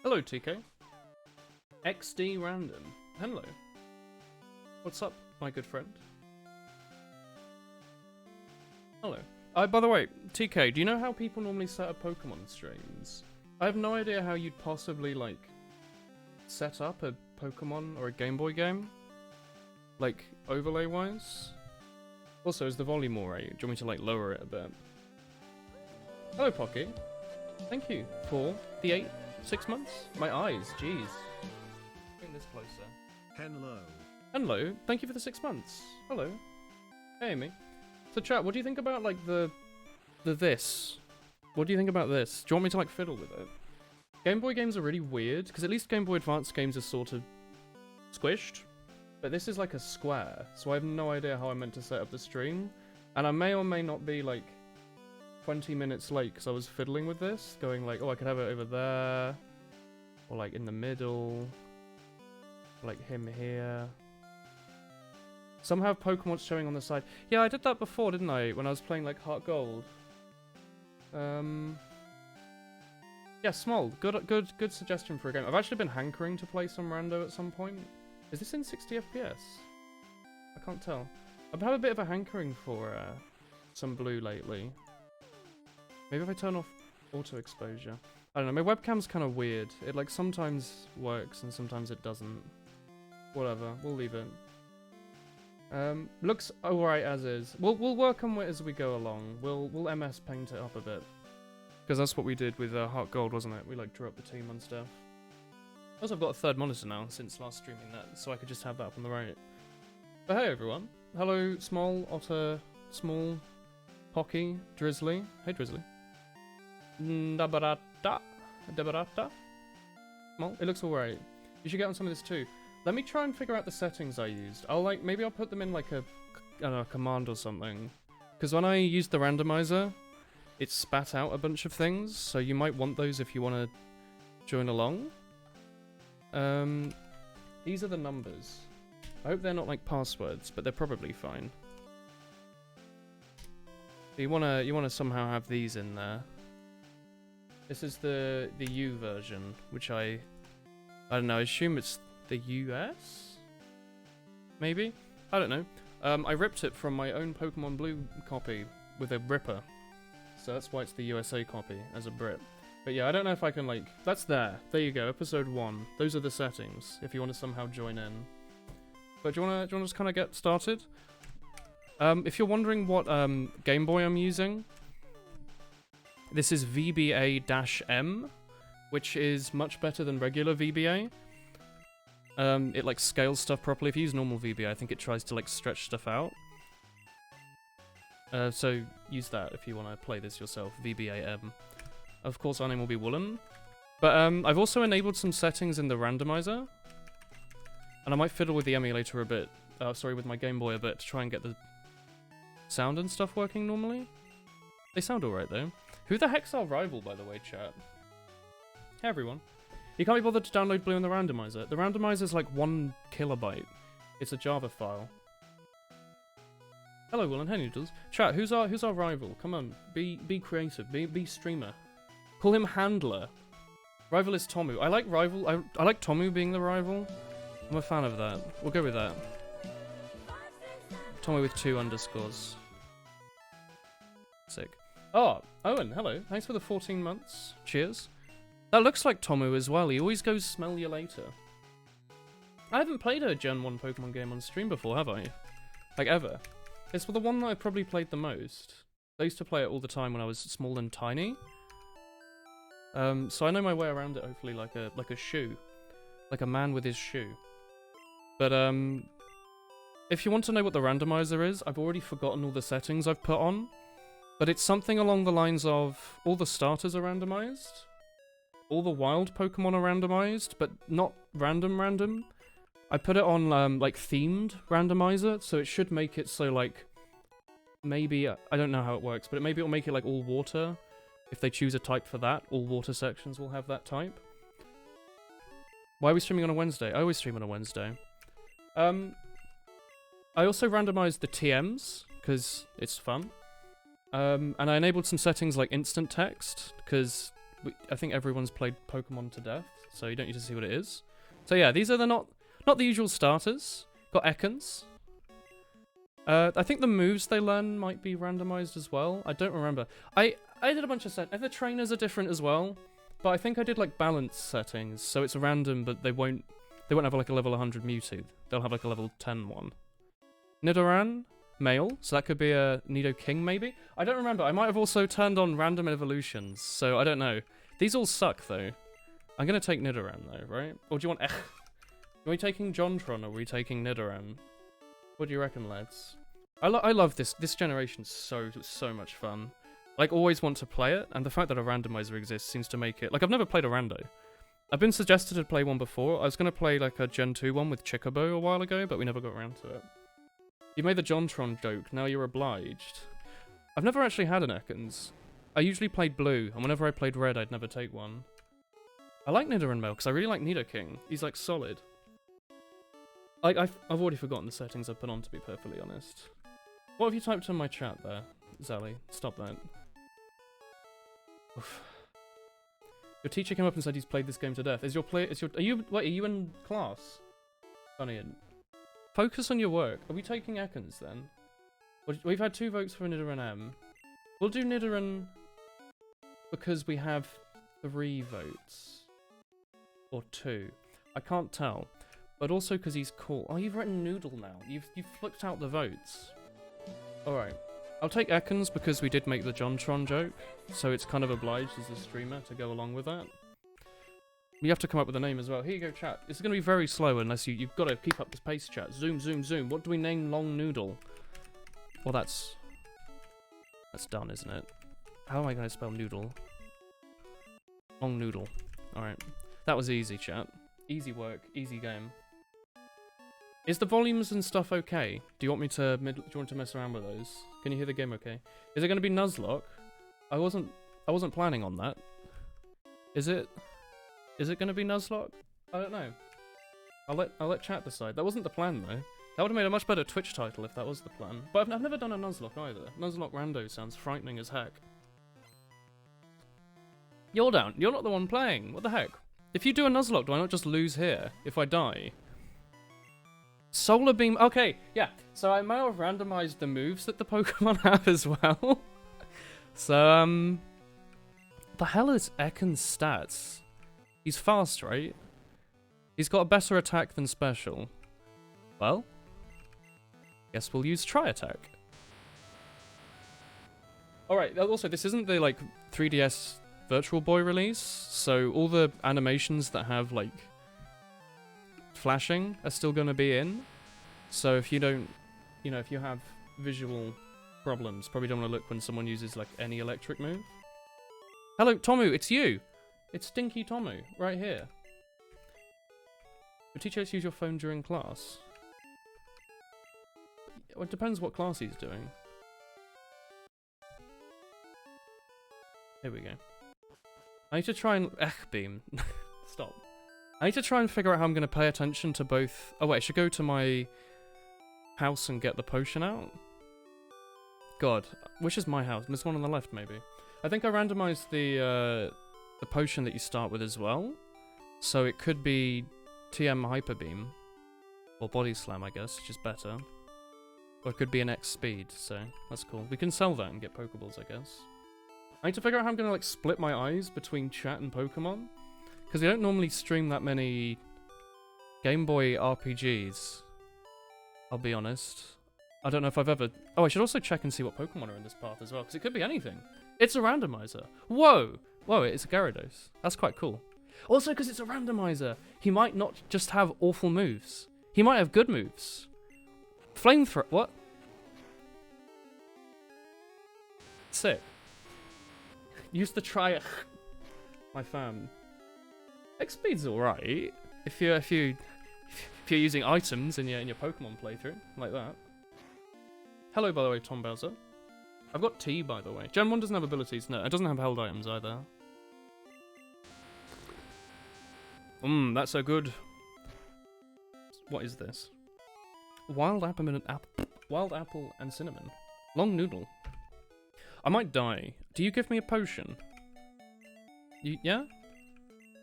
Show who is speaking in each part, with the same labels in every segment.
Speaker 1: Hello, TK. XD Random. Hello. What's up, my good friend? Hello. By the way, TK, do you know how people normally set up Pokemon streams? I have no idea how you'd possibly, like, set up a Pokemon or a Game Boy game. Like, overlay-wise. Also, is the volume alright? Do you want me to, like, lower it a bit? Hello, Pocky. Thank you for the 6 months? My eyes, jeez. Bring this closer.
Speaker 2: Henlo.
Speaker 1: Hello, thank you for the 6 months. Hello. Hey, Amy. So, chat, what do you think about, like, the this? What do you think about this? Do you want me to, like, fiddle with it? Game Boy games are really weird, because at least Game Boy Advance games are sort of squished. But this is like a square, so I have no idea how I'm meant to set up the stream. And I may or may not be, like, 20 minutes late, because I was fiddling with this, going like, oh, I could have it over there, or like in the middle, or, like him here. Some have Pokemon showing on the side. Yeah, I did that before, didn't I? When I was playing like Heart Gold. Yeah, small. Good suggestion for a game. I've actually been hankering to play some rando at some point. Is this in 60 FPS? I can't tell. I've had a bit of a hankering for some blue lately. Maybe if I turn off auto exposure. I don't know, my webcam's kind of weird. It like sometimes works and sometimes it doesn't. Whatever, we'll leave it. Looks alright as is. We'll work on it as we go along. We'll MS paint it up a bit. Because that's what we did with Heart Gold, wasn't it? We like drew up the team and stuff. Also, I've got a third monitor now since last streaming that, so I could just have that up on the right. But hey everyone. Hello, Small, Otter, Small, Pocky, Drizzly. Hey Drizzly. Dabarata. Well, it looks alright. You should get on some of this too. Let me try and figure out the settings I used. Maybe I'll put them in like a, I don't know, a command or something. Because when I used the randomizer, it spat out a bunch of things, so you might want those if you want to join along. These are the numbers. I hope they're not like passwords, but they're probably fine. You wanna somehow have these in there. This is the U version, which I don't know, I assume it's the US? Maybe? I don't know. I ripped it from my own Pokemon Blue copy with a ripper. So that's why it's the USA copy, as a Brit. But yeah, I don't know if I can like... That's there. There you go, episode 1. Those are the settings, if you want to somehow join in. But do you want to just kind of get started? If you're wondering what Game Boy I'm using, this is VBA-M, which is much better than regular VBA. It like scales stuff properly. If you use normal VBA, I think it tries to like stretch stuff out. So use that if you want to play this yourself, VBA-M. Of course, our name will be Woolen. But I've also enabled some settings in the randomizer. And I might fiddle with the emulator a bit. Sorry, with my Game Boy a bit to try and get the sound and stuff working normally. They sound alright though. Who the heck's our rival, by the way, chat? Hey everyone. You can't be bothered to download Blue in the randomizer. The randomizer's like 1 kilobyte. It's a Java file. Hello, Will and Noodles. Chat, who's our rival? Come on, be creative, be streamer. Call him Handler. Rival is Tomu. I like rival. I like Tomu being the rival. I'm a fan of that. We'll go with that. Tomu with 2 underscores. Sick. Oh, Owen, hello. Thanks for the 14 months. Cheers. That looks like Tomu as well. He always goes smell you later. I haven't played a Gen 1 Pokemon game on stream before, have I? Like, ever. It's the one that I've probably played the most. I used to play it all the time when I was small and tiny. So I know my way around it, hopefully, like a shoe. Like a man with his shoe. But, if you want to know what the randomizer is, I've already forgotten all the settings I've put on. But it's something along the lines of, all the starters are randomized. All the wild Pokemon are randomized, but not random. I put it on, like, themed randomizer, so it should make it so, like, maybe, I don't know how it works, but maybe it'll make it, like, all water. If they choose a type for that, all water sections will have that type. Why are we streaming on a Wednesday? I always stream on a Wednesday. I also randomized the TMs, because it's fun. And I enabled some settings like instant text, because I think everyone's played Pokemon to death. so you don't need to see what it is. So yeah, these are not the usual starters. Got Ekans. I think the moves they learn might be randomized as well. I don't remember. I did a bunch of settings. The trainers are different as well, but I think I did like balance settings, so it's random, but they won't have like a level 100 Mewtwo. They'll have like a level 10 one. Nidoran, male, so that could be a Nidoking maybe? I don't remember. I might have also turned on random evolutions, so I don't know. These all suck though. I'm gonna take Nidoran though, right? Or do you want Are we taking Jontron or are we taking Nidoran? What do you reckon, lads? I love this. This generation's so much fun. Like, always want to play it, and the fact that a randomizer exists seems to make it... Like, I've never played a rando. I've been suggested to play one before. I was going to play, like, a Gen 2 one with Chocobo a while ago, but we never got around to it. You made the Jontron joke, now you're obliged. I've never actually had an Ekans. I usually played blue, and whenever I played red, I'd never take one. I like Nidoran Male, because I really like Nidoking. He's, like, solid. Like, I've already forgotten the settings I put on, to be perfectly honest. What have you typed in my chat there, Zally? Stop that. Oof. Your teacher came up and said he's played this game to death. Are you in class? Funny. Focus on your work. Are we taking Ekans then? We've had 2 votes for Nidoran M. We'll do Nidoran because we have 3 votes. Or 2. I can't tell. But also because he's cool. Oh, you've written Noodle now. You've flipped out the votes. Alright. I'll take Ekans because we did make the Jontron joke. So it's kind of obliged as a streamer to go along with that. You have to come up with a name as well. Here you go, chat. It's going to be very slow unless you've got to keep up this pace, chat. Zoom, zoom, zoom. What do we name Long Noodle? Well, that's done, isn't it? How am I going to spell noodle? Long Noodle. Alright. That was easy, chat. Easy work. Easy game. Is the volumes and stuff okay? Do you want me to mess around with those? Can you hear the game okay? Is it going to be Nuzlocke? I wasn't planning on that. Is it going to be Nuzlocke? I don't know. I'll let chat decide. That wasn't the plan though. That would have made a much better Twitch title if that was the plan. But I've never done a Nuzlocke either. Nuzlocke Rando sounds frightening as heck. You're down. You're not the one playing. What the heck? If you do a Nuzlocke, do I not just lose here if I die? Solar Beam. Okay, yeah. So I might have randomized the moves that the Pokemon have as well. So, the hell is Ekans' stats? He's fast, right? He's got a better attack than special. Well, guess we'll use Tri-Attack. Alright, also, this isn't the, like, 3DS Virtual Boy release, so all the animations that have, like, flashing are still going to be in. So if you don't, if you have visual problems, probably don't want to look when someone uses, like, any electric move. Hello, Tomu, it's you! It's Stinky Tomu, right here. Your teacher lets you use your phone during class. Well, it depends what class he's doing. Here we go. I need to try and... beam. Stop. I need to try and figure out how I'm going to pay attention to both... Oh wait, I should go to my house and get the potion out. God, which is my house? There's one on the left, maybe. I think I randomized the potion that you start with as well. So it could be TM Hyper Beam. Or Body Slam, I guess, which is better. Or it could be an X Speed, so that's cool. We can sell that and get Pokeballs, I guess. I need to figure out how I'm going to, like, split my eyes between chat and Pokemon. Because we don't normally stream that many Game Boy RPGs. I'll be honest. I don't know if I've ever... Oh, I should also check and see what Pokemon are in this path as well, because it could be anything. It's a randomizer. Whoa! Whoa, it's a Gyarados. That's quite cool. Also, because it's a randomizer, he might not just have awful moves. He might have good moves. Flamethrower... What? Sick. Use the try... My fam. X-Speed's alright. If you're using items in your Pokemon playthrough, like that. Hello, by the way, Tom Bowser. I've got T, by the way. Gen 1 doesn't have abilities. No, it doesn't have held items either. That's so good. What is this? Wild apple and cinnamon. Long Noodle. I might die. Do you give me a potion? Yeah?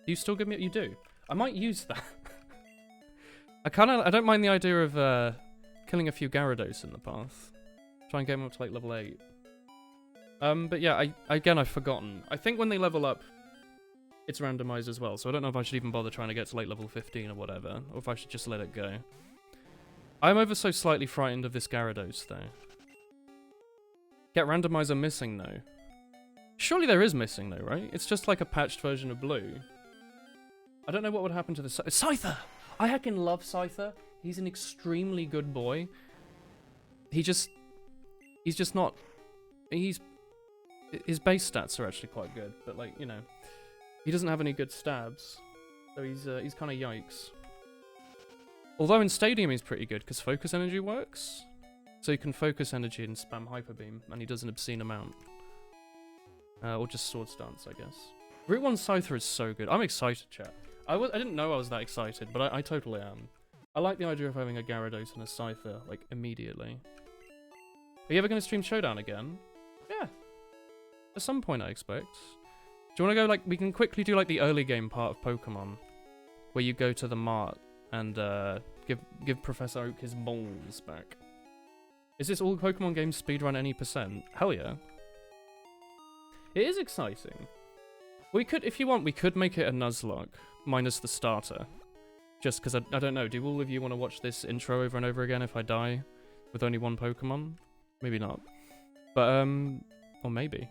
Speaker 1: Do you still give me... You do. I might use that. I don't mind the idea of killing a few Gyarados in the path. Try and get them up to like level 8. But yeah, I've forgotten. I think when they level up, it's randomized as well, so I don't know if I should even bother trying to get to like level 15 or whatever, or if I should just let it go. I'm ever so slightly frightened of this Gyarados, though. Get randomizer missing, though. Surely there is missing, though, right? It's just like a patched version of Blue. I don't know what would happen to the Scyther! I heckin' love Scyther. He's an extremely good boy. He's just not... His base stats are actually quite good, but like, you know, he doesn't have any good stabs. So he's kind of yikes. Although in Stadium he's pretty good, because Focus Energy works. So you can Focus Energy and spam Hyper Beam, and he does an obscene amount. Or just Sword Stance, I guess. Route 1 Scyther is so good. I'm excited, chat. I didn't know I was that excited, but I totally am. I like the idea of having a Gyarados and a Scyther, like, immediately. Are you ever going to stream Showdown again? Yeah. At some point, I expect. Do you want to go, like, we can quickly do, like, the early game part of Pokemon, where you go to the mart and, give Professor Oak his moles back. Is this all Pokemon games speedrun any %? Hell yeah. It is exciting. We could, if you want, we could make it a Nuzlocke, minus the starter. Just because I don't know, do all of you want to watch this intro over and over again if I die with only one Pokemon? Maybe not. But, or maybe.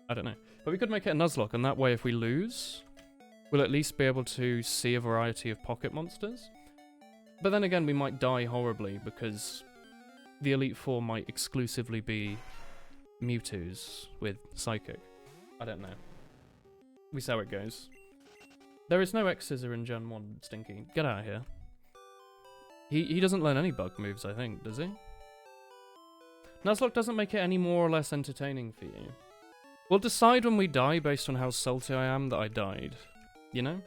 Speaker 1: I don't know. But we could make it a Nuzlocke, and that way if we lose, we'll at least be able to see a variety of pocket monsters. But then again, we might die horribly, because the Elite Four might exclusively be Mewtwo's with Psychic. I don't know. We see how it goes. There is no X-Scissor in Gen 1, Stinky. Get out of here. He doesn't learn any bug moves, I think, does he? Nuzlocke doesn't make it any more or less entertaining for you. We'll decide when we die based on how salty I am that I died. You know?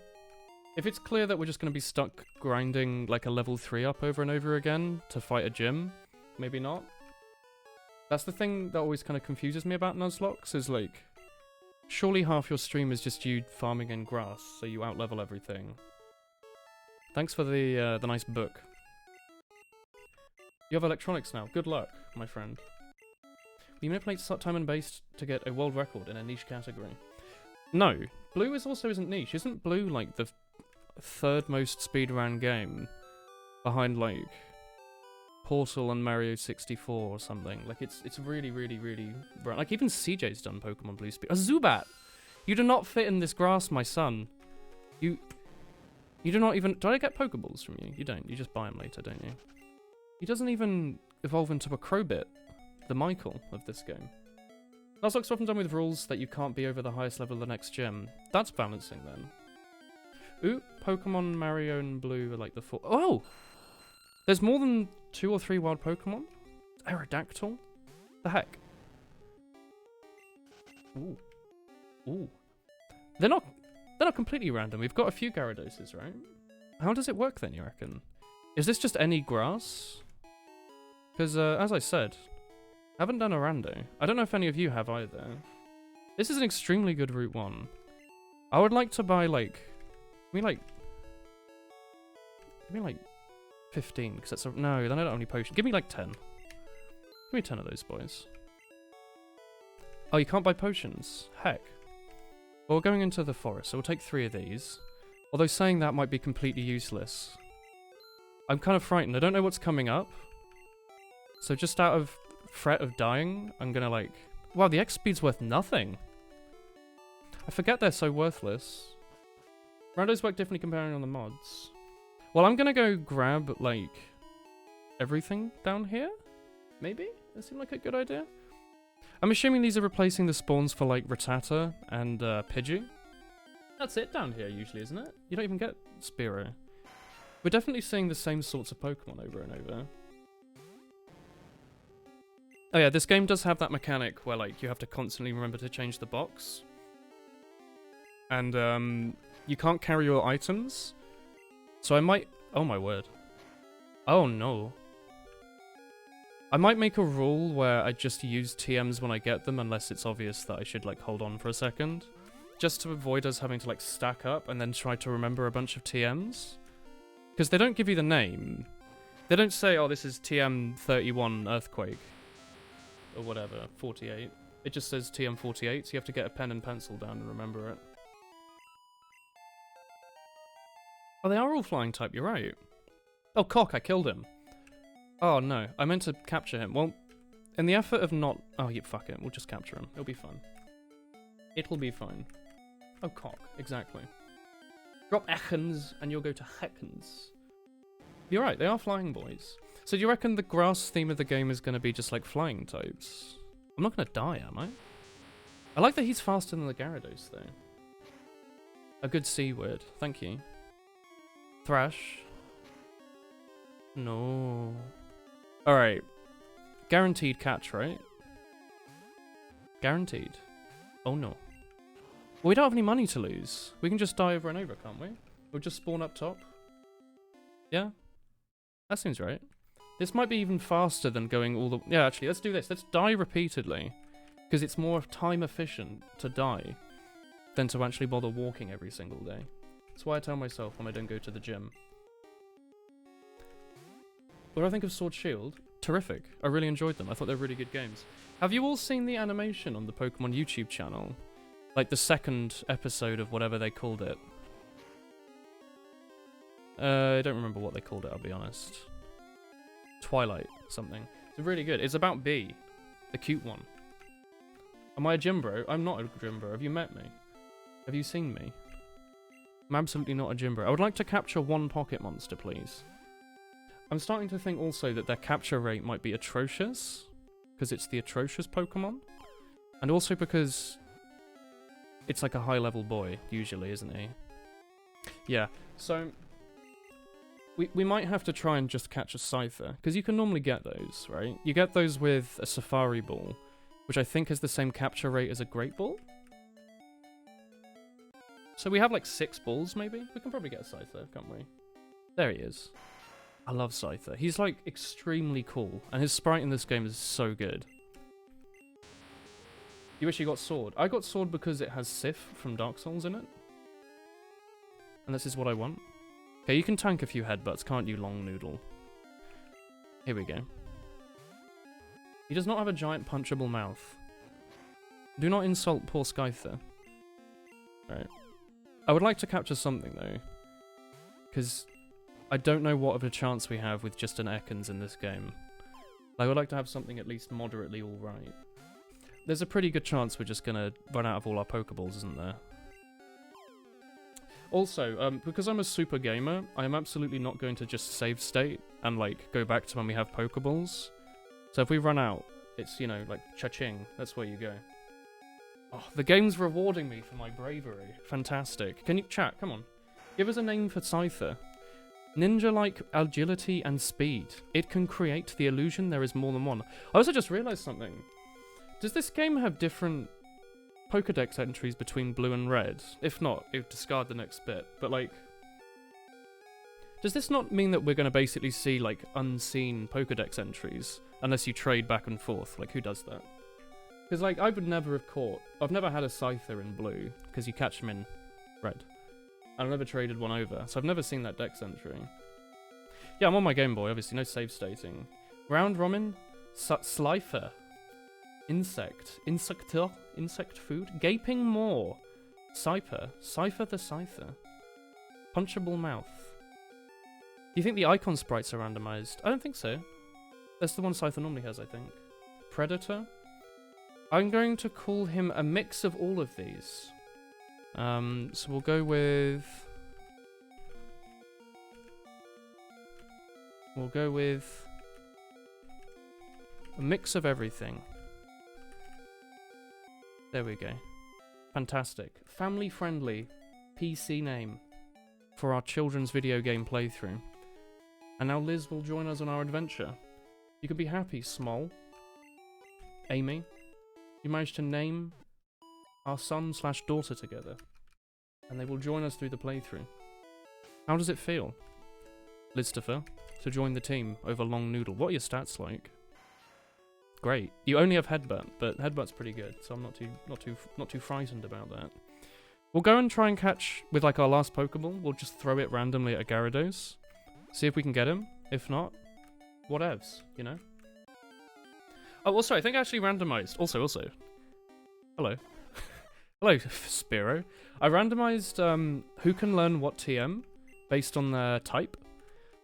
Speaker 1: If it's clear that we're just going to be stuck grinding like a level 3 up over and over again to fight a gym, maybe not. That's the thing that always kind of confuses me about Nuzlocks, is like, surely half your stream is just you farming in grass, so you outlevel everything. Thanks for the nice book. You have electronics now. Good luck, my friend. You manipulate time and base to get a world record in a niche category. No, Blue isn't niche. Isn't Blue like the third most speedrun game behind like Portal and Mario 64 or something? Like it's really like even CJ's done Pokemon Blue speed. A Zubat! You do not fit in this grass, my son. You do not even... Do I get Pokeballs from you? You don't. You just buy them later, don't you? He doesn't even evolve into a Crowbit, the Michael of this game. Nuzlocke's often done with rules that you can't be over the highest level of the next gym. That's balancing then. Ooh, Pokemon, Mario, and Blue are like the four... Oh! There's more than 2 or 3 wild Pokemon? Aerodactyl? The heck? Ooh. Ooh. They're not completely random. We've got a few Gyaradoses, right? How does it work then, you reckon? Is this just any grass? Because, as I said, I haven't done a rando. I don't know if any of you have either. This is an extremely good Route 1. I would like to buy, like... Give me, like 15, because that's a... No, then I don't have any potions. Give me, like, 10. Give me 10 of those boys. Oh, you can't buy potions? Heck. Well, we're going into the forest, so we'll take 3 of these. Although saying that might be completely useless. I'm kind of frightened. I don't know what's coming up. So just out of threat of dying, I'm gonna like... Wow, the X speed's worth nothing. I forget they're so worthless. Randos work differently comparing on the mods. Well, I'm gonna go grab, like, everything down here? Maybe? That seemed like a good idea. I'm assuming these are replacing the spawns for, like, Rattata and Pidgey. That's it down here, usually, isn't it? You don't even get Spearow. We're definitely seeing the same sorts of Pokemon over and over. Oh yeah, this game does have that mechanic where, like, you have to constantly remember to change the box. And, you can't carry your items. So I might... Oh my word. Oh no. I might make a rule where I just use TMs when I get them, unless it's obvious that I should, like, hold on for a second. just to avoid us having to like stack up and then try to remember a bunch of TMs. Because they don't give you the name. They don't say, oh, this is TM31 Earthquake. Or whatever, 48. It just says TM48, so you have to get a pen and pencil down and remember it. Oh, they are all flying type, you're right. Oh, cock, I killed him. Oh, no, I meant to capture him. Well, in the effort of not... Oh, yeah, fuck it, we'll just capture him. It'll be fun. It'll be fine. Oh, cock, exactly. Drop Echens, and you'll go to Heckens. You're right, they are flying boys. So do you reckon the grass theme of the game is going to be just like flying types? I'm not going to die, am I? I like that he's faster than the Gyarados, though. A good C word, thank you. Thrash. No. Alright. Guaranteed catch, right? Guaranteed. Oh no. Well, we don't have any money to lose. We can just die over and over, can't we? We'll just spawn up top. Yeah? That seems right. This might be even faster than going all the... Yeah, actually, let's do this. Let's die repeatedly. Because it's more time efficient to die than to actually bother walking every single day. That's why I tell myself when I don't go to the gym. What do I think of Sword Shield? Terrific. I really enjoyed them. I thought they were really good games. Have you all seen the animation on the Pokemon YouTube channel? Like the second episode of whatever they called it. I don't remember what they called it, I'll be honest. Twilight something. It's really good. It's about Bee, the cute one. Am I a gym bro? I'm not a gym bro. Have you met me? Have you seen me? I'm absolutely not a gym bro. I would like to capture one pocket monster, please. I'm starting to think also that their capture rate might be atrocious, because it's the atrocious Pokemon, and also because it's like a high-level boy, usually, isn't he? Yeah, so we might have to try and just catch a Scyther, because you can normally get those, right? You get those with a Safari Ball, which I think has the same capture rate as a Great Ball. So we have like 6 balls, maybe? We can probably get a Scyther, can't we? There he is. I love Scyther. He's like extremely cool, and his sprite in this game is so good. You wish you got Sword. I got Sword because it has Sif from Dark Souls in it. And this is what I want. Okay, you can tank a few headbutts, can't you, Long Noodle? Here we go. He does not have a giant punchable mouth. Do not insult poor Scyther. Right. I would like to capture something, though. Because I don't know what of a chance we have with just an Ekans in this game. I would like to have something at least moderately alright. There's a pretty good chance we're just going to run out of all our Pokeballs, isn't there? Also, because I'm a super gamer, I am absolutely not going to just save state and, like, go back to when we have Pokeballs. So if we run out, it's, you know, like, cha-ching. That's where you go. Oh, the game's rewarding me for my bravery. Fantastic. Can you... Chat, come on. Give us a name for Scyther. Ninja-like agility and speed. It can create the illusion there is more than one. I also just realised something. Does this game have different Pokedex entries between blue and red? If not, it would discard the next bit. But, like... Does this not mean that we're going to basically see, like, unseen Pokedex entries? Unless you trade back and forth. Like, who does that? Because, like, I would never have caught... I've never had a Scyther in blue, because you catch them in red. I've never traded one over, so I've never seen that Dex entry. Yeah, I'm on my Game Boy, obviously, no save stating. Round Robin, Slifer, Insect, Insector, Insect Food, Gaping Maw, Cypher, Cypher the Scyther, Punchable Mouth. Do you think the icon sprites are randomized? I don't think so. That's the one Scyther normally has, I think. Predator. I'm going to call him a mix of all of these. So we'll go with... We'll go with a mix of everything. There we go. Fantastic. Family-friendly PC name for our children's video game playthrough. And now Liz will join us on our adventure. You can be happy, Small. Amy. You managed to name our son/daughter together. And they will join us through the playthrough. How does it feel, Liztopher, to join the team over Long Noodle? What are your stats like? Great. You only have Headbutt, but Headbutt's pretty good, so I'm not too frightened about that. We'll go and try and catch, with like our last Pokeball, we'll just throw it randomly at a Gyarados. See if we can get him. If not, whatevs, you know? Oh, well, sorry, I think I actually randomized. Also. Hello. Hello, Spiro. I randomized who can learn what TM based on their type.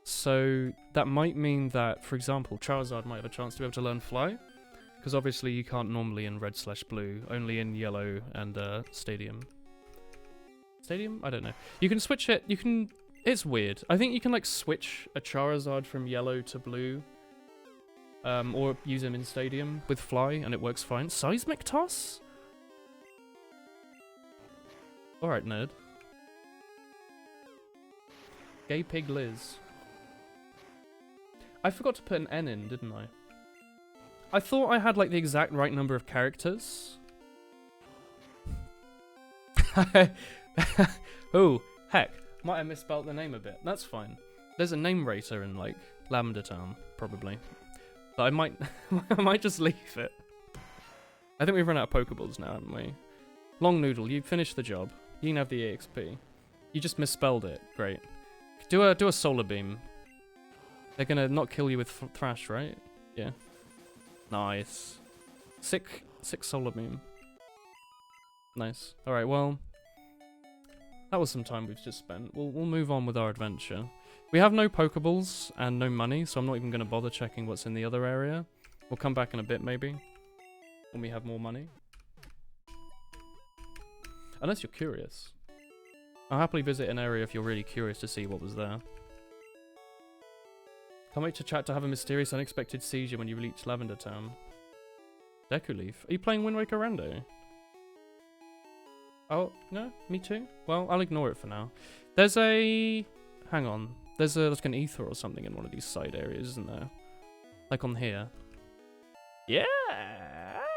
Speaker 1: So that might mean that, for example, Charizard might have a chance to be able to learn Fly. Because obviously you can't normally in Red/Blue, only in Yellow and Stadium. Stadium? I don't know. You can switch it, you can... It's weird. I think you can like switch a Charizard from Yellow to Blue. Or use him in Stadium with Fly and it works fine. Seismic Toss? Alright, nerd. Gay Pig Liz. I forgot to put an N in, didn't I? I thought I had like the exact right number of characters. Oh, heck. Might have misspelled the name a bit. That's fine. There's a name rater in like Lavender Town, probably. But I might I might just leave it. I think we've run out of Pokeballs now, haven't we? Long Noodle, you finished the job. You can have the EXP. You just misspelled it. Great. Do a Solar Beam. They're gonna not kill you with Thrash, right? Yeah. Nice. Sick Solar Beam. Nice. Alright, well... That was some time we've just spent. We'll move on with our adventure. We have no Pokeballs and no money, so I'm not even gonna bother checking what's in the other area. We'll come back in a bit, maybe. When we have more money. Unless you're curious. I'll happily visit an area if you're really curious to see what was there. Can't wait to chat to have a mysterious unexpected seizure when you reach Lavender Town. Deku Leaf. Are you playing Wind Waker Rando? Oh, no? Me too? Well, I'll ignore it for now. There's a... Hang on. There's like an ether or something in one of these side areas, isn't there? Like on here. Yeah!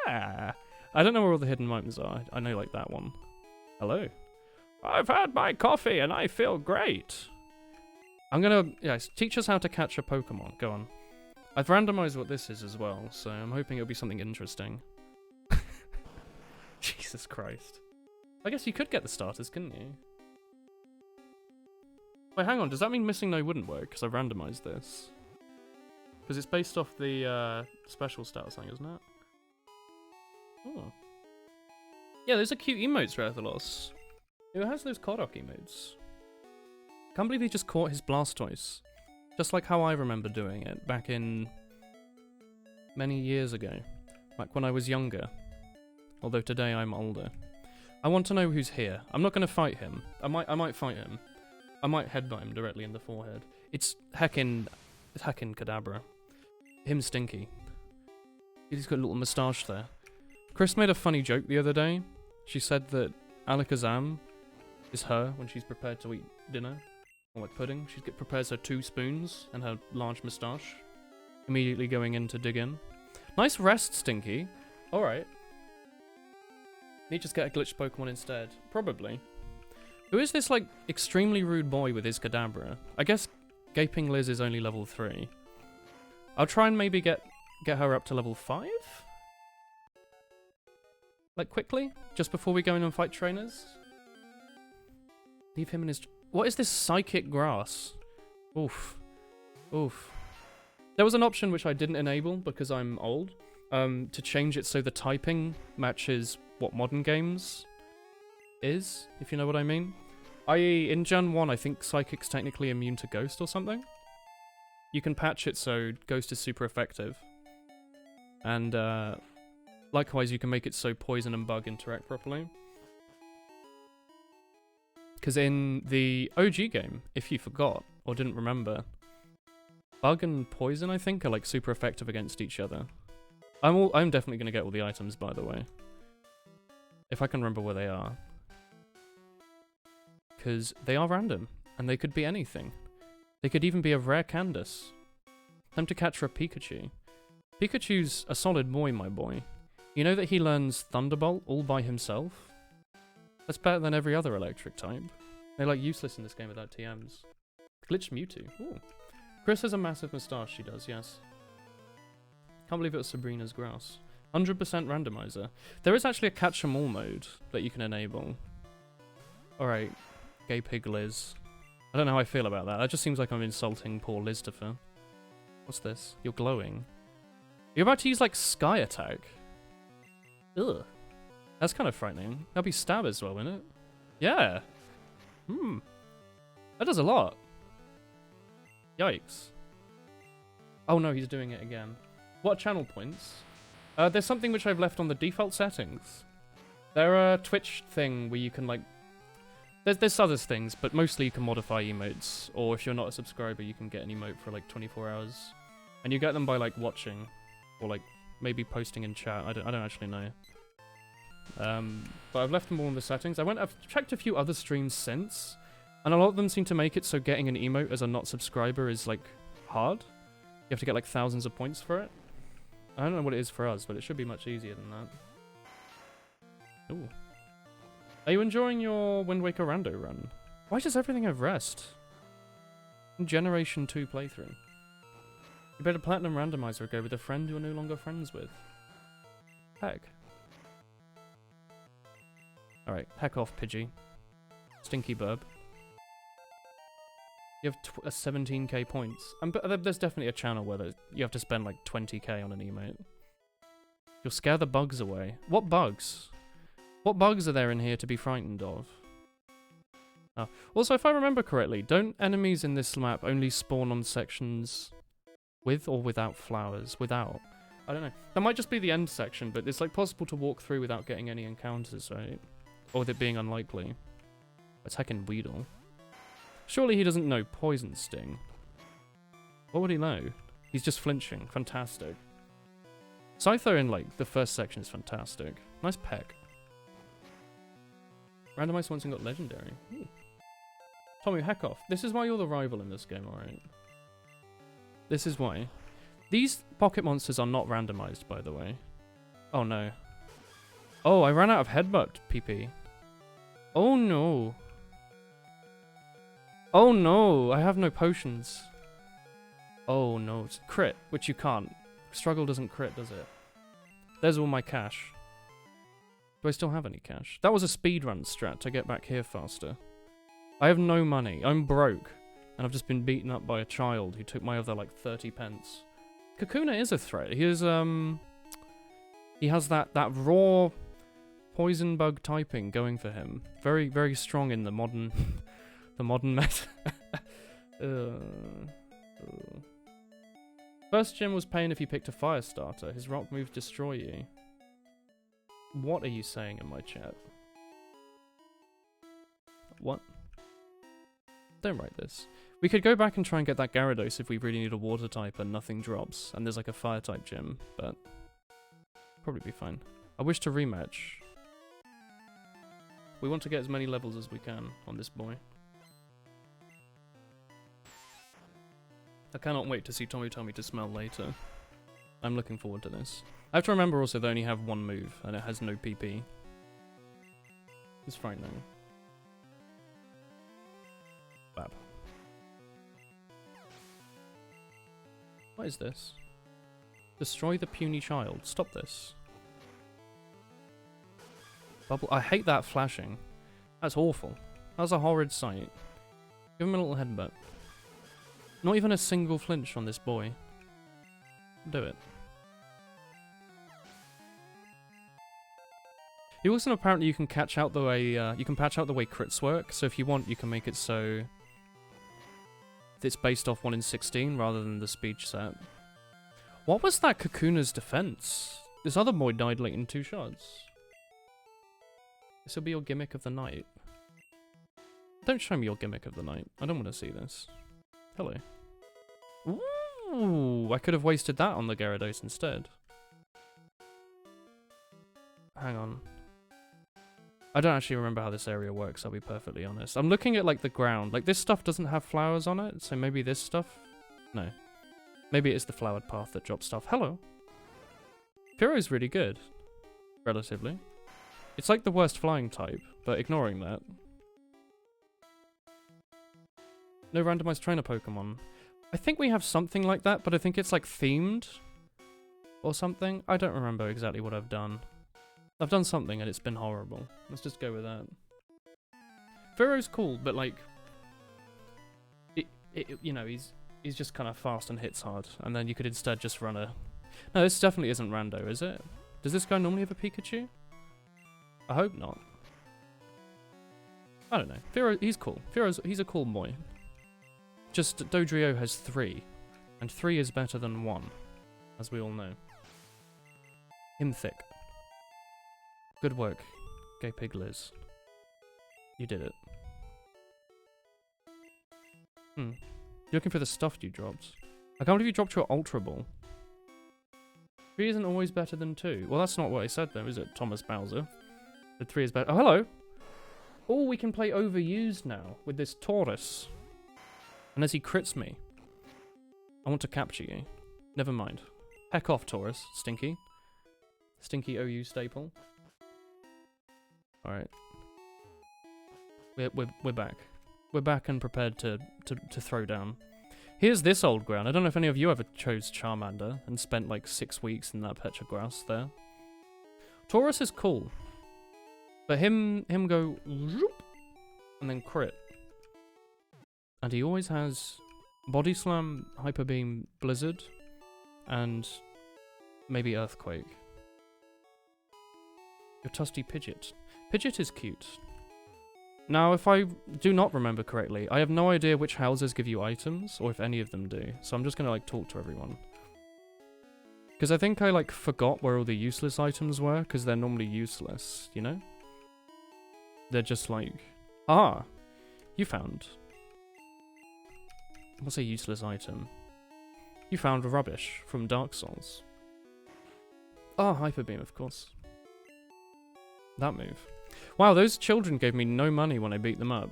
Speaker 1: I don't know where all the hidden items are. I know like that one. Hello. I've had my coffee and I feel great. I'm gonna, yes, teach us how to catch a Pokemon. Go on. I've randomized what this is as well, so I'm hoping it'll be something interesting. Jesus Christ. I guess you could get the starters, couldn't you? Wait, hang on. Does that mean Missing No wouldn't work? Because I've randomized this. Because it's based off the special stats thing, isn't it? Oh. Yeah, those are cute emotes, Rathalos. Who has those Kodok emotes? Can't believe he just caught his Blastoise. Just like how I remember doing it back in many years ago. Back when I was younger. Although today I'm older. I want to know who's here. I'm not going to fight him. I might fight him. I might headbutt him directly in the forehead. It's heckin' Kadabra. Him Stinky. He's got a little moustache there. Chris made a funny joke the other day. She said that Alakazam is her when she's prepared to eat dinner. Or like pudding. She prepares her 2 spoons and her large moustache. Immediately going in to dig in. Nice rest, Stinky. Alright. Need to just get a glitched Pokemon instead. Probably. Who is this, like, extremely rude boy with his Kadabra? I guess Gaping Liz is only level 3. I'll try and maybe get her up to level 5? Like, quickly? Just before we go in and fight trainers? Leave him in his... What is this Psychic Grass? Oof. Oof. There was an option which I didn't enable because I'm old. To change it so the typing matches what modern games is, if you know what I mean. I.e., in Gen 1, I think Psychic's technically immune to Ghost or something. You can patch it so Ghost is super effective. And, likewise, you can make it so Poison and Bug interact properly. Because in the OG game, if you forgot, or didn't remember, Bug and Poison, I think, are like super effective against each other. I'm definitely going to get all the items, by the way. If I can remember where they are. Because they are random, and they could be anything. They could even be a rare Candace. Time to catch for a Pikachu. Pikachu's a solid boy, my boy. You know that he learns Thunderbolt all by himself? That's better than every other electric type. They're like useless in this game without TMs. Glitched Mewtwo. Ooh. Chris has a massive moustache, she does, yes. Can't believe it was Sabrina's grass. 100% randomizer. There is actually a catch 'em all mode that you can enable. Alright, gay pig Liz. I don't know how I feel about that. That just seems like I'm insulting poor Liztopher. What's this? You're glowing. You're about to use, like, sky attack. Ugh. That's kind of frightening. That'll be stab as well, won't it? Yeah. Hmm. That does a lot. Yikes. Oh no, he's doing it again. What channel points? There's something which I've left on the default settings. There a Twitch thing where you can, like... There's other things, but mostly you can modify emotes. Or if you're not a subscriber, you can get an emote for, like, 24 hours. And you get them by, like, watching. Or, like, maybe posting in chat. I don't actually know. But I've left them all in the settings. I've checked a few other streams since. And a lot of them seem to make it so getting an emote as a not subscriber is, like, hard. You have to get, like, thousands of points for it. I don't know what it is for us, but it should be much easier than that. Ooh. Are you enjoying your Wind Waker Rando run? Why does everything have rest? Generation 2 playthrough. You better Platinum Randomizer go with a friend you're no longer friends with. Heck. Alright, heck off, Pidgey. Stinky burb. You have 17k points. But there's definitely a channel where you have to spend like 20k on an emote. You'll scare the bugs away. What bugs? What bugs are there in here to be frightened of? Oh. Also, if I remember correctly, don't enemies in this map only spawn on sections with or without flowers? Without. I don't know. That might just be the end section, but it's like possible to walk through without getting any encounters, right? Or with it being unlikely. It's heckin' Weedle. Surely he doesn't know Poison Sting. What would he know? He's just flinching. Fantastic. Scyther in, like, the first section is fantastic. Nice peck. Randomized once and got legendary. Ooh. Tommy, heck off. This is why you're the rival in this game, alright? This is why. These pocket monsters are not randomized, by the way. Oh, no. Oh, I ran out of headbutt, PP. Oh, no. Oh, no. I have no potions. Oh, no. It's crit, which you can't. Struggle doesn't crit, does it? There's all my cash. Do I still have any cash? That was a speedrun strat to get back here faster. I have no money. I'm broke. And I've just been beaten up by a child who took my other, like, 30 pence. Kakuna is a threat. He is, he has that raw poison bug typing going for him. Very, very strong in the modern, the modern meta. First gym was pain if you picked a fire starter. His rock moves destroy you. What are you saying in my chat? What? Don't write this. We could go back and try and get that Gyarados if we really need a water type and nothing drops, and there's like a fire type gym, but probably be fine. I wish to rematch. We want to get as many levels as we can on this boy. I cannot wait to see Tommy Tommy to smell later. I'm looking forward to this. I have to remember also they only have one move, and it has no PP. It's frightening. Bab. What is this? Destroy the puny child. Stop this. Bubble. I hate that flashing. That's awful. That's a horrid sight. Give him a little headbutt. Not even a single flinch on this boy. Do it. You also apparently you can catch out the way you can patch out the way crits work. So if you want, you can make it so it's based off 1 in 16 rather than the speech set. What was that Kakuna's defense? This other boy died like in 2 shots. This will be your gimmick of the night. Don't show me your gimmick of the night. I don't want to see this. Hello. Ooh, I could have wasted that on the Gyarados instead. Hang on. I don't actually remember how this area works, I'll be perfectly honest. I'm looking at, like, the ground. Like, this stuff doesn't have flowers on it, so maybe this stuff? No. Maybe it is the flowered path that drops stuff. Hello. Pyro's really good. Relatively. It's like the worst flying type, but ignoring that. No randomized trainer Pokemon. I think we have something like that, but I think it's, like, themed. Or something. I don't remember exactly what I've done. I've done something and it's been horrible. Let's just go with that. Viro's cool, but like, you know, he's just kind of fast and hits hard, and then you could instead just run a. No, this definitely isn't rando, is it? Does this guy normally have a Pikachu? I hope not. I don't know. Viro, he's cool. He's a cool boy. Just Dodrio has 3, and 3 is better than 1, as we all know. Him thick. Good work, Gay Pig Liz. You did it. You're looking for the stuff you dropped. I can't believe you dropped your Ultra Ball. 3 isn't always better than 2. Well, that's not what I said though, is it, Thomas Bowser? The 3 is better. Oh, hello! Oh, we can play Overused now with this Taurus. Unless he crits me. I want to capture you. Never mind. Heck off, Taurus. Stinky. Stinky OU staple. Alright. We're back. We're back and prepared to throw down. Here's this old ground. I don't know if any of you ever chose Charmander and spent like 6 weeks in that Petrograss there. Taurus is cool. But him go whoop, and then crit. And he always has Body Slam, Hyper Beam, Blizzard, and maybe Earthquake. Your Tusty Pidgeot. Pidgeot is cute. Now, if I do not remember correctly, I have no idea which houses give you items, or if any of them do. So I'm just gonna like talk to everyone. Because I think I like forgot where all the useless items were, because they're normally useless, you know? They're just like, ah, you found. What's a useless item? You found rubbish from Dark Souls. Ah, Hyper Beam, of course. That move. Wow, those children gave me no money when I beat them up.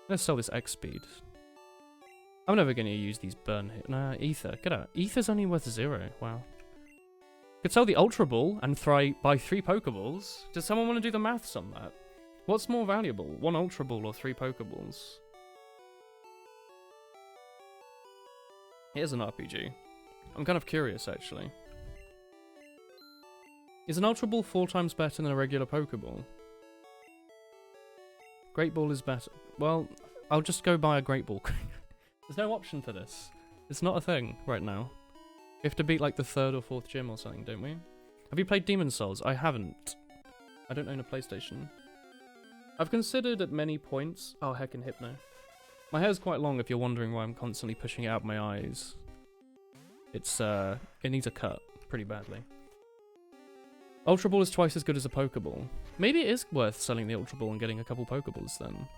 Speaker 1: Let's sell this X speed. I'm never going to use these burn hit. Nah, Ether. Get out. Ether's only worth 0. Wow. Could sell the Ultra Ball and buy 3 Pokeballs. Does someone want to do the maths on that? What's more valuable? 1 Ultra Ball or 3 Pokeballs? Here's an RPG. I'm kind of curious, actually. Is an Ultra Ball 4 times better than a regular Pokeball? Great Ball is better. Well, I'll just go buy a Great Ball. There's no option for this. It's not a thing right now. We have to beat like the 3rd or 4th gym or something, don't we? Have you played Demon Souls? I haven't. I don't own a PlayStation. I've considered at many points... Oh, heckin' Hypno. My hair's quite long if you're wondering why I'm constantly pushing it out my eyes. It's, it needs a cut pretty badly. Ultra Ball is twice as good as a Pokeball. Maybe it is worth selling the Ultra Ball and getting a couple Pokeballs then.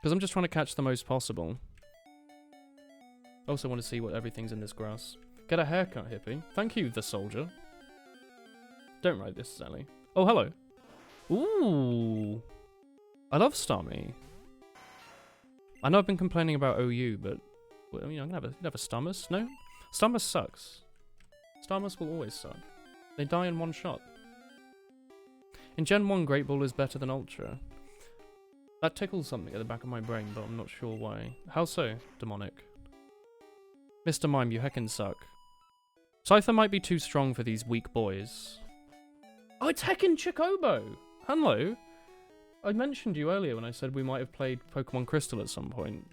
Speaker 1: Because I'm just trying to catch the most possible. I also want to see what everything's in this grass. Get a haircut, hippie. Thank you, the soldier. Don't write this, Sally. Oh, hello. Ooh. I love Starmie. I know I've been complaining about OU, but... Well, I mean, I'm gonna have a Starmus? No? Starmus sucks. Starmus will always suck. They die in one shot. In Gen 1, Great Ball is better than Ultra. That tickles something at the back of my brain, but I'm not sure why. How so, Demonic? Mr. Mime, you heckin' suck. Scyther might be too strong for these weak boys. Oh, it's heckin' Chocobo! Hello! I mentioned you earlier when I said we might have played Pokemon Crystal at some point.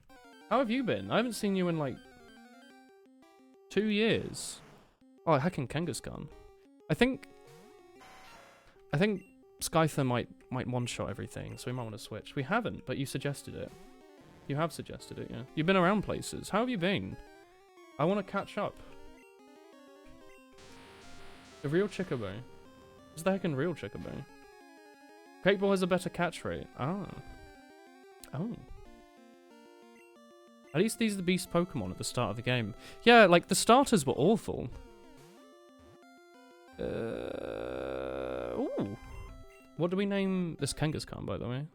Speaker 1: How have you been? I haven't seen you in like... 2 years. Oh, heckin' Kangaskhan. I think Scyther might one-shot everything, so we might want to switch. We haven't, but you suggested it. You have suggested it, yeah. You've been around places. How have you been? I want to catch up. The real Chocobo. What's the heckin' real Chocobo? Great Ball has a better catch rate. Ah. Oh. At least these are the beast Pokemon at the start of the game. Yeah, like, the starters were awful. Ooh. What do we name this Kangaskhan, by the way?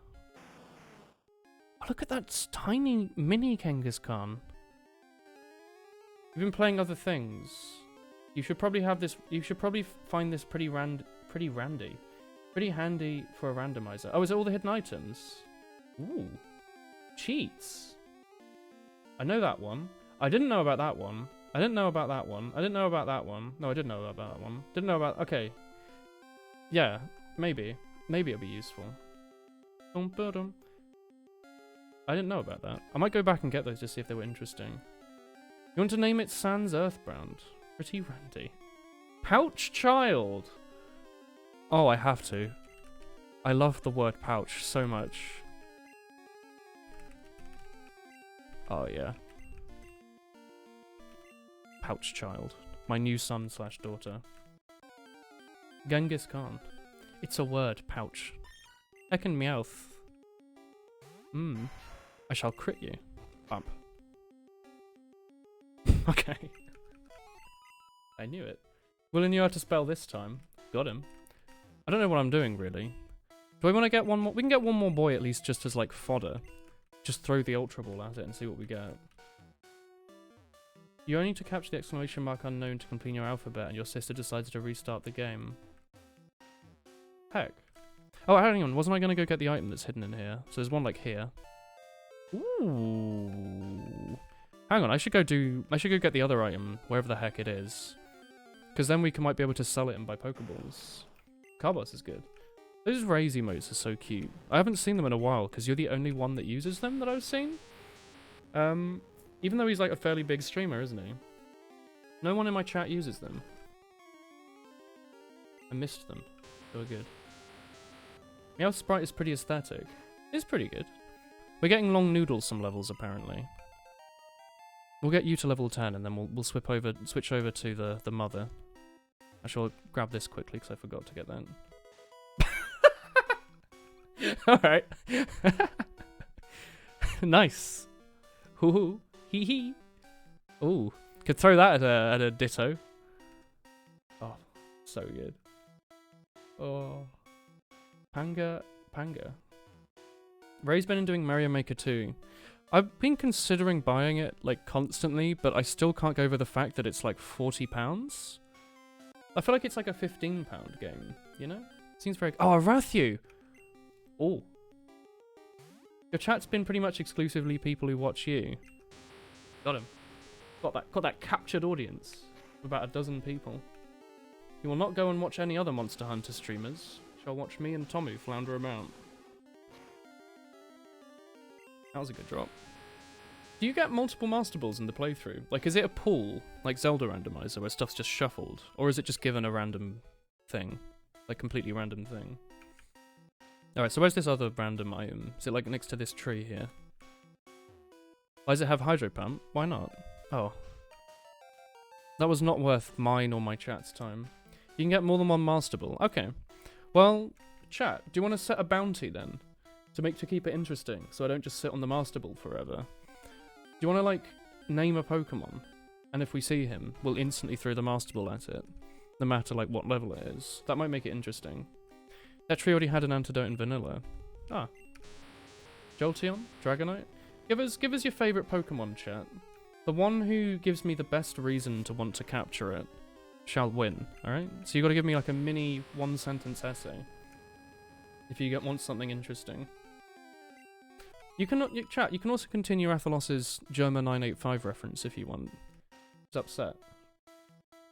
Speaker 1: Oh, look at that tiny mini Kangaskhan. You've been playing other things. You should probably have this. You should probably find this pretty handy for a randomizer. Oh, is it all the hidden items? Ooh, cheats. I know that one. I didn't know about that one. I didn't know about that one. I didn't know about that one. No, I didn't know about that one. Didn't know about... Okay. Yeah, maybe. Maybe it'll be useful. Dum-ba-dum. I didn't know about that. I might go back and get those to see if they were interesting. You want to name it Sans Earthbound? Pretty randy. Pouch Child! Oh, I have to. I love the word pouch so much. Oh, yeah. Pouch Child. My new son / daughter. Genghis Khan. It's a word, pouch. Heckin' meowth. I shall crit you. Bump. Okay. I knew it. Willie knew how to spell this time. Got him. I don't know what I'm doing, really. Do I want to get one more? We can get one more boy at least just as, like, fodder. Just throw the Ultra Ball at it and see what we get. You only need to capture the exclamation mark unknown to complete your alphabet, and your sister decides to restart the game. Heck. Oh, hang on. Wasn't I going to go get the item that's hidden in here? So there's one, like, here. Ooh. Hang on. I should go get the other item, wherever the heck it is. Because then we might be able to sell it and buy Pokeballs. Carbos is good. Those raise emotes are so cute. I haven't seen them in a while, because you're the only one that uses them that I've seen. Even though he's like a fairly big streamer, isn't he? No one in my chat uses them. I missed them. They were good. Meowth sprite is pretty aesthetic. It's pretty good. We're getting long noodles some levels, apparently. We'll get you to level 10, and then we'll switch over to the mother. I shall grab this quickly, because I forgot to get that. Alright. Nice. Hoo-hoo. Hee-hee. Ooh. Could throw that at a ditto. Oh, so good. Oh. Panga. Ray's been doing Mario Maker 2. I've been considering buying it, like, constantly, but I still can't go over the fact that it's, like, £40. I feel like it's, like, a £15 game, you know? Seems very... Oh, a Rathu! Oh. Your chat's been pretty much exclusively people who watch you. Got him. Got that captured audience. About a dozen people. You will not go and watch any other Monster Hunter streamers. Shall watch me and Tommy flounder about. That was a good drop. Do you get multiple Master Balls in the playthrough? Like, is it a pool, like Zelda Randomizer, where stuff's just shuffled? Or is it just given a random thing? Like, completely random thing? Alright, so where's this other random item? Is it, like, next to this tree here? Why does it have Hydro Pump? Why not? Oh. That was not worth mine or my chat's time. You can get more than one Master Ball. Okay. Well, chat, do you want to set a bounty, then? To keep it interesting, so I don't just sit on the Master Ball forever. Do you want to, like, name a Pokemon? And if we see him, we'll instantly throw the Master Ball at it. No matter, like, what level it is. That might make it interesting. That tree already had an antidote in vanilla. Ah. Jolteon? Dragonite? Give us your favourite Pokemon, chat. The one who gives me the best reason to want to capture it shall win, alright? So you got to give me, like, a mini one-sentence essay. If you want something interesting. You can also continue Athalos's Germa 985 reference if you want. He's upset.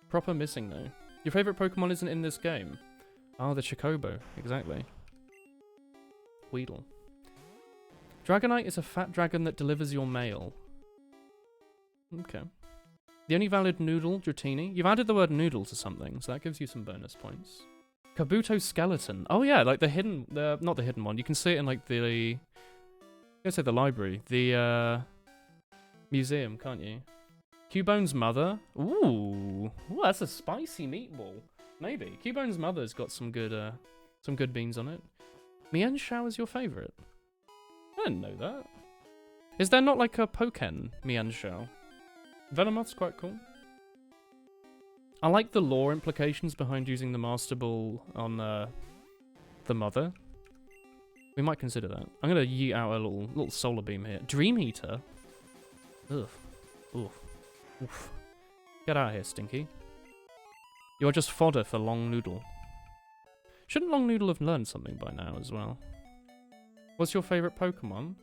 Speaker 1: Proper missing, though. Your favourite Pokemon isn't in this game. Oh, the Chocobo. Exactly. Weedle. Dragonite is a fat dragon that delivers your mail. Okay. The only valid noodle, Dratini. You've added the word noodle to something, so that gives you some bonus points. Kabuto Skeleton. Oh yeah, like not the hidden one. You can see it in like the... I say the library. The museum, can't you? Cubone's mother. Ooh, that's a spicy meatball. Maybe. Cubone's mother's got some good beans on it. Mienshao is your favourite? I didn't know that. Is there not like a Pokken Mienshao? Venomoth's quite cool. I like the lore implications behind using the Master Ball on the mother. We might consider that. I'm gonna yeet out a little solar beam here. Dream Eater. Ugh. Oof. Oof. Get out of here, Stinky. You are just fodder for Long Noodle. Shouldn't Long Noodle have learned something by now as well? What's your favourite Pokemon?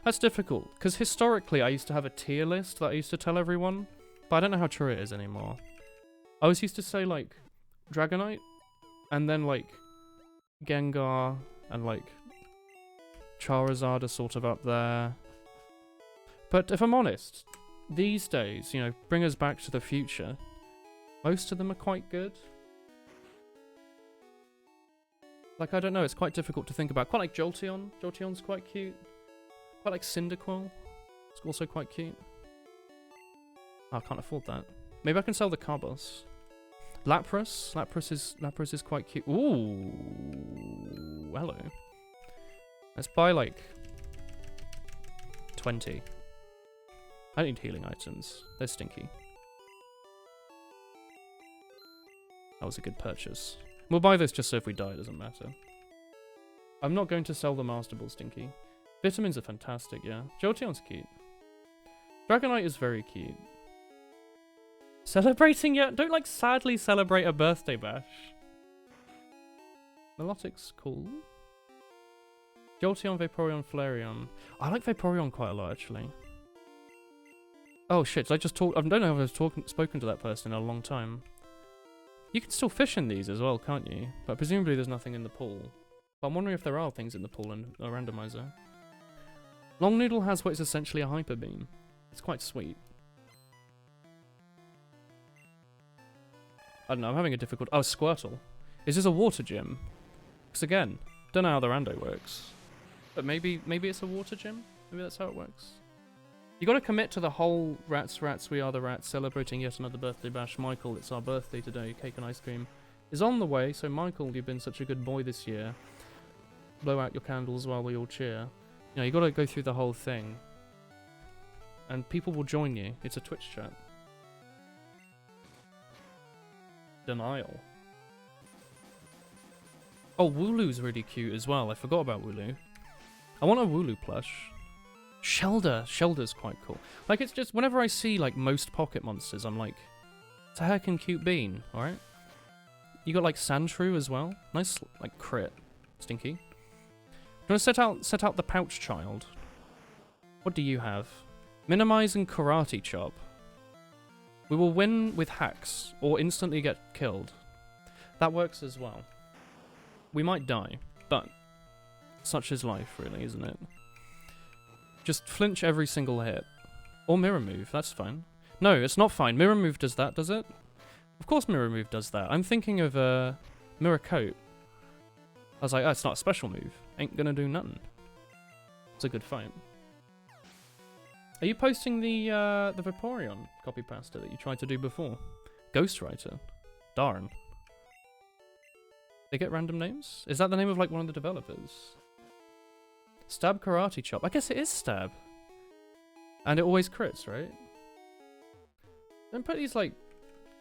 Speaker 1: That's difficult, because historically I used to have a tier list that I used to tell everyone, but I don't know how true it is anymore. I always used to say, like, Dragonite, and then, like, Gengar and like Charizard are sort of up there. But if I'm honest, these days, you know, bring us back to the future, most of them are quite good. Like, I don't know, it's quite difficult to think about. Quite like Jolteon. Jolteon's quite cute. Quite like Cyndaquil. It's also quite cute. Oh, I can't afford that. Maybe I can sell the Carbos. Lapras. Lapras is quite cute. Ooh. Hello. Let's buy like 20. I don't need healing items. They're stinky. That was a good purchase. We'll buy this just so if we die, it doesn't matter. I'm not going to sell the Master Ball, Stinky. Vitamins are fantastic, yeah. Jolteon's cute. Dragonite is very cute. Celebrating yet? Don't like sadly celebrate a birthday bash. Melodic's cool. Jolteon, Vaporeon, Flareon. I like Vaporeon quite a lot, actually. Oh shit, did I just talk? I don't know if I've spoken to that person in a long time. You can still fish in these as well, can't you? But presumably there's nothing in the pool. But I'm wondering if there are things in the pool in a randomizer. Long Noodle has what is essentially a Hyper Beam. It's quite sweet. I don't know, I'm having a difficult... Oh, Squirtle. Is this a water gym? Because again, don't know how the rando works. But maybe it's a water gym? Maybe that's how it works. You gotta commit to the whole rats, we are the rats, celebrating yet another birthday bash. Michael, it's our birthday today, cake and ice cream is on the way, so Michael, you've been such a good boy this year. Blow out your candles while we all cheer. You know, you gotta go through the whole thing. And people will join you. It's a Twitch chat. Denial. Oh, Wooloo's really cute as well. I forgot about Wooloo. I want a Wooloo plush. Shelder's quite cool. Like, it's just, whenever I see, like, most pocket monsters, I'm like, it's a heckin' cute bean, alright? You got, like, Sandshrew as well. Nice, like, crit. Stinky. Do you want to set out the pouch child? What do you have? Minimize and karate chop. We will win with hacks, or instantly get killed. That works as well. We might die, but such is life, really, isn't it? Just flinch every single hit. Or Mirror Move, that's fine. No, it's not fine. Mirror Move does that, does it? Of course Mirror Move does that. I'm thinking of Mirror Coat. I was like, oh, it's not a special move. Ain't gonna do nothing. It's a good fight. Are you posting the Vaporeon copy pasta that you tried to do before? Ghostwriter. Darn. They get random names? Is that the name of like one of the developers? Stab Karate Chop. I guess it is Stab. And it always crits, right? Don't put these like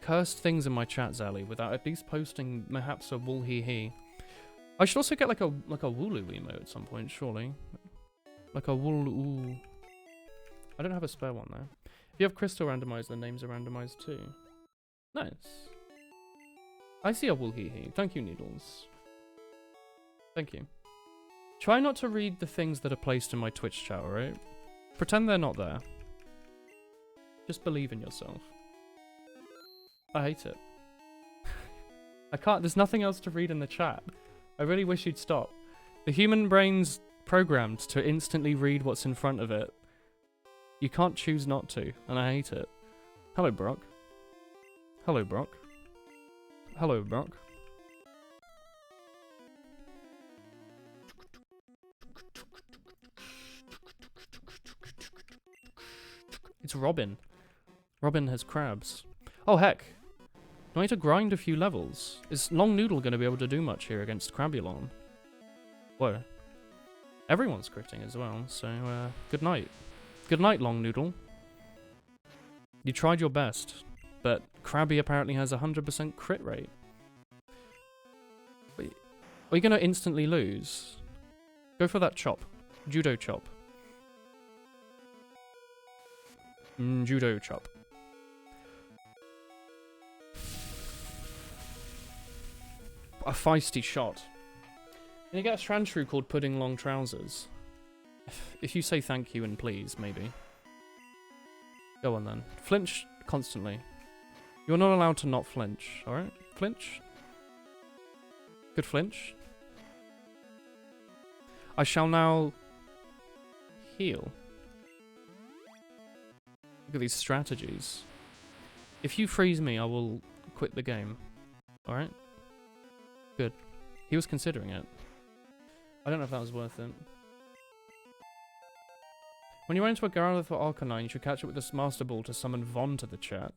Speaker 1: cursed things in my chat, Zally, without at least posting perhaps a wool hee hee. I should also get like a Wooloo emote at some point, surely. Like a Wooloo. I don't have a spare one though. If you have Crystal randomized, the names are randomized too. Nice. I see a wool hee hee. Thank you, Needles. Thank you. Try not to read the things that are placed in my Twitch chat, alright? Pretend they're not there. Just believe in yourself. I hate it. I can't, there's nothing else to read in the chat. I really wish you'd stop. The human brain's programmed to instantly read what's in front of it. You can't choose not to, and I hate it. Hello, Brock. Hello, Brock. Hello, Brock. It's Robin. Robin has crabs. Oh, heck. Do I need to grind a few levels? Is Long Noodle going to be able to do much here against Crabulon? Whoa. Everyone's critting as well, so good night. Good night, Long Noodle. You tried your best, but Krabby apparently has a 100% crit rate. Wait, are you going to instantly lose? Go for that chop. Judo chop. Judo chop. A feisty shot. Can you get a Sandshrew called Pudding Long Trousers? If you say thank you and please, maybe. Go on then. Flinch constantly. You're not allowed to not flinch, alright? Flinch. Good flinch. I shall now heal. Look at these strategies. If you freeze me, I will quit the game. Alright? Good. He was considering it. I don't know if that was worth it. When you run into a Gyarados or Arcanine, you should catch it with the Master Ball to summon Von to the chat.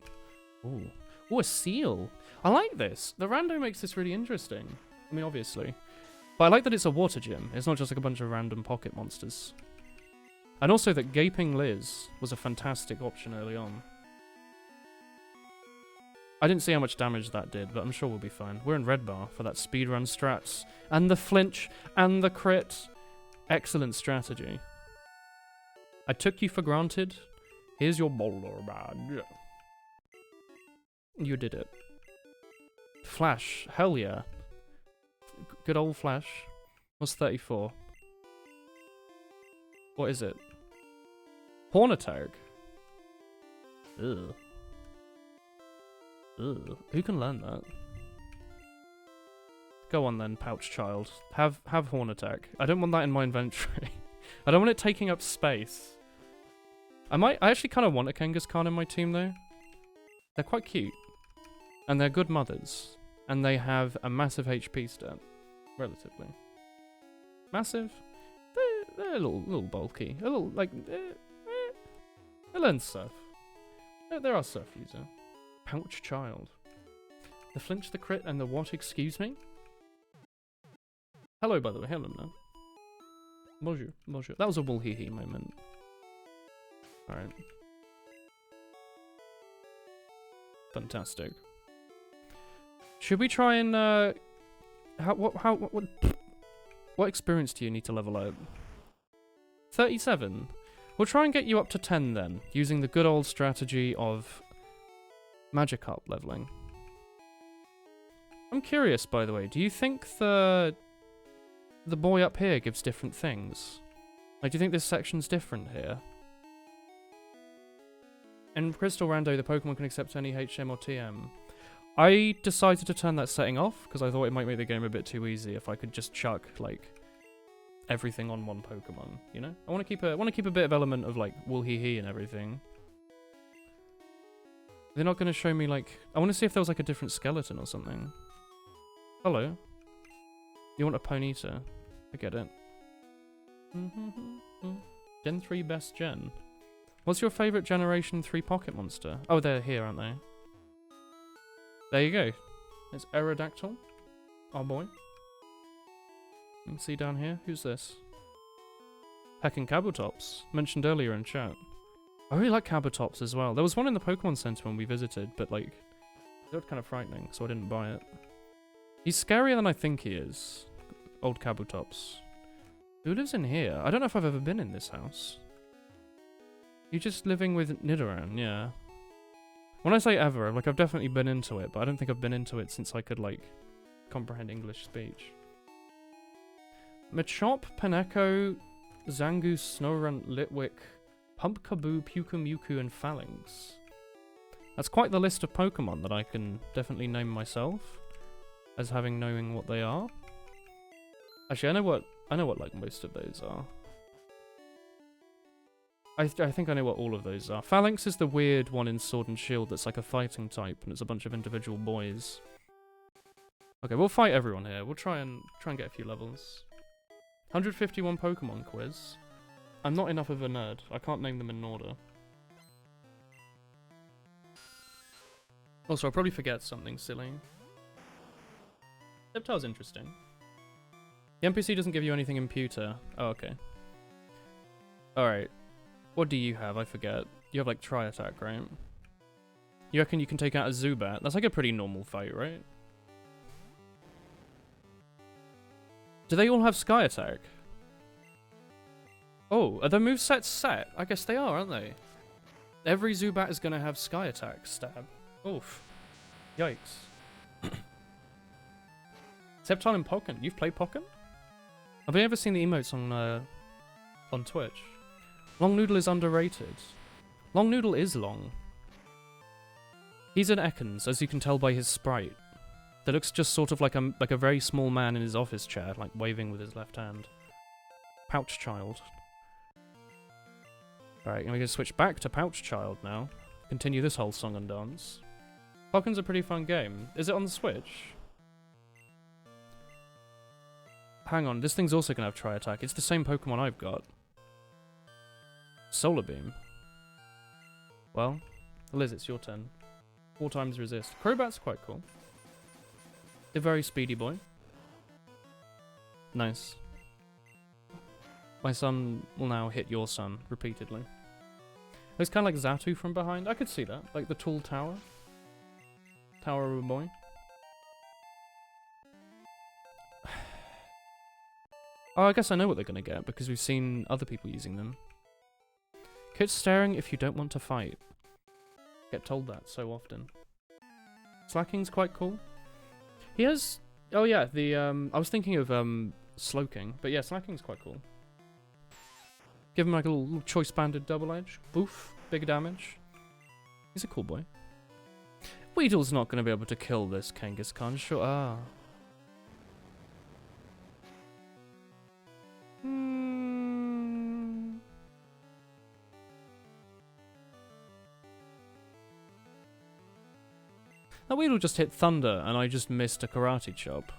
Speaker 1: Ooh. Ooh, a seal! I like this! The rando makes this really interesting. I mean, obviously. But I like that it's a water gym. It's not just like a bunch of random pocket monsters. And also that Gaping Liz was a fantastic option early on. I didn't see how much damage that did, but I'm sure we'll be fine. We're in red bar for that speedrun strats. And the flinch, and the crit. Excellent strategy. I took you for granted. Here's your boulder badge. You did it. Flash. Hell yeah. Good old Flash. What's 34? What is it? Horn attack. Ugh. Ugh. Who can learn that? Go on then, pouch child. Have horn attack. I don't want that in my inventory. I don't want it taking up space. I actually kind of want a Kangaskhan in my team though. They're quite cute. And they're good mothers. And they have a massive HP stat. Relatively. Massive? They're a little bulky. A little, like, they learn stuff. There are stuff user. Pouch child. The flinch, the crit, and the what, excuse me? Hello, by the way. Hello, no. Bonjour, bonjour. That was a wool-hee-hee moment. Alright. Fantastic. Should we try and, what experience do you need to level up? 37. We'll try and get you up to 10 then, using the good old strategy of Magikarp leveling. I'm curious, by the way, do you think the boy up here gives different things? Like, do you think this section's different here? In Crystal Rando, the Pokemon can accept any HM or TM. I decided to turn that setting off, because I thought it might make the game a bit too easy if I could just chuck, like, everything on one Pokemon, you know? I want to keep a bit of element of, like, wool-hee-hee and everything. They're not going to show me, like... I want to see if there was, like, a different skeleton or something. Hello? You want a Ponyta? I get it. Gen 3 best gen. What's your favourite Generation 3 Pocket Monster? Oh, they're here, aren't they? There you go. It's Aerodactyl. Our boy. You can see down here. Who's this? Heckin' Kabutops. Mentioned earlier in chat. I really like Kabutops as well. There was one in the Pokemon Center when we visited, but like... it looked kind of frightening, so I didn't buy it. He's scarier than I think he is. Old Kabutops. Who lives in here? I don't know if I've ever been in this house. You're just living with Nidoran, yeah. When I say ever, like, I've definitely been into it, but I don't think I've been into it since I could, like, comprehend English speech. Machop, Peneko, Zangoose, Snorunt, Litwick, Pumpkaboo, Pyukumuku, and Phalanx. That's quite the list of Pokemon that I can definitely name myself, as knowing what they are. Actually, I know what like most of those are. I think I know what all of those are. Phalanx is the weird one in Sword and Shield that's like a fighting type, and it's a bunch of individual boys. Okay, we'll fight everyone here. We'll try and get a few levels. 151 Pokemon quiz. I'm not enough of a nerd. I can't name them in order. Also, I'll probably forget something silly. Sceptile's interesting. The NPC doesn't give you anything in pewter. Oh, okay. Alright. What do you have? I forget. You have like Tri-Attack, right? You reckon you can take out a Zubat? That's like a pretty normal fight, right? Do they all have Sky Attack? Oh, are the movesets set? I guess they are, aren't they? Every Zubat is gonna have Sky Attack stab. Oof. Yikes. Sceptile and Pokken. You've played Pokken? Have you ever seen the emotes on Twitch? Long Noodle is underrated. Long Noodle is long. He's an Ekans, as you can tell by his sprite. That looks just sort of like a very small man in his office chair, like waving with his left hand. Pouch Child. Alright, and we're gonna switch back to Pouch Child now. Continue this whole song and dance. Pokken's a pretty fun game. Is it on the Switch? Hang on, this thing's also gonna have Tri-Attack. It's the same Pokemon I've got. Solar Beam. Well, Liz, it's your turn. 4 times resist. Crobat's quite cool. A very speedy boy. Nice. My son will now hit your son repeatedly. It's kind of like Xatu from behind. I could see that. Like the tall tower. Tower of a boy. Oh, I guess I know what they're going to get because we've seen other people using them. Quit staring if you don't want to fight. Get told that so often. Slacking's quite cool. He has... Oh yeah, the... I was thinking of Slowking, but yeah, Slacking's quite cool. Give him like a little choice banded double edge. Boof. Big damage. He's a cool boy. Weedle's not going to be able to kill this Kangaskhan, sure. Ah. That Weedle just hit Thunder, and I just missed a Karate Chop.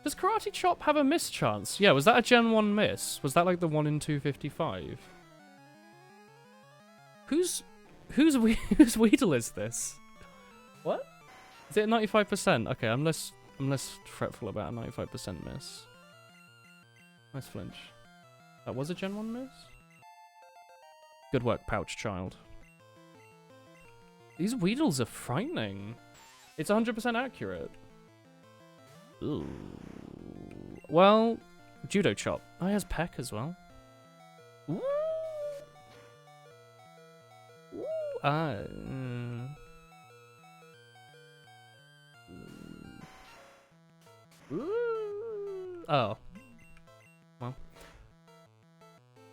Speaker 1: Does Karate Chop have a miss chance? Yeah, was that a Gen 1 miss? Was that like the 1 in 255? Whose Weedle is this? What? Is it 95%? Okay, I'm less fretful about a 95% miss. Nice flinch. That was a Gen 1 miss? Good work, Pouch Child. These Weedles are frightening. It's 100% accurate. Ooh. Well, Judo Chop. Oh, he has Peck as well. Ooh. Ooh. Ooh. Oh. Well.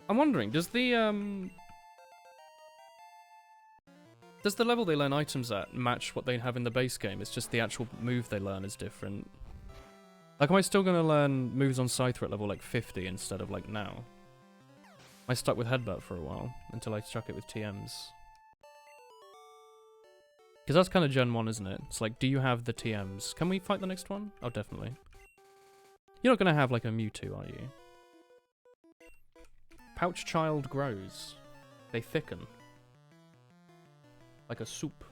Speaker 1: I'm wondering, does the level they learn items at match what they have in the base game? It's just the actual move they learn is different. Like, am I still going to learn moves on Scyther at level, like, 50 instead of, like, now? I stuck with Headbutt for a while, until I struck it with TMs. Because that's kind of Gen 1, isn't it? It's like, do you have the TMs? Can we fight the next one? Oh, definitely. You're not going to have, like, a Mewtwo, are you? Pouch Child grows. They thicken. Like a soup.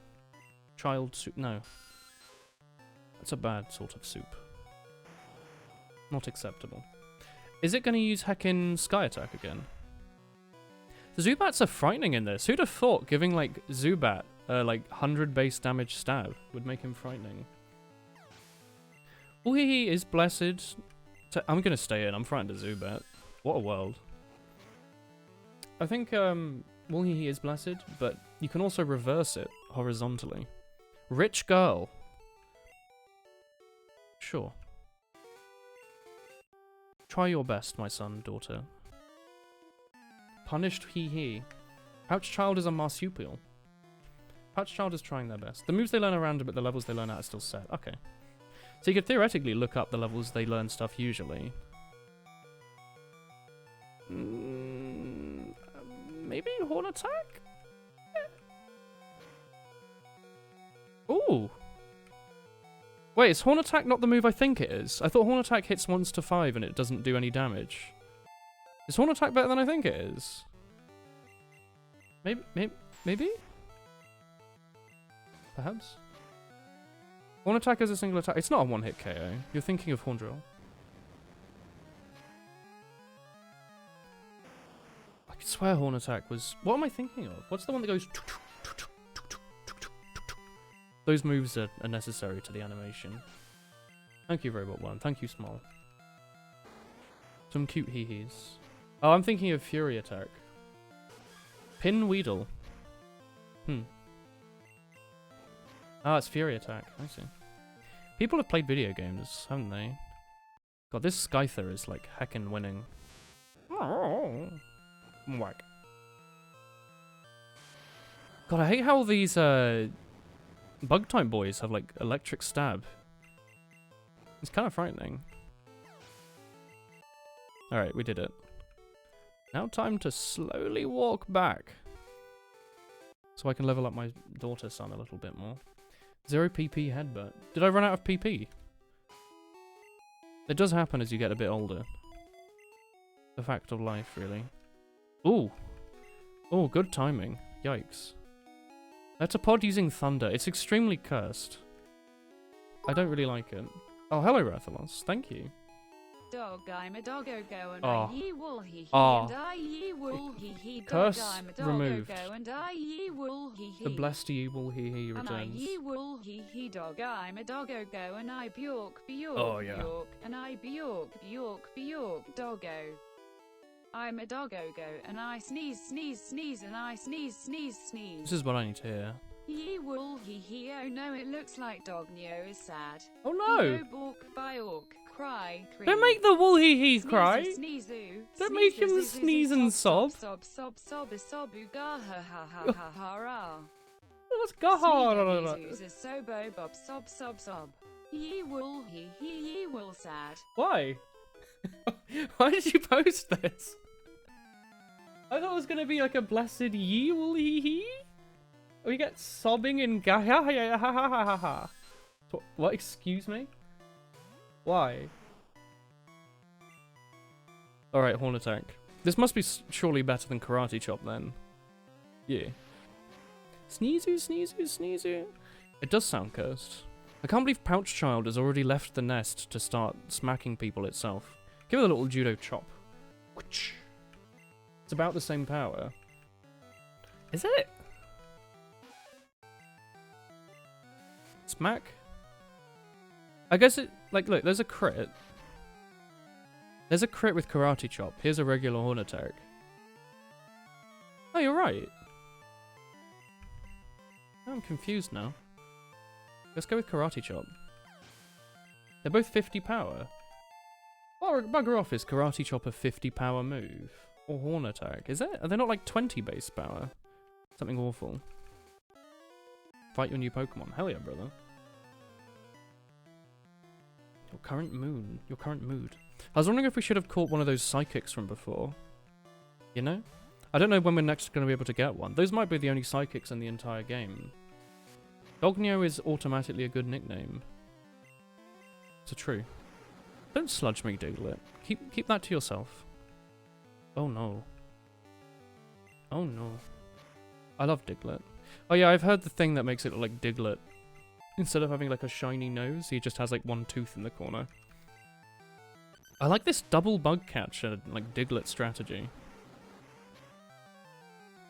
Speaker 1: Child soup. No. That's a bad sort of soup. Not acceptable. Is it going to use heckin' Sky Attack again? The Zubats are frightening in this. Who'd have thought giving, like, Zubat, like, 100 base damage stab would make him frightening? He is blessed. I'm going to stay in. I'm frightened of Zubat. What a world. I think, he is blessed, but you can also reverse it horizontally. Rich girl. Sure. Try your best, my son, daughter. Punished he. Pouch Child is a marsupial. Pouch Child is trying their best. The moves they learn around, but the levels they learn at are still set. Okay. So you could theoretically look up the levels they learn stuff usually. Maybe Horn Attack? Ooh. Wait, is Horn Attack not the move I think it is? I thought Horn Attack hits once to 5 and it doesn't do any damage. Is Horn Attack better than I think it is? Maybe? Perhaps? Horn Attack is a single attack. It's not a one-hit KO. You're thinking of Horn Drill. I could swear Horn Attack was... What am I thinking of? What's the one that goes... Those moves are necessary to the animation. Thank you, Robot One. Thank you, Small. Some cute hee-hees. Oh, I'm thinking of Fury Attack. Pin Weedle. Ah, it's Fury Attack. I see. People have played video games, haven't they? God, this Scyther is like heckin' winning. Whack. God, I hate how all these Bug-type boys have like electric stab. It's kind of frightening. Alright, we did it. Now time to slowly walk back. So I can level up my daughter's son a little bit more. 0 PP headbutt. Did I run out of PP? It does happen as you get a bit older. The fact of life, really. Ooh. Oh, good timing. Yikes. That's a pod using thunder. It's extremely cursed. I don't really like it. Oh, hello, Rathalos. Thank you.
Speaker 2: Dog, I'm a doggo go and
Speaker 1: Oh.
Speaker 2: I ye wool he he
Speaker 1: Oh.
Speaker 2: and I ye wool he he. Dog,
Speaker 1: Curse
Speaker 2: I'm a doggo
Speaker 1: removed.
Speaker 2: go and I ye wool he he.
Speaker 1: The blessed evil he
Speaker 2: And I
Speaker 1: returns.
Speaker 2: ye wool he he. Dog, I'm a doggo go and I bjork bjork
Speaker 1: Oh, yeah.
Speaker 2: bjork and I bjork bjork bjork doggo. I'm a doggo go and I sneeze sneeze sneeze and I sneeze sneeze sneeze.
Speaker 1: This is what I need to hear.
Speaker 2: Ye wool he he. Oh no, it looks like Dog Neo is sad.
Speaker 1: Oh no!
Speaker 2: He bork by orc. Cry.
Speaker 1: Don't make the wool he cry!
Speaker 2: Sneeze,
Speaker 1: Don't make him sneeze and sob!
Speaker 2: Sob, sob, sob, sob, ga ha ha ha ha ha ra.
Speaker 1: Let's go!
Speaker 2: Sobo, bob, sob, sob, sob. Ye wool he will sad.
Speaker 1: Why? Why did you post this? I thought it was gonna be like a blessed ye will he. We get sobbing and ga ha ha ha ha ha ha ha. What? Excuse me? Why? Alright, horn attack. This must be surely better than karate chop then. Yeah. Sneezu, sneezu, sneezu. It does sound cursed. I can't believe Pouch Child has already left the nest to start smacking people itself. Give it a little judo chop. It's about the same power. Is it? Smack? I guess it, like, look, there's a crit. There's a crit with karate chop. Here's a regular horn attack. Oh, you're right. I'm confused now. Let's go with karate chop. They're both 50 power. Oh, bugger off, is karate chop a 50 power move? Or horn attack? Is it? Are they not like 20 base power? Something awful. Fight your new Pokemon. Hell yeah, brother. Your current mood. I was wondering if we should have caught one of those psychics from before. You know? I don't know when we're next going to be able to get one. Those might be the only psychics in the entire game. Dogneo is automatically a good nickname. It's true. Don't sludge me, Diglett. Keep that to yourself. Oh no. Oh no. I love Diglett. Oh yeah, I've heard the thing that makes it look like Diglett. Instead of having like a shiny nose, he just has like one tooth in the corner. I like this double bug catcher, like Diglett strategy.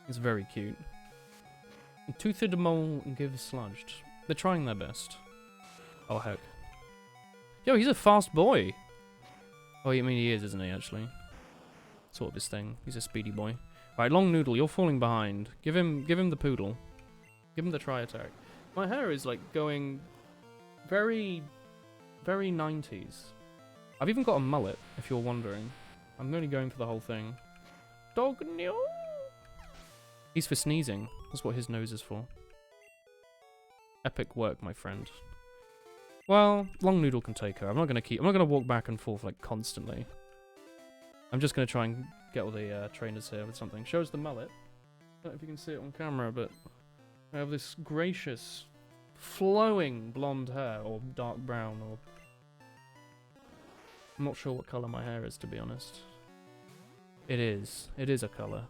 Speaker 1: It's very cute. Toothed mole and give sludged. They're trying their best. Oh heck. Yo, he's a fast boy! Oh, I mean he is, isn't he, actually? Sort of his thing. He's a speedy boy. Right, Long Noodle, you're falling behind. Give him the poodle. Give him the tri-attack. My hair is, like, going very, very 90s. I've even got a mullet, if you're wondering. I'm only going for the whole thing. Dogneo! He's for sneezing. That's what his nose is for. Epic work, my friend. Well, Long Noodle can take her. I'm not gonna walk back and forth, like, constantly. I'm just gonna try and get all the trainers here with something. Show us the mullet. I don't know if you can see it on camera, but I have this gracious, flowing blonde hair, or dark brown, or... I'm not sure what colour my hair is, to be honest. It is a colour.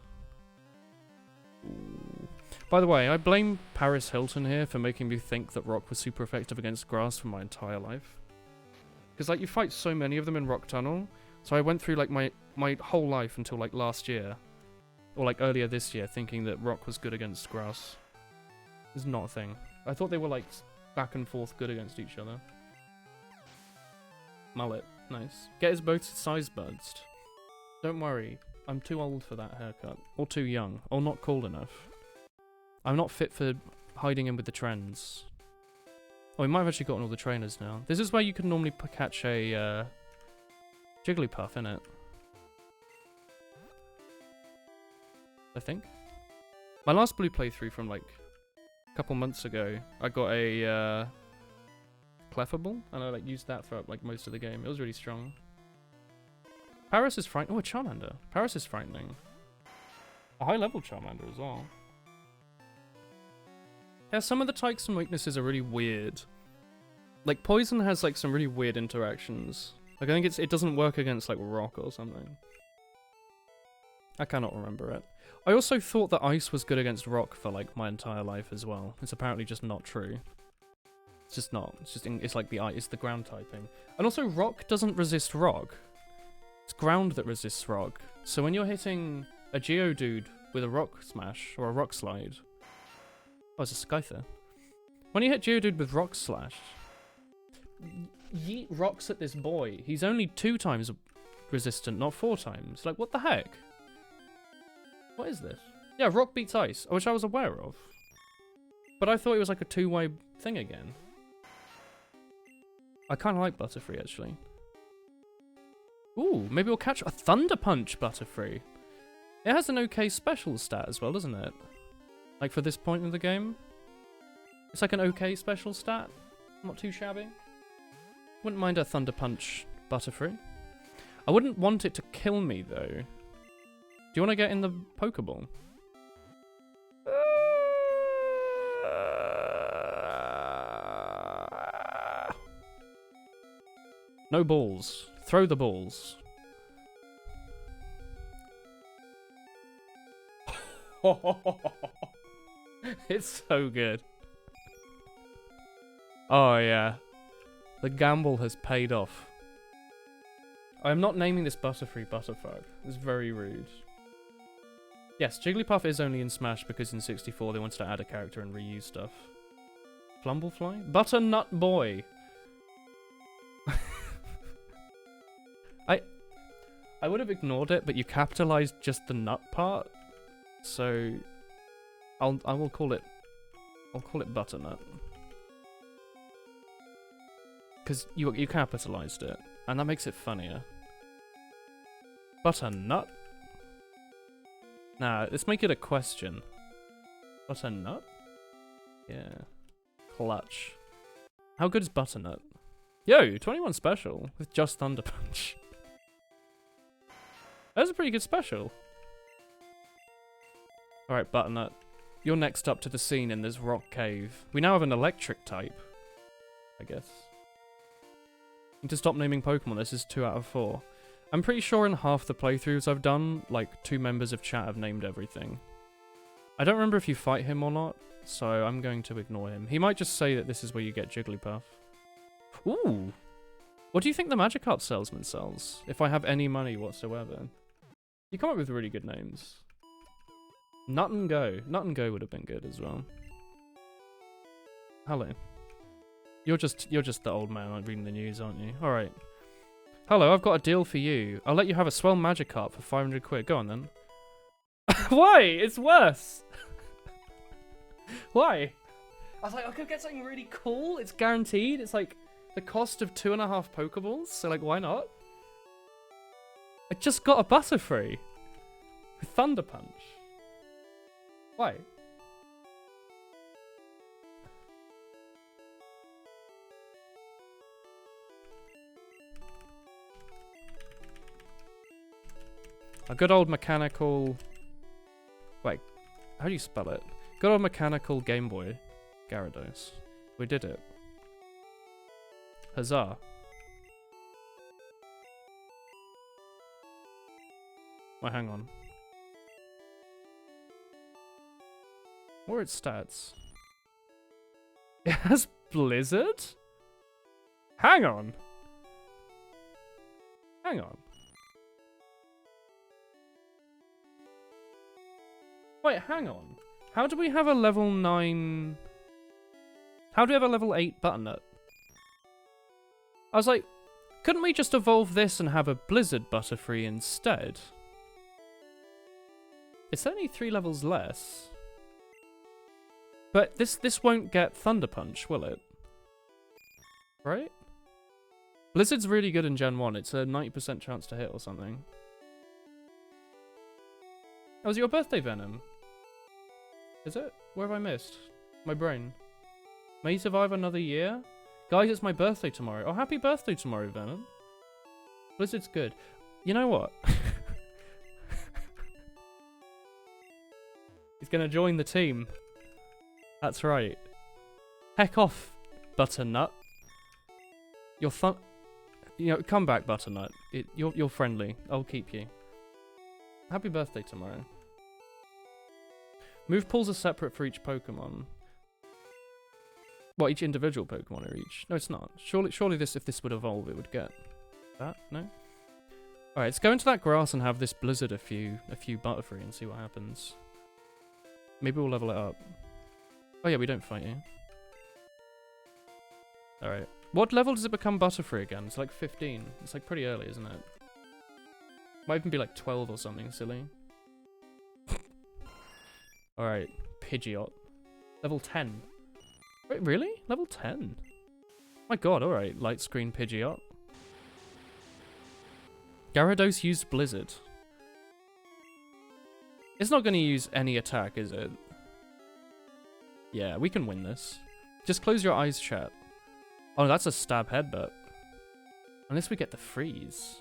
Speaker 1: Ooh. By the way, I blame Paris Hilton here for making me think that Rock was super effective against grass for my entire life. Because, like, you fight so many of them in Rock Tunnel, so I went through, like, my whole life until, like, last year, or, like, earlier this year, thinking that Rock was good against grass. It's not a thing. I thought they were, like, back and forth good against each other. Mullet. Nice. Get his both size buds. Don't worry. I'm too old for that haircut. Or too young. Or not cool enough. I'm not fit for hiding in with the trends. Oh, we might have actually gotten all the trainers now. This is where you can normally catch a Jigglypuff, innit? I think. My last blue playthrough from like a couple months ago, I got a Clefable, and I like used that for like most of the game. It was really strong. Paris is frightening. Oh, a Charmander. Paris is frightening. A high-level Charmander as well. Yeah, some of the types and weaknesses are really weird. Like, Poison has, like, some really weird interactions. Like, I think it doesn't work against, like, Rock or something. I cannot remember it. I also thought that Ice was good against Rock for, like, my entire life as well. It's apparently just not true. It's just not. It's just, it's like it's the ground typing. And also, Rock doesn't resist Rock. It's ground that resists Rock. So when you're hitting a Geodude with a Rock Smash or a Rock Slide... Oh, it's a Scyther. When you hit Geodude with Rock Slash, yeet rocks at this boy. He's only 2 times resistant, not 4 times. Like, what the heck? What is this? Yeah, Rock beats Ice, which I was aware of. But I thought it was like a 2-way thing again. I kind of like Butterfree, actually. Ooh, maybe we'll catch a Thunder Punch Butterfree. It has an okay special stat as well, doesn't it? Like, for this point in the game. It's like an okay special stat. Not too shabby. Wouldn't mind a Thunder Punch Butterfree. I wouldn't want it to kill me, though. Do you want to get in the Pokeball? No balls. Throw the balls. It's so good. Oh, yeah. The gamble has paid off. I am not naming this Butterfree Butterfuck. It's very rude. Yes, Jigglypuff is only in Smash because in 64 they wanted to add a character and reuse stuff. Flumblefly? Butternut Boy! I would have ignored it, but you capitalized just the nut part. So I will call it Butternut. Because you capitalized it, and that makes it funnier. Butternut? Nah, let's make it a question. Butternut? Yeah. Clutch. How good is Butternut? Yo, 21 special with just Thunder Punch. That's a pretty good special. Alright, Butternut. You're next up to the scene in this rock cave. We now have an electric type, I guess. Need to stop naming Pokemon. This is 2 out of 4. I'm pretty sure in half the playthroughs I've done, like, 2 members of chat have named everything. I don't remember if you fight him or not, so I'm going to ignore him. He might just say that this is where you get Jigglypuff. Ooh! What do you think the Magikarp salesman sells? If I have any money whatsoever. You come up with really good names. Nut and Go. Nut and Go would have been good as well. Hello. You're just the old man reading the news, aren't you? Alright. Hello, I've got a deal for you. I'll let you have a swell Magikarp for 500 quid. Go on then. Why? It's worse. Why? I was like, I could get something really cool. It's guaranteed. It's like the cost of 2.5 Pokeballs. So like, why not? I just got a Butterfree with Thunder Punch. Why? A good old mechanical... Wait, how do you spell it? Good old mechanical Game Boy Gyarados. We did it. Huzzah. Wait, hang on. What are its stats? It has Blizzard? Hang on. Hang on. Wait, hang on. How do we have a level 9... How do we have a level 8 Butternut? I was like, couldn't we just evolve this and have a Blizzard Butterfree instead? It's only 3 levels less. But this won't get Thunder Punch, will it? Right? Blizzard's really good in Gen 1. It's a 90% chance to hit or something. Oh, was it your birthday, Venom? Is it? Where have I missed? My brain. May you survive another year? Guys, it's my birthday tomorrow. Oh, happy birthday tomorrow, Venom. Blizzard's good. You know what? He's gonna join the team. That's right. Heck off, Butternut. You're fun. You know, come back, Butternut. You're friendly. I'll keep you. Happy birthday tomorrow. Move pools are separate for each Pokemon. Well, each individual Pokemon or each? No, it's not. Surely this, if this would evolve, it would get that. No. All right, let's go into that grass and have this blizzard a few Butterfree and see what happens. Maybe we'll level it up. Oh yeah, we don't fight you. All right. What level does it become Butterfree again? It's like 15. It's like pretty early, isn't it? Might even be like 12 or something silly. Alright, Pidgeot. Level 10. Wait, really? Level 10? My god, alright. Light screen Pidgeot. Gyarados used Blizzard. It's not going to use any attack, is it? Yeah, we can win this. Just close your eyes, chat. Oh, that's a stab headbutt. Unless we get the freeze.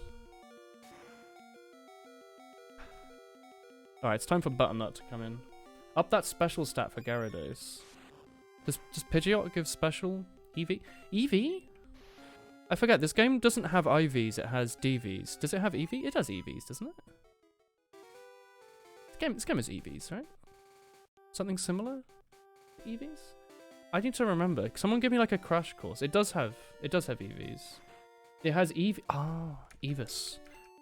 Speaker 1: Alright, it's time for Butternut to come in. Up that special stat for Gyarados. Does Pidgeot give special EV? EV? I forget, this game doesn't have IVs, it has DVs. Does it have EV? It has EVs, doesn't it? This game has EVs, right? Something similar? EVs? I need to remember. Someone give me like a crash course. It does have EVs. It has Evis.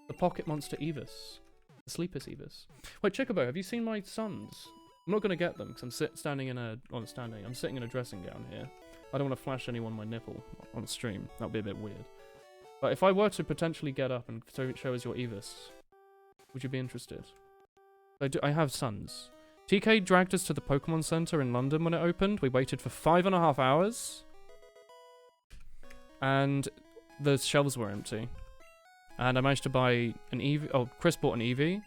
Speaker 1: The pocket monster Evis. The sleepless Evis. Wait, Chocobo, have you seen my sons? I'm not going to get them because I'm sitting in a dressing gown here. I don't want to flash anyone my nipple on stream. That would be a bit weird. But if I were to potentially get up and show us your Evis, would you be interested? I have sons. TK dragged us to the Pokemon Center in London when it opened. We waited for 5.5 hours. And the shelves were empty. And I managed to buy an EV. Oh, Chris bought an EV.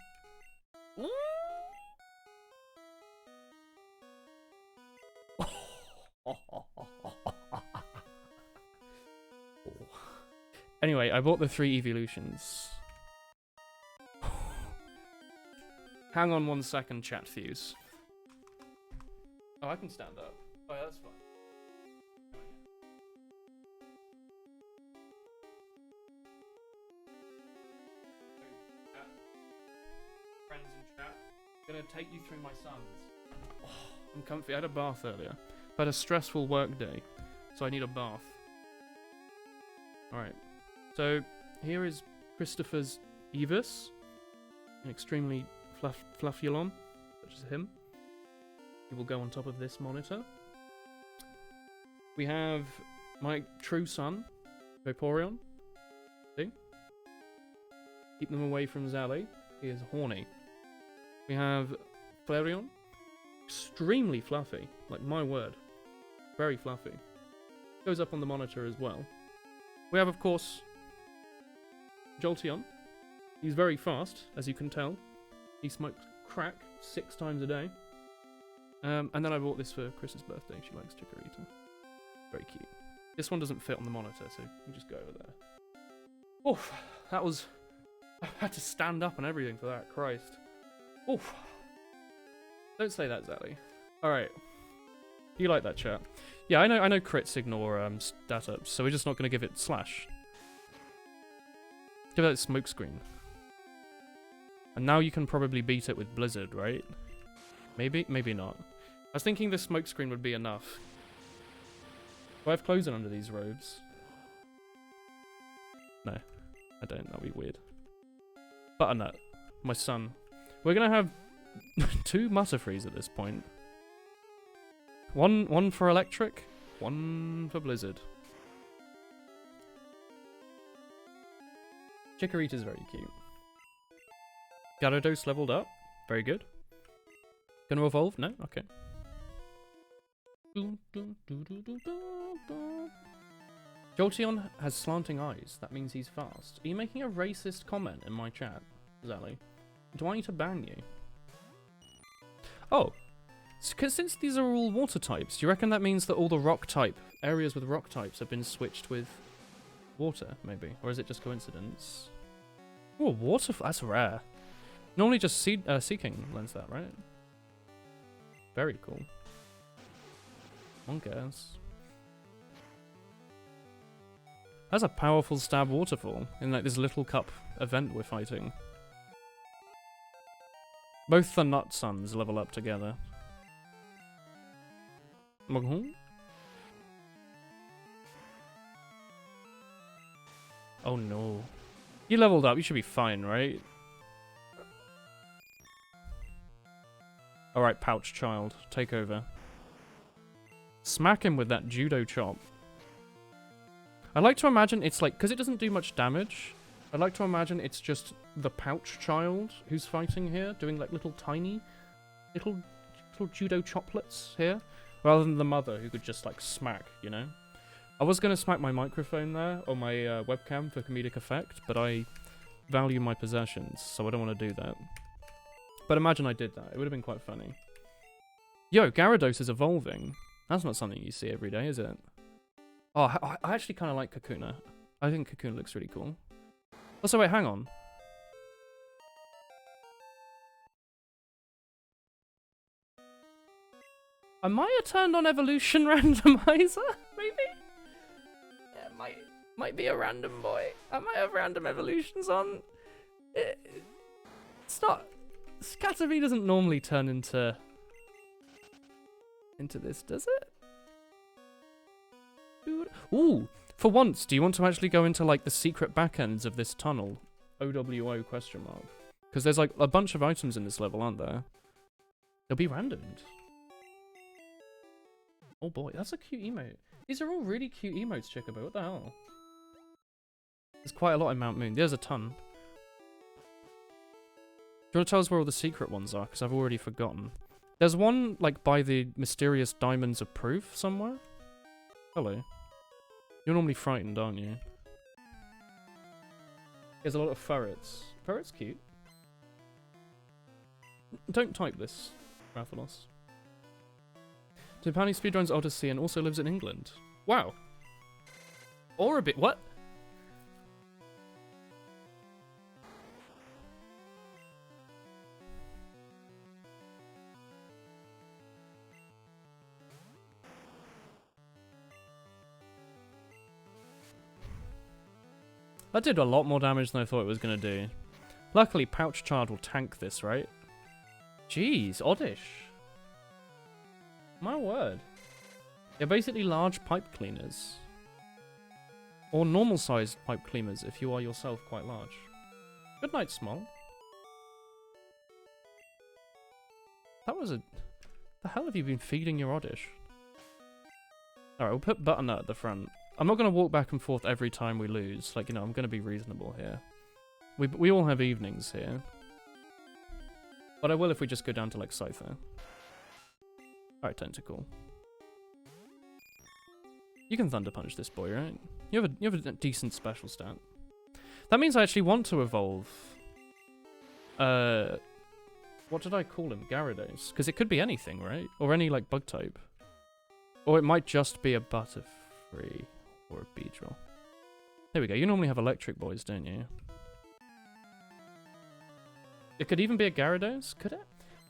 Speaker 1: Anyway, I bought the 3 evolutions. Hang on 1 second, chat fuse. Oh, I can stand up. Oh, yeah, that's fine. Friends in chat, I'm gonna take you through my sons. Oh, I'm comfy. I had a bath earlier. I had a stressful work day, so I need a bath. Alright. So, here is Christopher's Evis. An extremely fluffulon, such as him. He will go on top of this monitor. We have my true son, Vaporeon. See? Keep them away from Zally. He is horny. We have Flareon. Extremely fluffy. Like, my word. Very fluffy. Goes up on the monitor as well. We have, of course, Jolteon. He's very fast, as you can tell. He smokes crack 6 times a day. And then I bought this for Chris's birthday. She likes Chikorita. Very cute. This one doesn't fit on the monitor, so you just go over there. Oof, that was... I had to stand up and everything for that, Christ. Oof. Don't say that, Zally. Alright. You like that, chat? Yeah, I know crits ignore stat ups, so we're just not going to give it slash. Give that smoke screen. And now you can probably beat it with Blizzard, right? Maybe? Maybe not. I was thinking this smoke screen would be enough. Do I have clothing under these robes? No, I don't. That'd be weird. Butternut, my son. We're gonna have 2 Butterfrees at this point. One for electric, 1 for Blizzard. Chikorita's very cute. Gyarados leveled up. Very good. Gonna evolve? No? Okay. Jolteon has slanting eyes. That means he's fast. Are you making a racist comment in my chat, Zally? Do I need to ban you? Oh. Since these are all water types, do you reckon that means that all the rock type areas with rock types have been switched with water, maybe? Or is it just coincidence? Oh, a waterfall. That's rare. Normally just Seeking lends that, right? Very cool. One guess. That's a powerful stab waterfall in like this little cup event we're fighting. Both the Nut Sons level up together. Oh no. You leveled up, you should be fine, right? Alright, Pouch Child, take over. Smack him with that judo chop. I like to imagine it's like, because it doesn't do much damage, I like to imagine it's just the Pouch Child who's fighting here, doing like little tiny, little judo choplets here, rather than the mother who could just like smack, you know? I was going to smack my microphone there, or my webcam for comedic effect, but I value my possessions, so I don't want to do that. But imagine I did that, it would have been quite funny. Yo, Gyarados is evolving. That's not something you see every day, is it? Oh, I actually kind of like Kakuna. I think Kakuna looks really cool. Also, wait, hang on. I might have turned on evolution randomizer, maybe? Yeah, might be a random boy. I might have random evolutions on. It's not... Scatterby doesn't normally turn into this, does it? Ooh, for once, do you want to actually go into like the secret back ends of this tunnel? OWO question mark. Because there's like a bunch of items in this level, aren't there? They'll be randomed. Oh boy, that's a cute emote. These are all really cute emotes, Chickabow. What the hell? There's quite a lot in Mount Moon. There's a ton. Do you want to tell us where all the secret ones are? Because I've already forgotten. There's one, like, by the mysterious Diamonds of Proof somewhere. Hello. You're normally frightened, aren't you? There's a lot of ferrets. Ferret's cute. Don't type this, Rathalos. Tipani speedruns Odyssey and also lives in England. Wow. Or a bit... What? That did a lot more damage than I thought it was going to do. Luckily, Pouch Child will tank this, right? Jeez, oddish. My word. They're basically large pipe cleaners. Or normal-sized pipe cleaners if you are yourself quite large. Good night, Small. That was a... The hell have you been feeding your oddish? Alright, we'll put Butternut at the front. I'm not going to walk back and forth every time we lose. Like, you know, I'm going to be reasonable here. We all have evenings here. But I will if we just go down to, like, Scyther. Alright, Tentacle. You can Thunder Punch this boy, right? You have a decent special stat. That means I actually want to evolve... What did I call him? Gyarados. Because it could be anything, right? Or any, like, bug type. Or it might just be a Butterfree. Or a Beedrill. There we go. You normally have electric boys, don't you? It could even be a Gyarados, could it?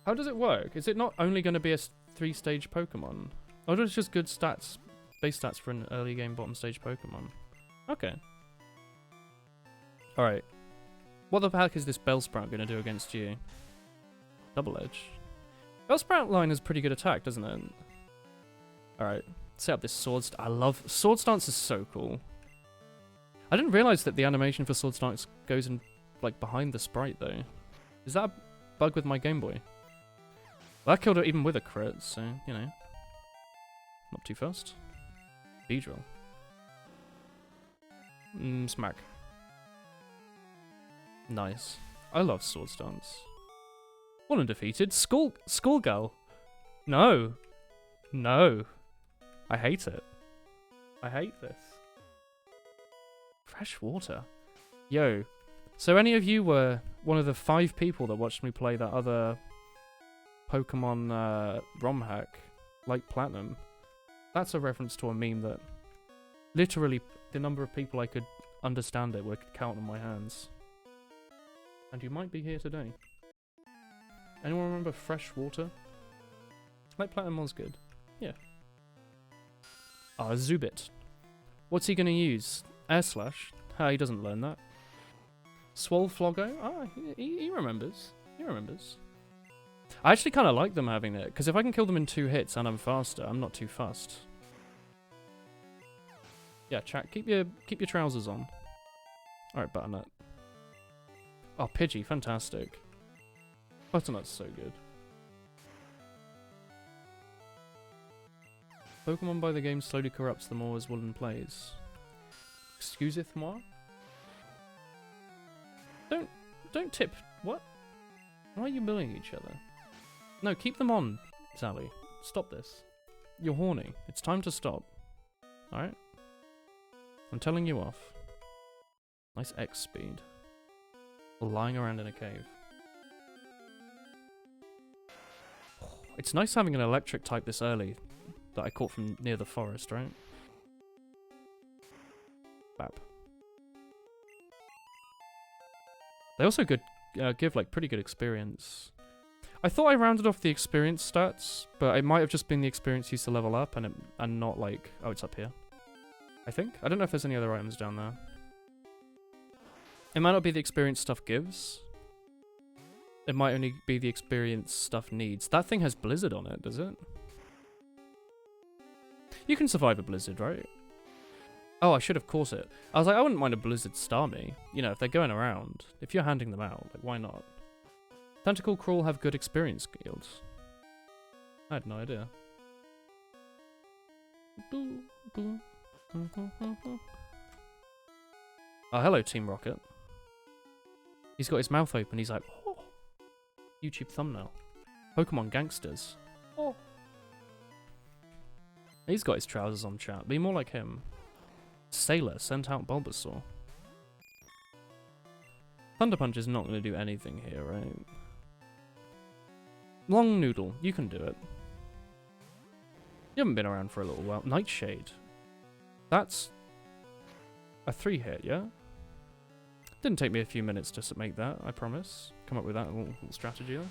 Speaker 1: How does it work? Is it not only going to be a 3-stage Pokemon? Or is it just good stats, base stats for an early game bottom stage Pokemon? Okay. Alright. What the heck is this Bellsprout going to do against you? Double Edge. Bellsprout line has pretty good attack, doesn't it? Alright. Set up this Sword Stance. I love... Sword Stance is so cool. I didn't realize that the animation for Sword Stance goes in, like, behind the sprite, though. Is that a bug with my Game Boy? Well, that killed it even with a crit, so, you know. Not too fast. Beedrill. Smack. Nice. I love Sword Stance. One undefeated. Skullgirl. No. No. I hate it. I hate this. Fresh water. Yo. So any of you were one of the 5 people that watched me play that other Pokemon ROM hack, like Platinum, that's a reference to a meme that literally the number of people I could understand it would count on my hands. And you might be here today. Anyone remember fresh water? Like Platinum was good. Yeah. Ah, Zubit. What's he gonna use? Air Slash? Ha, he doesn't learn that. Swole Floggo? Ah, he remembers. He remembers. I actually kind of like them having it, because if I can kill them in 2 hits and I'm faster, I'm not too fussed. Yeah, chat, keep your trousers on. Alright, Butternut. Oh, Pidgey, fantastic. Butternut's so good. Pokemon by the game slowly corrupts the more as Woolen plays. Excuseth moi? Don't tip. What? Why are you bullying each other? No, keep them on, Sally. Stop this. You're horny. It's time to stop. Alright? I'm telling you off. Nice X speed. Lying around in a cave. It's nice having an electric type this early that I caught from near the forest, right? Bap. They also give like pretty good experience. I thought I rounded off the experience stats, but it might have just been the experience used to level up and not like... Oh, it's up here. I think. I don't know if there's any other items down there. It might not be the experience stuff gives. It might only be the experience stuff needs. That thing has Blizzard on it, does it? You can survive a Blizzard, right? Oh, I should have caught it. I was like, I wouldn't mind a Blizzard star me. You know, if they're going around. If you're handing them out, like, why not? Tentacle Crawl have good experience yields. I had no idea. Oh, hello, Team Rocket. He's got his mouth open. He's like, oh. YouTube thumbnail. Pokemon gangsters. Oh. He's got his trousers on, chat. Be more like him. Sailor sent out Bulbasaur. Thunder Punch is not going to do anything here, right? Long Noodle, you can do it. You haven't been around for a little while. Nightshade. That's a 3-hit, yeah? Didn't take me a few minutes to make that, I promise. Come up with that little strategy there.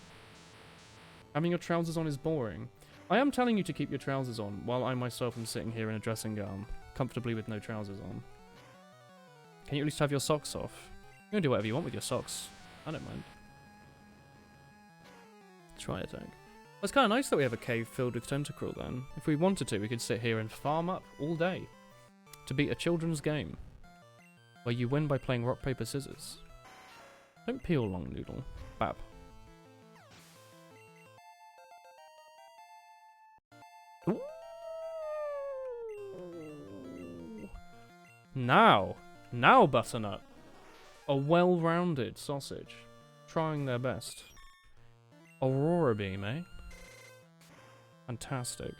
Speaker 1: Having your trousers on is boring. I am telling you to keep your trousers on, while I myself am sitting here in a dressing gown, comfortably with no trousers on. Can you at least have your socks off? You can do whatever you want with your socks. I don't mind. Try attack. Well, it's kind of nice that we have a cave filled with Tentacruel then. If we wanted to, we could sit here and farm up all day to beat a children's game where you win by playing rock, paper, scissors. Don't peel, Long Noodle. Bap. Ooh. Now, Butternut. A well-rounded sausage. Trying their best. Aurora Beam, eh? Fantastic.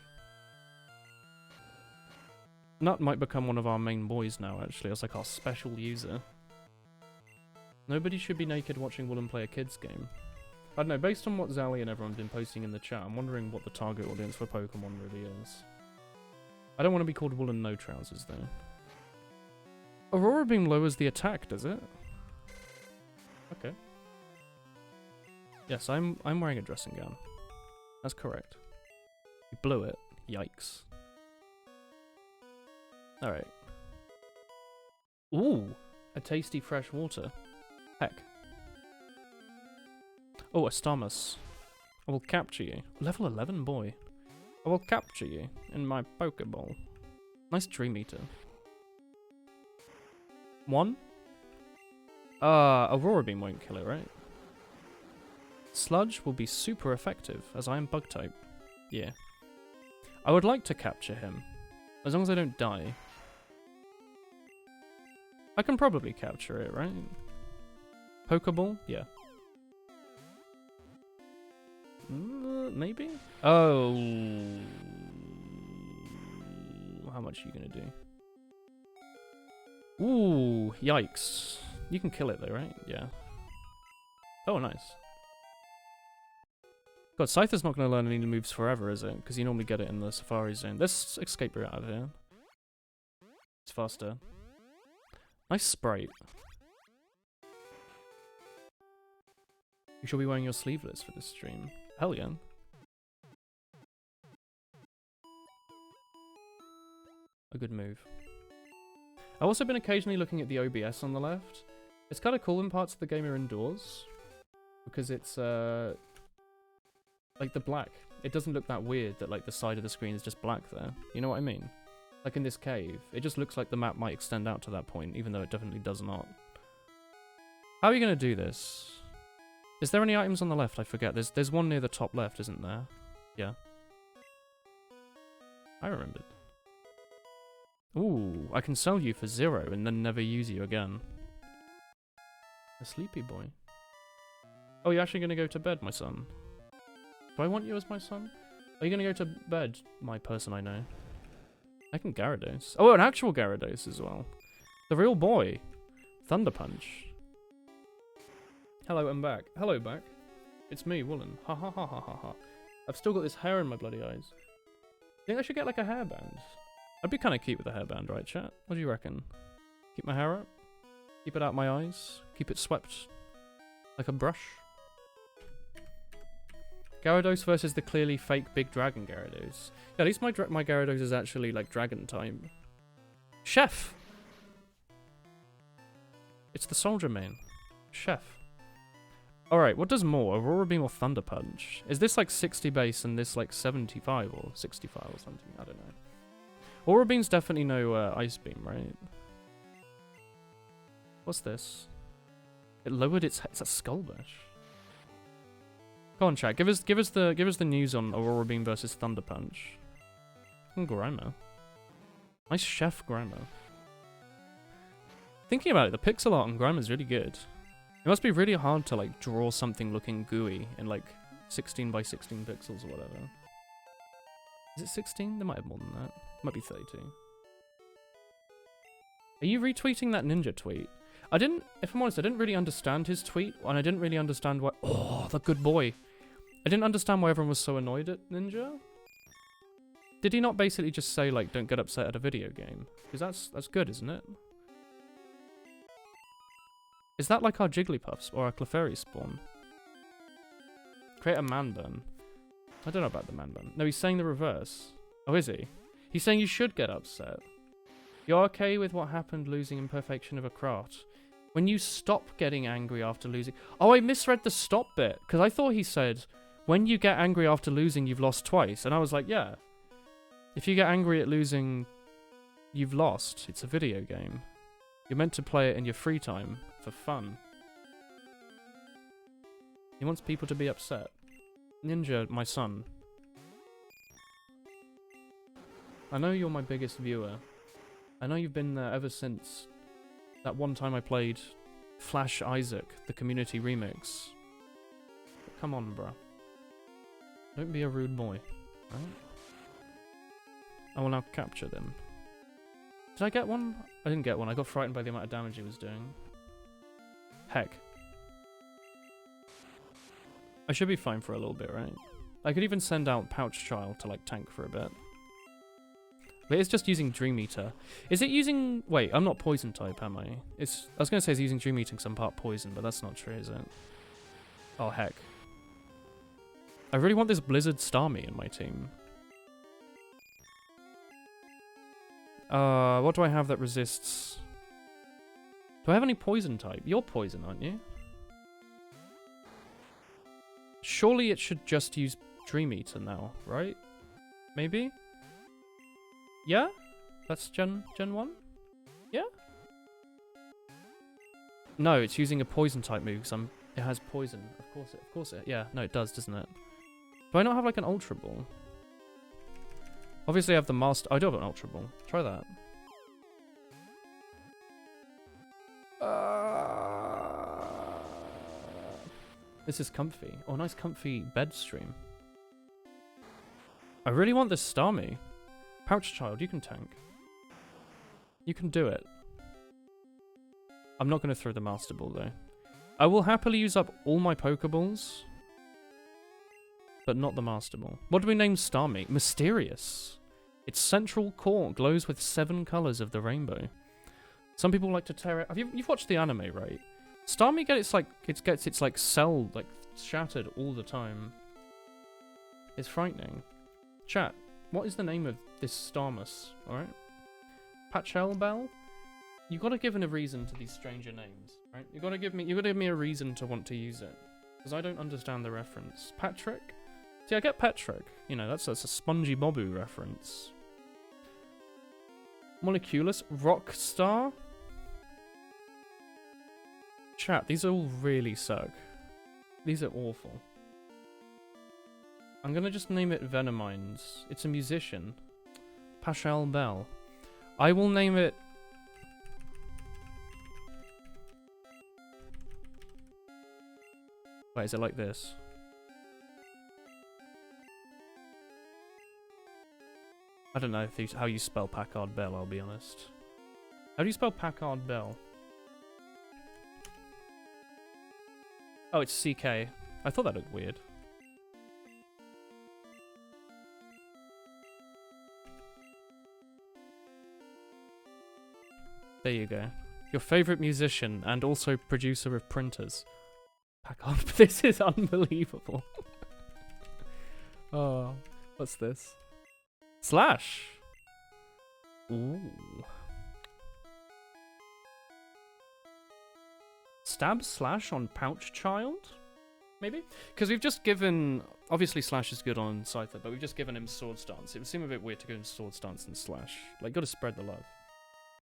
Speaker 1: Nut might become one of our main boys now, actually, as like our special user. Nobody should be naked watching Woolen play a kids game. I don't know, based on what Zally and everyone's been posting in the chat, I'm wondering what the target audience for Pokemon really is. I don't want to be called Woolen No Trousers, though. Aurora Beam lowers the attack, does it? Okay. Yes, I'm wearing a dressing gown. That's correct. You blew it. Yikes. Alright. Ooh! A tasty fresh water. Heck. Oh, a Stamus. I will capture you. Level 11, boy. I will capture you in my Pokeball. Nice Dream Eater. 1? Aurora Beam won't kill it, right? Sludge will be super effective, as I am Bug type. Yeah. I would like to capture him, as long as I don't die. I can probably capture it, right? Pokeball? Yeah. Maybe? Oh. How much are you gonna do? Ooh, yikes. You can kill it though, right? Yeah. Oh, nice. God, Scyther's not going to learn any moves forever, is it? Because you normally get it in the Safari Zone. Let's escape route out of here. It's faster. Nice Sprite. You should be wearing your sleeveless for this stream. Hell yeah. A good move. I've also been occasionally looking at the OBS on the left. It's kind of cool when parts of the game are indoors. Because it's, like the black. It doesn't look that weird that like the side of the screen is just black there. You know what I mean? Like in this cave. It just looks like the map might extend out to that point, even though it definitely does not. How are you going to do this? Is there any items on the left? I forget. There's one near the top left, isn't there? Yeah. I remembered. Ooh, I can sell you for 0 and then never use you again. A sleepy boy. Oh, you're actually going to go to bed, my son? Do I want you as my son? Are you going to go to bed, my person I know? I can Gyarados. Oh, an actual Gyarados as well. The real boy. Thunder Punch. Hello, I'm back. Hello, back. It's me, Woolen. Ha ha ha ha ha ha. I've still got this hair in my bloody eyes. Think I should get like a hairband? I'd be kind of cute with a hairband, right, chat? What do you reckon? Keep my hair up? Keep it out my eyes? Keep it swept? Like a brush? Gyarados versus the clearly fake big dragon Gyarados. Yeah, at least my Gyarados is actually like dragon type. Chef! It's the soldier main. Chef. Alright, what does more? Aurora Beam or Thunder Punch? Is this like 60 base and this like 75 or 65 or something? I don't know. Aurora Beam's definitely no Ice Beam, right? What's this? It lowered its... It's a Skull Bash. Go on, chat. Give us the news on Aurora Beam versus Thunder Punch. And Grimer. Nice Chef Grimer. Thinking about it, the pixel art on Grimer's really good. It must be really hard to like draw something looking gooey in like 16 by 16 pixels or whatever. Is it 16? They might have more than that. It might be 32. Are you retweeting that ninja tweet? I didn't, if I'm honest, I didn't really understand his tweet, and I didn't really understand why. Oh, the good boy. I didn't understand why everyone was so annoyed at Ninja. Did he not basically just say like, don't get upset at a video game? Because that's good, isn't it? Is that like our Jigglypuffs or our Clefairy spawn? Create a man bun. I don't know about the man bun. No, he's saying the reverse. Oh, is he? He's saying you should get upset. You're okay with what happened losing imperfection of a craft. When you stop getting angry after losing... Oh, I misread the stop bit. Because I thought he said, when you get angry after losing, you've lost twice. And I was like, yeah. If you get angry at losing, you've lost. It's a video game. You're meant to play it in your free time. For fun. He wants people to be upset. Ninja, my son. I know you're my biggest viewer. I know you've been there ever since that one time I played Flash Isaac, the community remix. But come on, bruh. Don't be a rude boy, right? I will now capture them. Did I get one? I didn't get one. I got frightened by the amount of damage he was doing. Heck. I should be fine for a little bit, right? I could even send out Pouch Child to like tank for a bit. But it's just using Dream Eater. Is it using... Wait, I'm not poison type, am I? I was going to say it's using Dream Eater because I'm part poison, but that's not true, is it? Oh, heck. I really want this Blizzard Starmie in my team. What do I have that resists... Do I have any poison type? You're poison, aren't you? Surely it should just use Dream Eater now, right? Maybe? Yeah? That's Gen 1? Yeah? No, it's using a poison type move because it has poison. Of course it. Yeah, no, it does, doesn't it? Do I not have like an Ultra Ball? Obviously I have the Master... I do have an Ultra Ball. Try that. This is comfy. Oh, nice comfy bed stream. I really want this Starmie. Pouch Child, you can tank. You can do it. I'm not going to throw the Master Ball though. I will happily use up all my Pokeballs. But not the Master Ball. What do we name Starmie? Mysterious. Its central core glows with 7 colours of the rainbow. Some people like to tear it... You've watched the anime, right? Starmie gets its like cell like shattered all the time. It's frightening. Chat, what is the name of this Starmus? Alright? Patchel Bell? You gotta give a reason to these stranger names, right? You gotta give me a reason to want to use it. Because I don't understand the reference. Patrick? See, I get Patrick. You know, that's a Spongy Bobu reference. Moleculus? Rockstar? Chat, these all really suck. These are awful. I'm gonna just name it Venomines. It's a musician. Pashel Bell. I will name it... Wait, is it like this? I don't know if how you spell Packard Bell, I'll be honest. How do you spell Packard Bell? Oh, it's CK. I thought that looked weird. There you go. Your favourite musician and also producer of printers. Packard. This is unbelievable. Oh, what's this? Slash. Ooh. Stab Slash on Pouch Child? Maybe? Because we've just given... Obviously Slash is good on Scyther, but we've just given him Sword Stance. It would seem a bit weird to go in Sword Stance and Slash. Like, gotta spread the love.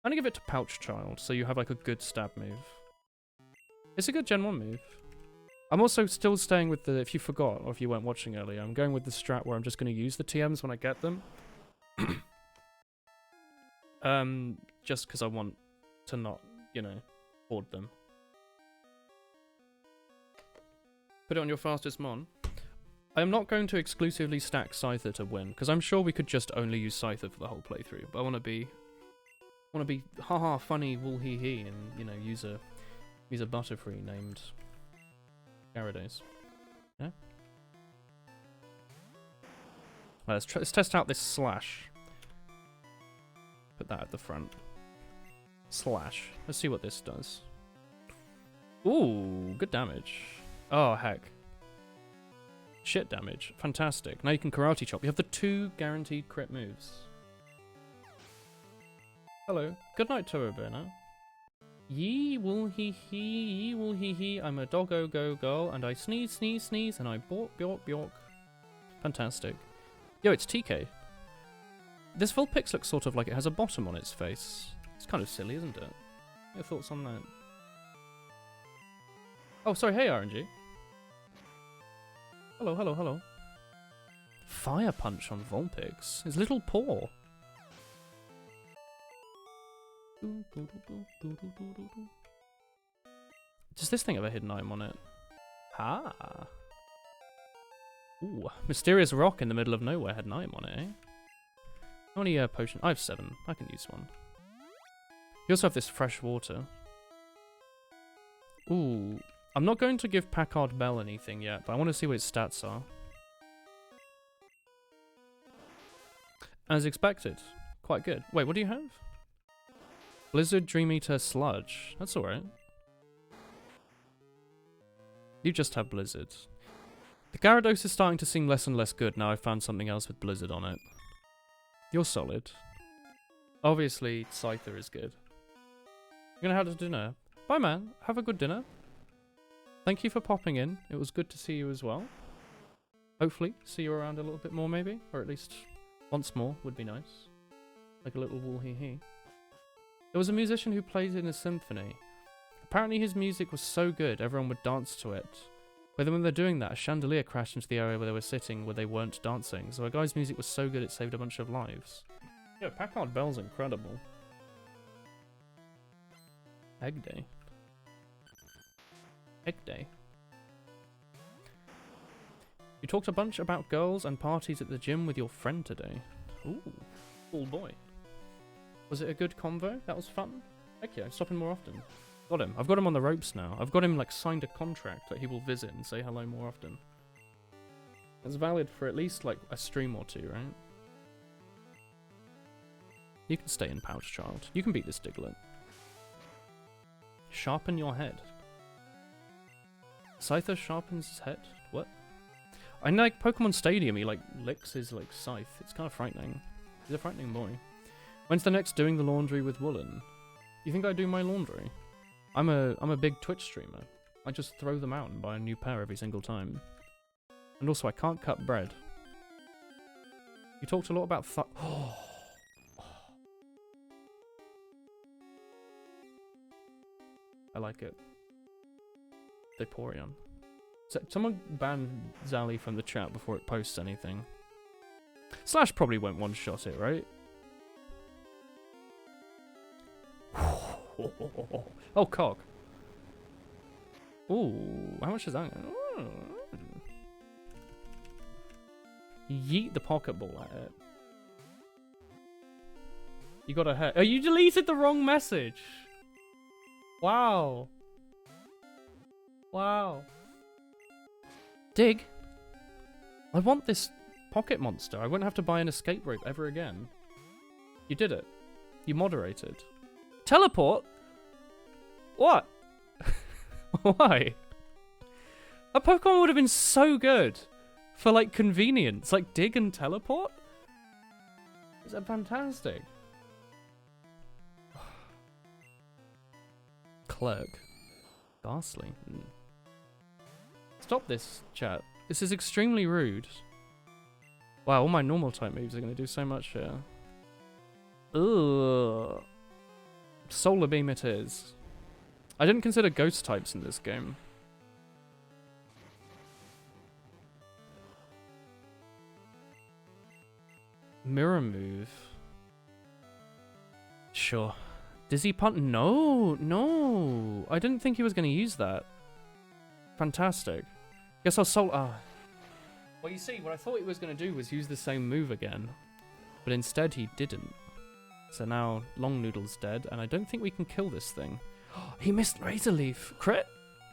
Speaker 1: I'm gonna give it to Pouch Child, so you have like a good stab move. It's a good Gen 1 move. I'm also still staying with the... If you forgot, or if you weren't watching earlier, I'm going with the strat where I'm just gonna use the TMs when I get them. Just because I want to not, you know, hoard them. Put it on your fastest mon. I am not going to exclusively stack Scyther to win, because I'm sure we could just only use Scyther for the whole playthrough. But I want to be haha funny wool hee hee and, you know, use a Butterfree named Gyarados. Yeah. Well, let's test out this Slash. Put that at the front. Slash. Let's see what this does. Ooh, good damage. Oh, heck. Shit damage. Fantastic. Now you can Karate Chop. You have the 2 guaranteed crit moves. Hello. Good night, Toroburner. Yee wool hee hee, yee wool hee hee. I'm a doggo go girl, and I sneeze, sneeze, sneeze, and I bork, bjork, bjork. Fantastic. Yo, it's TK. This Vulpix looks sort of like it has a bottom on its face. It's kind of silly, isn't it? Your thoughts on that? Oh, sorry. Hey, RNG. Hello, hello, hello. Fire Punch on Vulpix. His little paw. Does this thing have a hidden item on it? Ah. Ooh, Mysterious Rock in the middle of nowhere had an item on it, eh? How many potions? I have 7. I can use one. You also have this fresh water. Ooh. I'm not going to give Packard Bell anything yet, but I want to see what its stats are. As expected. Quite good. Wait, what do you have? Blizzard, Dream Eater, Sludge. That's alright. You just have Blizzard. The Gyarados is starting to seem less and less good now I've found something else with Blizzard on it. You're solid. Obviously, Scyther is good. You're gonna have dinner. Bye, man. Have a good dinner. Thank you for popping in. It was good to see you as well. Hopefully, see you around a little bit more, maybe. Or at least once more would be nice. Like a little wool hee hee. There was a musician who played in a symphony. Apparently his music was so good, everyone would dance to it. But then when they're doing that, a chandelier crashed into the area where they were sitting, where they weren't dancing. So a guy's music was so good it saved a bunch of lives. Yeah, Packard Bell's incredible. Egg Day. Egg Day. You talked a bunch about girls and parties at the gym with your friend today. Ooh, cool boy. Was it a good convo? That was fun? Heck yeah, stop him more often. Got him. I've got him on the ropes now. I've got him like signed a contract that he will visit and say hello more often. It's valid for at least like a stream or 2, right? You can stay in Pouch Child. You can beat this Diglett. Sharpen your head. Scyther sharpens his head? What? I know, like Pokemon Stadium, he like licks his like scythe. It's kind of frightening. He's a frightening boy. When's the next doing the laundry with Woolen? You think I do my laundry? I'm a big Twitch streamer. I just throw them out and buy a new pair every single time. And also, I can't cut bread. You talked a lot about I like it. Vaporeon. So, someone ban Zally from the chat before it posts anything. Slash probably won't one-shot it, right? Oh, cog. Ooh, how much is that? Ooh. Yeet the Pokeball at it. You got a head. Oh, you deleted the wrong message. Wow. Wow. Dig. I want this pocket monster. I won't have to buy an escape rope ever again. You did it. You moderated. Teleport? What? Why? A Pokemon would have been so good for like convenience, like dig and teleport. Is that fantastic? Clerk. Ghastly. Stop this, chat. This is extremely rude. Wow, all my normal type moves are going to do so much here. Ugh. Solar Beam it is. I didn't consider ghost types in this game. Mirror move. Sure. Dizzy Punt? No, no. I didn't think he was going to use that. Fantastic. Guess I'll Well, you see, what I thought he was going to do was use the same move again. But instead he didn't. So now Long Noodle's dead, and I don't think we can kill this thing. He missed Razor Leaf. Crit?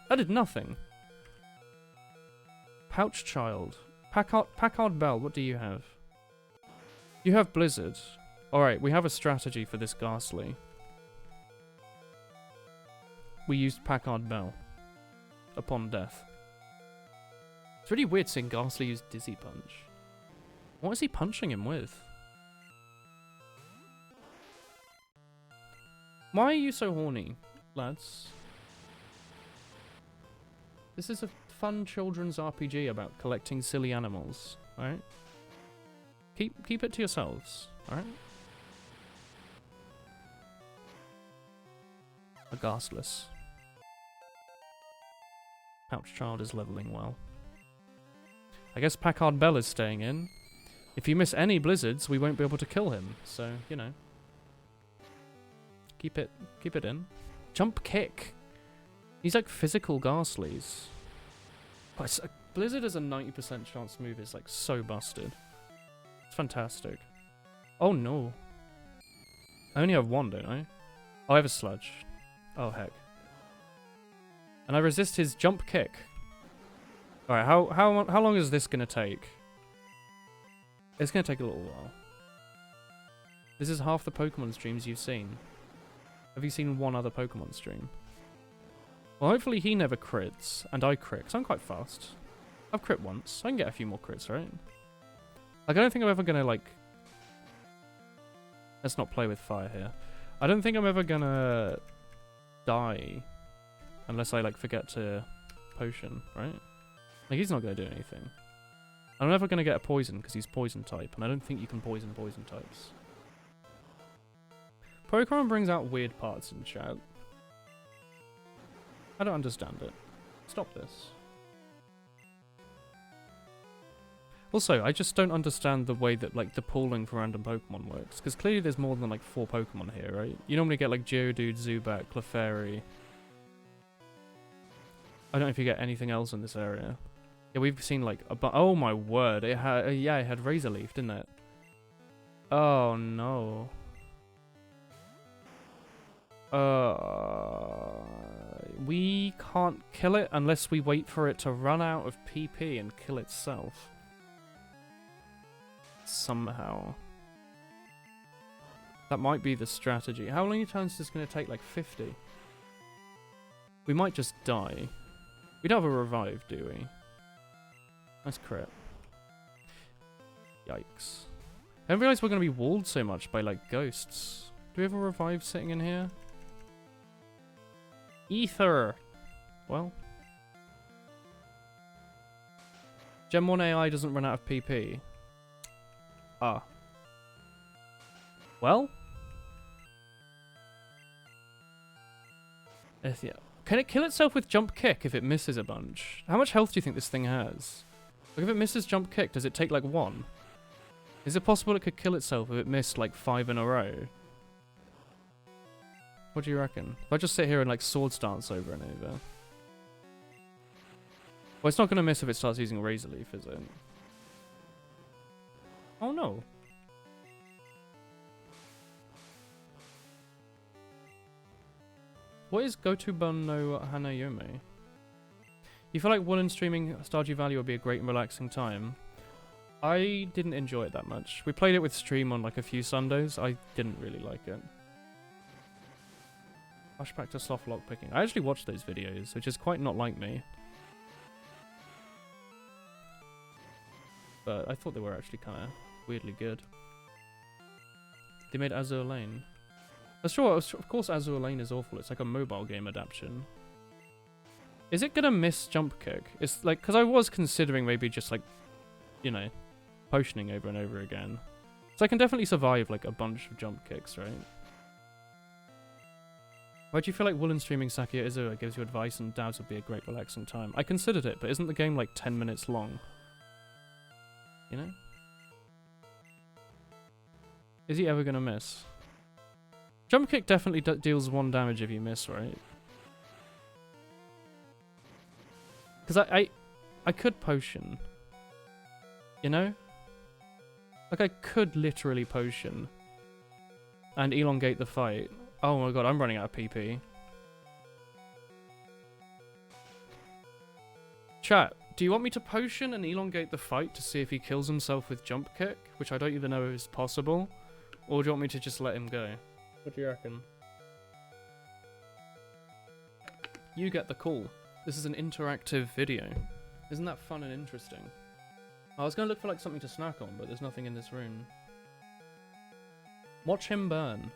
Speaker 1: That did nothing. Pouch Child. Packard Bell, what do you have? You have Blizzard. Alright, we have a strategy for this Ghastly. We used Packard Bell. Upon death. It's really weird seeing Ghastly use Dizzy Punch. What is he punching him with? Why are you so horny, lads? This is a fun children's RPG about collecting silly animals, alright? Keep it to yourselves, alright? A Ghastless. Pouch Child is leveling well. I guess Packard Bell is staying in. If you miss any blizzards, we won't be able to kill him, so, you know. Keep it in. Jump Kick. He's like physical Ghastlies. But Blizzard is a 90% chance move is like so busted. It's fantastic. Oh no. I only have one, don't I? Oh, I have a Sludge. Oh heck. And I resist his Jump Kick. Alright, how long is this gonna take? It's gonna take a little while. This is half the Pokemon streams you've seen. Have you seen one other Pokemon stream? Well, hopefully he never crits, and I crit, 'cause I'm quite fast. I've crit once. I can get a few more crits, right? Like, I don't think I'm ever gonna, like... Let's not play with fire here. I don't think I'm ever gonna die unless I, like, forget to potion, right? Like, he's not gonna do anything. I'm never gonna get a poison, because he's poison type, and I don't think you can poison types. Pokemon brings out weird parts in chat. I don't understand it. Stop this. Also, I just don't understand the way that, like, the pooling for random Pokemon works. Because clearly there's more than, like, 4 Pokemon here, right? You normally get, like, Geodude, Zubat, Clefairy. I don't know if you get anything else in this area. Yeah, we've seen, like, oh my word. It had, yeah, it had Razor Leaf, didn't it? Oh, no. We can't kill it unless we wait for it to run out of PP and kill itself. Somehow. That might be the strategy. How many turns is this going to take? Like 50? We might just die. We don't have a revive, do we? Nice crit. Yikes. I didn't realize we're going to be walled so much by, like, ghosts. Do we have a revive sitting in here? Ether! Well. Gen 1 AI doesn't run out of PP. Ah. Well? Yeah. Can it kill itself with jump kick if it misses a bunch? How much health do you think this thing has? Like, if it misses jump kick, does it take, like, 1? Is it possible it could kill itself if it missed, like, 5 in a row? What do you reckon? If I just sit here and, like, sword stance over and over. Well, it's not going to miss if it starts using Razor Leaf, is it? Oh, no. What is Gotobun no Hanayome? You feel like woolen streaming Stardew Valley would be a great and relaxing time? I didn't enjoy it that much. We played it with stream on like a few Sundays. I didn't really like it. Flashback to soft lockpicking. I actually watched those videos, which is quite not like me. But I thought they were actually kind of weirdly good. They made Azure Lane. That's true, of course Azure Lane is awful. It's like a mobile game adaptation. Is it gonna miss jump kick? It's like, because I was considering maybe just like, you know, potioning over and over again. So I can definitely survive like a bunch of jump kicks, right? Why do you feel like woolen streaming Sakia Izua gives you advice and doubts would be a great relaxing time? I considered it, but isn't the game like 10 minutes long? You know? Is he ever gonna miss? Jump kick definitely deals 1 damage if you miss, right? Because I could potion. You know? Like, I could literally potion. And elongate the fight. Oh my god, I'm running out of PP. Chat, do you want me to potion and elongate the fight to see if he kills himself with jump kick? Which I don't even know is possible. Or do you want me to just let him go? What do you reckon? You get the call. This is an interactive video. Isn't that fun and interesting? I was going to look for like something to snack on, but there's nothing in this room. Watch him burn.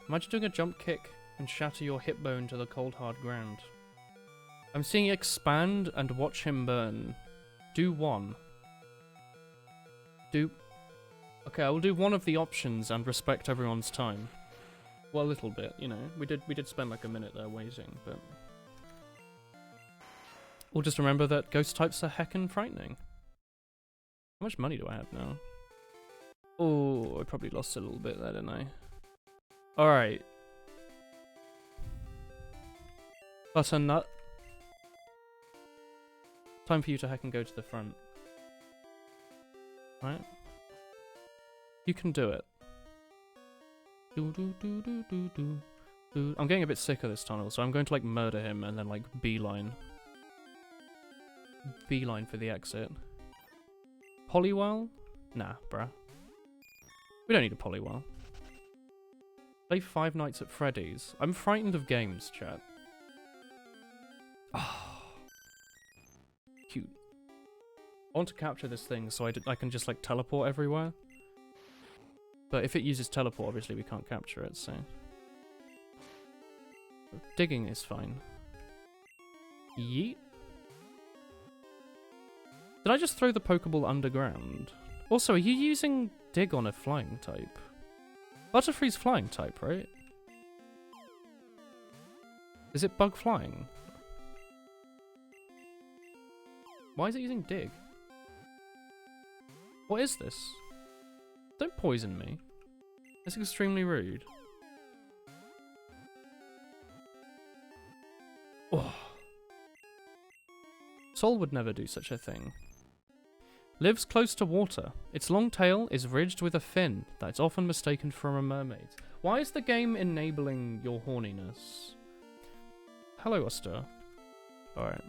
Speaker 1: Imagine doing a jump kick and shatter your hip bone to the cold hard ground. I'm seeing expand and watch him burn. Do 1. Okay, I will do 1 of the options and respect everyone's time. Well, a little bit, you know. We did spend like a minute there waiting, but we'll just remember that ghost types are heckin' frightening. How much money do I have now? Oh, I probably lost a little bit there, didn't I? Alright. Butternut. Time for you to heckin' go to the front. Right? You can do it. I'm getting a bit sick of this tunnel, so I'm going to like murder him and then like beeline for the exit. Polywell? Nah, bruh. We don't need a polywell. Play 5 Nights at Freddy's. I'm frightened of games, chat. Oh. Cute. I want to capture this thing so I can just like teleport everywhere. But if it uses teleport, obviously we can't capture it, so... Digging is fine. Yeet. Did I just throw the Pokeball underground? Also, are you using Dig on a flying type? Butterfree's flying type, right? Is it bug flying? Why is it using Dig? What is this? Don't poison me. It's extremely rude. Oh. Sol would never do such a thing. Lives close to water. Its long tail is ridged with a fin that's often mistaken for a mermaid. Why is the game enabling your horniness? Hello, Oster. Alright.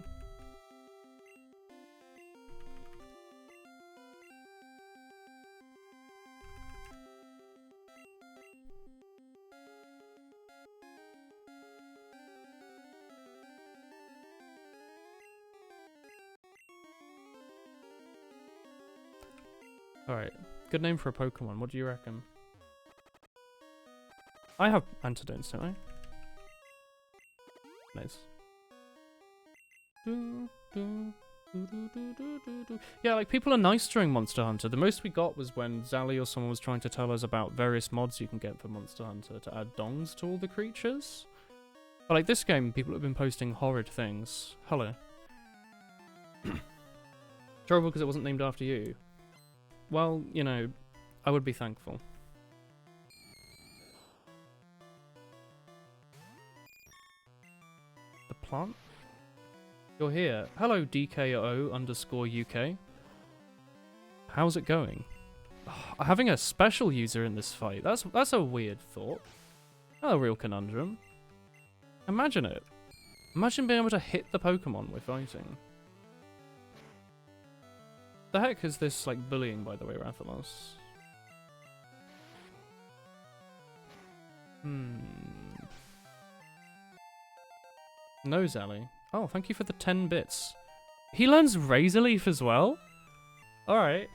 Speaker 1: Alright. Good name for a Pokemon. What do you reckon? I have antidotes, don't I? Nice. Yeah, like, people are nice during Monster Hunter. The most we got was when Zally or someone was trying to tell us about various mods you can get for Monster Hunter to add dongs to all the creatures. But like this game, people have been posting horrid things. Hello. Terrible because it wasn't named after you. Well, you know, I would be thankful. The plant? You're here. Hello, DKO_UK. How's it going? Oh, having a special user in this fight. That's a weird thought. Not a real conundrum. Imagine it. Imagine being able to hit the Pokemon we're fighting. The heck is this, like, bullying, by the way, Rathalos? No, Zally. Oh, thank you for the 10 bits. He learns Razor Leaf as well? Alright.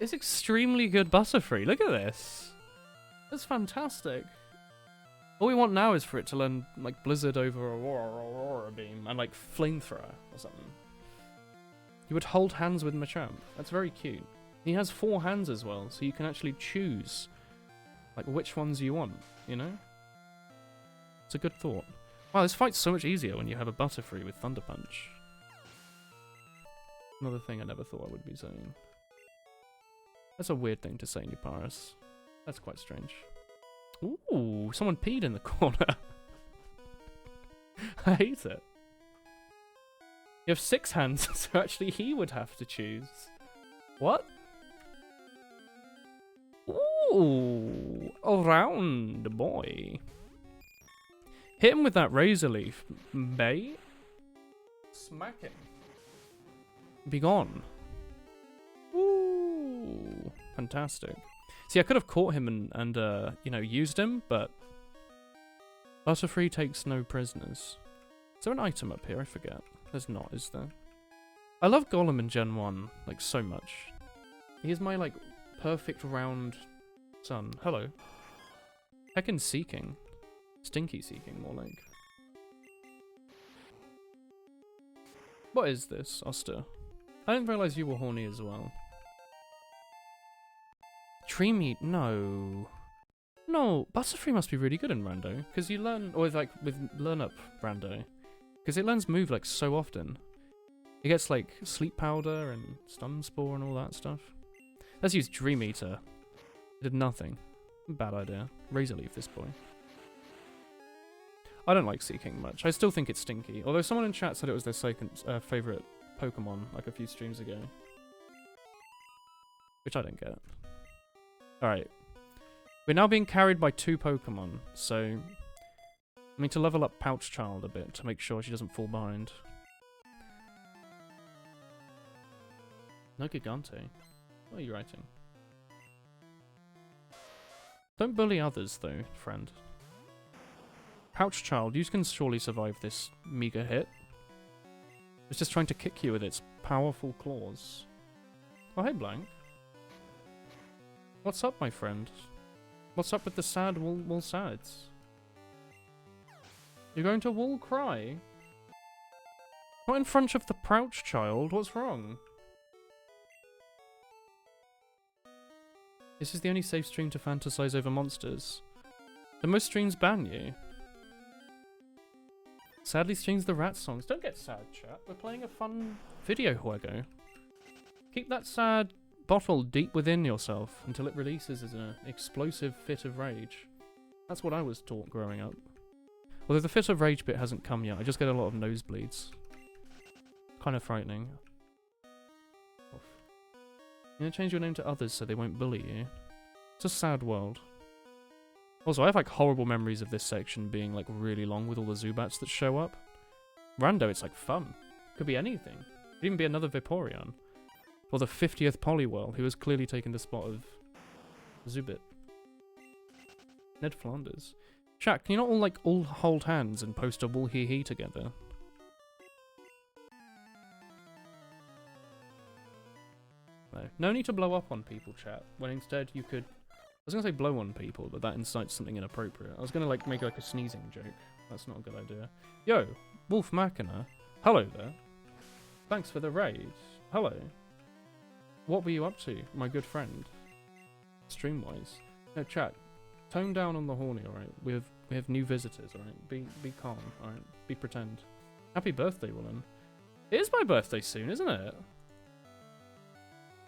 Speaker 1: It's extremely good Butterfree. Look at this. That's fantastic. All we want now is for it to learn, like, Blizzard over Aurora Beam and, like, Flamethrower or something. You would hold hands with Machamp. That's very cute. He has 4 hands as well, so you can actually choose, like, which ones you want, you know? It's a good thought. Wow, this fight's so much easier when you have a Butterfree with Thunder Punch. Another thing I never thought I would be saying. That's a weird thing to say, Nuparis. That's quite strange. Ooh, someone peed in the corner. I hate it. You have 6 hands, so actually he would have to choose. What? Ooh, around boy. Hit him with that Razor Leaf, Bay. Smack him. Be gone. Ooh, fantastic. See, I could have caught him and you know, used him, but Butterfree takes no prisoners. Is there an item up here? I forget. There's not, is there? I love Golem in Gen 1, like, so much. He is my, like, perfect round son. Hello. Heckin' Seeking. Stinky Seeking, more like. What is this, Oster? I didn't realise you were horny as well. Tree meat? No. No, Butterfree must be really good in Rando, because you learn, or like, with Learn Up Rando. Because it learns move, like, so often. It gets, like, Sleep Powder and Stun Spore and all that stuff. Let's use Dream Eater. It did nothing. Bad idea. Razor Leaf this boy. I don't like Seeking much. I still think it's Stinky. Although someone in chat said it was their second favourite Pokemon, like, a few streams ago. Which I don't get. Alright. We're now being carried by 2 Pokemon, so I need to level up Pouch Child a bit to make sure she doesn't fall behind. No Gigante. What are you writing? Don't bully others, though, friend. Pouch Child, you can surely survive this meager hit. It's just trying to kick you with its powerful claws. Oh, hey, Blank. What's up, my friend? What's up with the sad wool sads? You're going to wool cry? Not in front of the Pouch Child, what's wrong? This is the only safe stream to fantasize over monsters. Do most streams ban you? Sadly streams the rat songs. Don't get sad, chat. We're playing a fun video juego. Keep that sad bottle deep within yourself until it releases as an explosive fit of rage. That's what I was taught growing up. Although the fit of rage bit hasn't come yet, I just get a lot of nosebleeds. Kind of frightening. You're gonna change your name to others so they won't bully you. It's a sad world. Also, I have like horrible memories of this section being like really long with all the Zubats that show up. Rando, it's like fun. Could be anything. Could even be another Vaporeon. Or the 50th Poliwhirl, who has clearly taken the spot of Zubit. Ned Flanders. Chat, can you not all hold hands and post a wool hee hee together? though. No need to blow up on people, chat. When instead you could... I was gonna say blow on people, but that incites something inappropriate. I was gonna like make like a sneezing joke. That's not a good idea. Yo, Wolf Machina. Hello there. Thanks for the raid. Hello. What were you up to, my good friend? Stream-wise. No, chat. Tone down on the horny, alright? We have new visitors, alright? Be calm, alright? Be pretend. Happy birthday, Willen. It is my birthday soon, isn't it?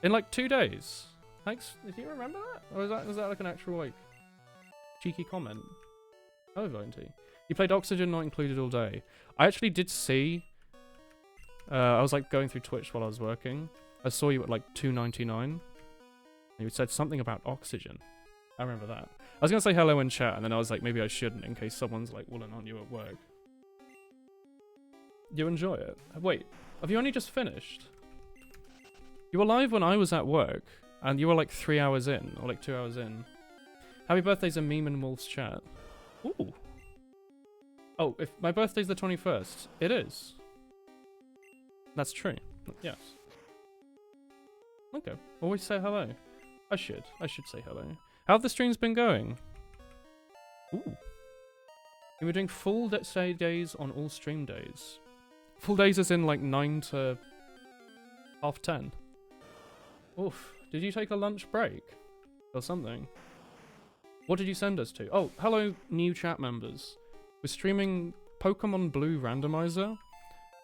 Speaker 1: In like 2 days. Thanks. Did you remember that? Or was that like an actual like cheeky comment? Oh, Vinty. You played Oxygen Not Included all day. I actually did see. I was like going through Twitch while I was working. I saw you at like 2.99. And you said something about Oxygen. I remember that. I was gonna say hello in chat, and then I was like, maybe I shouldn't in case someone's like wooling on you at work. You enjoy it? Wait, have you only just finished? You were live when I was at work. And you were like 3 hours in, or like 2 hours in. Happy birthday's a meme in Wolf's chat. Ooh. Oh, if my birthday's the 21st. It is. That's true. Yes. Okay. Always say hello. I should say hello. How have the streams been going? Ooh. You were doing full days on all stream days. Full days as in like 9 to 10:30. Oof. Did you take a lunch break? Or something? What did you send us to? Oh, hello new chat members. We're streaming Pokemon Blue Randomizer,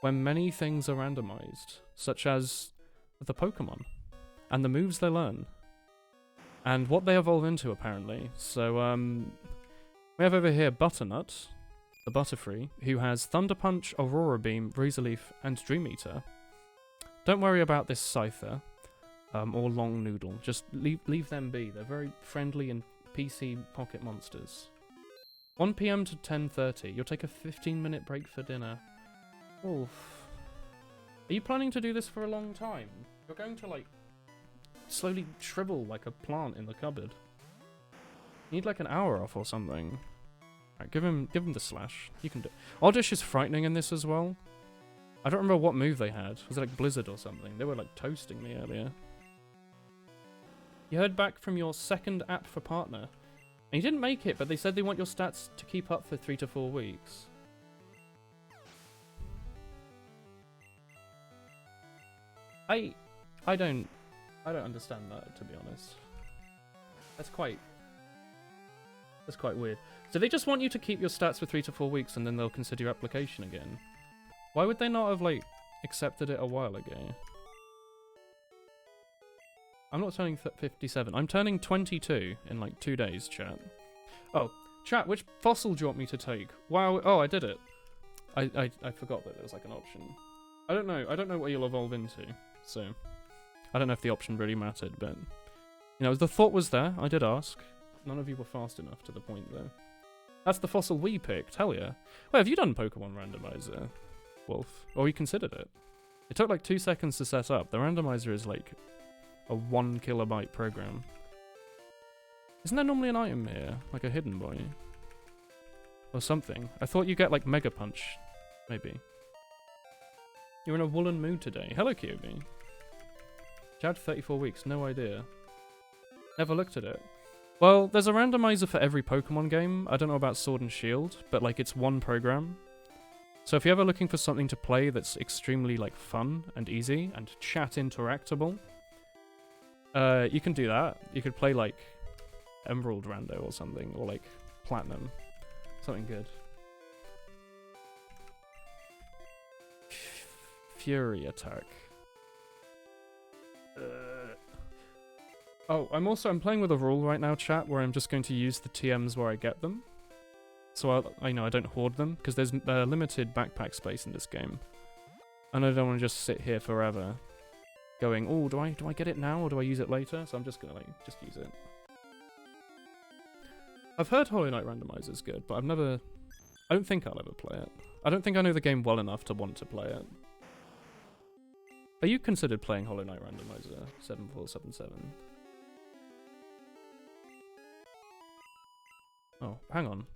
Speaker 1: where many things are randomized, such as the Pokemon, and the moves they learn, and what they evolve into, apparently. So, we have over here Butternut, the Butterfree, who has Thunder Punch, Aurora Beam, Razor Leaf, and Dream Eater. Don't worry about this Scyther. Or Long Noodle. Just leave them be. They're very friendly and PC pocket monsters. 1 PM to 10:30. You'll take a 15-minute break for dinner. Oof. Are you planning to do this for a long time? You're going to, like, slowly shrivel like a plant in the cupboard. You need, like, an hour off or something. Alright, give him the slash. You can do it. Oddish is frightening in this as well. I don't remember what move they had. Was it, like, Blizzard or something? They were, like, toasting me earlier. You heard back from your second app for partner. And you didn't make it, but they said they want your stats to keep up for 3 to 4 weeks. I don't understand that, to be honest. That's quite weird. So they just want you to keep your stats for 3 to 4 weeks and then they'll consider your application again. Why would they not have, like, accepted it a while ago? I'm not turning 57. I'm turning 22 in like 2 days, chat. Oh, chat, which fossil do you want me to take? Wow, oh, I did it. I forgot that there was like an option. I don't know what you'll evolve into, so I don't know if the option really mattered, but you know, the thought was there. I did ask. None of you were fast enough to the point, though. That's the fossil we picked, hell yeah. Wait, have you done Pokemon Randomizer, Wolf? Or you considered it? It took like 2 seconds to set up. The randomizer is like a 1 kilobyte program. Isn't there normally an item here? Like a hidden boy? Or something. I thought you get like Mega Punch. Maybe. You're in a woolen mood today. Hello, Kyobi. Chad, 34 weeks. No idea. Never looked at it. Well, there's a randomizer for every Pokemon game. I don't know about Sword and Shield, but like it's one program. So if you're ever looking for something to play that's extremely like fun and easy and chat interactable, you can do that. You could play like Emerald Rando or something, or like Platinum. Something good. Fury Attack. Oh, I'm playing with a rule right now, chat, where I'm just going to use the TMs where I get them. So I know I don't hoard them, because there's limited backpack space in this game. And I don't want to just sit here forever going, oh, do I get it now or do I use it later? So I'm just gonna like just use it. I've heard Hollow Knight Randomizer is good, but I don't think I'll ever play it. I don't think I know the game well enough to want to play it. Are you considered playing Hollow Knight Randomizer 7477? Oh, hang on.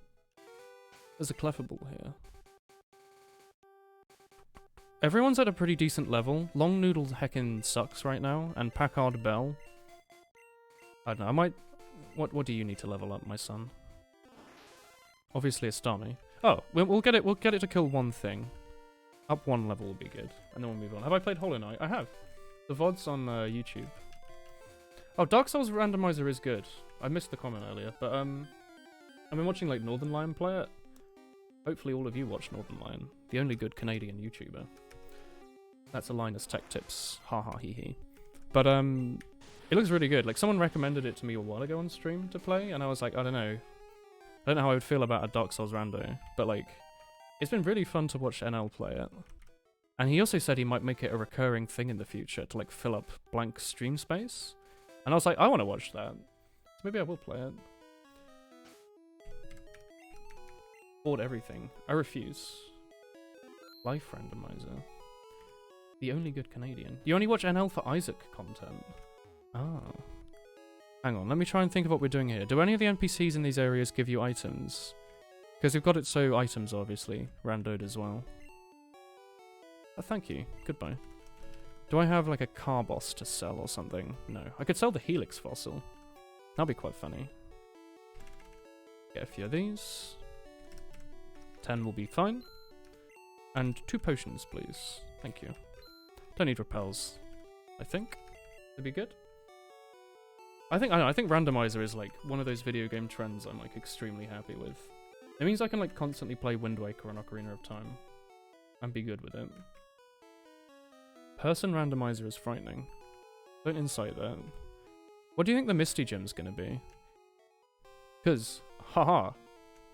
Speaker 1: There's a Clefable here. everyone's at a pretty decent level. Long Noodle heckin' sucks right now, and Packard Bell. I don't know, I might... What do you need to level up, my son? Obviously a Starmie. Oh, we'll get it to kill one thing. Up one level will be good, and then we'll move on. Have I played Hollow Knight? I have. The VOD's on YouTube. Oh, Dark Souls Randomizer is good. I missed the comment earlier, but I've been watching like Northern Lion play it. Hopefully all of you watch Northern Lion, the only good Canadian YouTuber. That's a Linus Tech Tips. Ha ha hee hee. But it looks really good. Like someone recommended it to me a while ago on stream to play, and I was like, I don't know how I would feel about a Dark Souls rando, but like, it's been really fun to watch NL play it. And he also said he might make it a recurring thing in the future to like fill up blank stream space. And I was like, I want to watch that. So maybe I will play it. Board everything. I refuse. Life Randomizer. The only good Canadian. You only watch NL for Isaac content. Oh. Hang on, let me try and think of what we're doing here. Do any of the NPCs in these areas give you items? Because we've got it so items, obviously, randoed as well. Oh, thank you. Goodbye. Do I have, like, a car boss to sell or something? No. I could sell the Helix fossil. That'd be quite funny. Get a few of these. 10 will be fine. And 2 potions, please. Thank you. Don't need repels, I think. That'd be good. I think Randomizer is, like, one of those video game trends I'm, like, extremely happy with. It means I can like constantly play Wind Waker and Ocarina of Time and be good with it. Person randomizer is frightening. Don't incite that. What do you think the Misty Gem's gonna be? Cause, haha,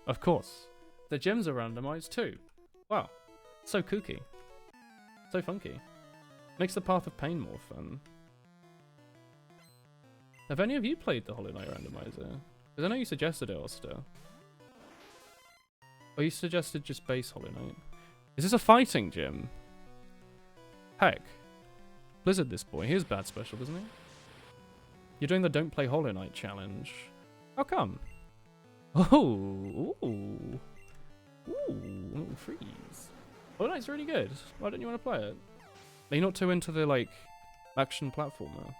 Speaker 1: of course, the gems are randomized too. Wow, so kooky, so funky. Makes the Path of Pain more fun. Have any of you played the Hollow Knight randomizer? Because I know you suggested it, Oster. Oh, you suggested just base Hollow Knight. Is this a fighting gym? Heck. Blizzard this boy. He is bad special, doesn't he? You're doing the Don't Play Hollow Knight challenge. How come? Oh, ooh. Ooh, freeze. Hollow Knight's really good. Why don't you want to play it? Are you not too into the, like, action platformer?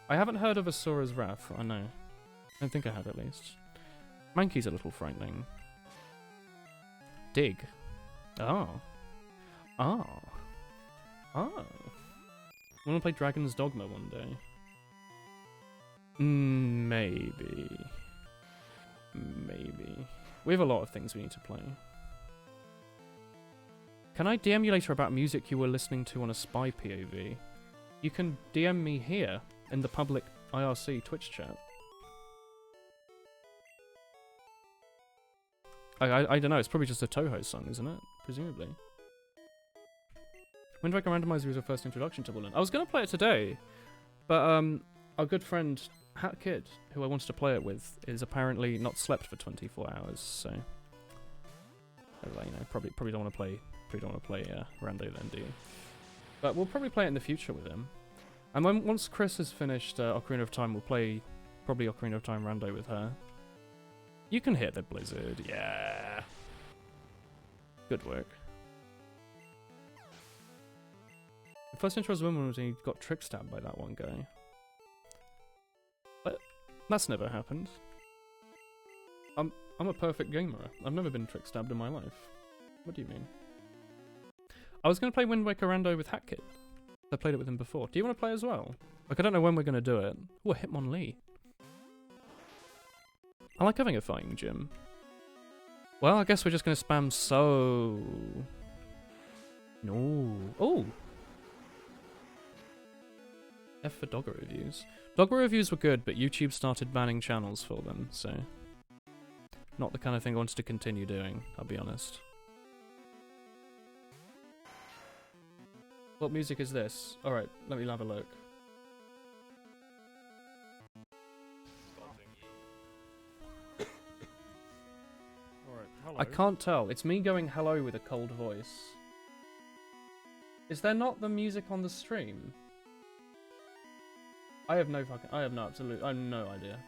Speaker 1: I haven't heard of Asura's Wrath, I know. I don't think I have, at least. Mankey's a little frightening. Dig. Oh. Oh. Oh. Wanna play Dragon's Dogma one day? Maybe. Maybe. We have a lot of things we need to play. Can I DM you later about music you were listening to on a spy POV? You can DM me here in the public IRC Twitch chat. I don't know, it's probably just a Toho song, isn't it? Presumably. Wind Waker Randomizer was your first introduction to Woolen. I was going to play it today, but our good friend Hat Kid, who I wanted to play it with, is apparently not slept for 24 hours, so... you know, probably don't want to play Rando then, do you? But we'll probably play it in the future with him. And once Chris has finished Ocarina of Time, we'll play probably Ocarina of Time Rando with her. You can hit the blizzard, yeah. Good work. The first intro as a woman was when he got trick stabbed by that one guy. But that's never happened. I'm a perfect gamer. I've never been trick stabbed in my life. What do you mean? I was going to play Wind Waker Rando with Hatkit. I played it with him before. Do you want to play as well? Like, I don't know when we're going to do it. Oh, Hitmonlee. I like having a fighting gym. Well, I guess we're just going to spam so... No. Oh! F for Dogger reviews. Dogger reviews were good, but YouTube started banning channels for them, so... Not the kind of thing I wanted to continue doing, I'll be honest. What music is this? Alright, let me have a look. Alright, hello. I can't tell. It's me going hello with a cold voice. Is there not the music on the stream? I have no idea.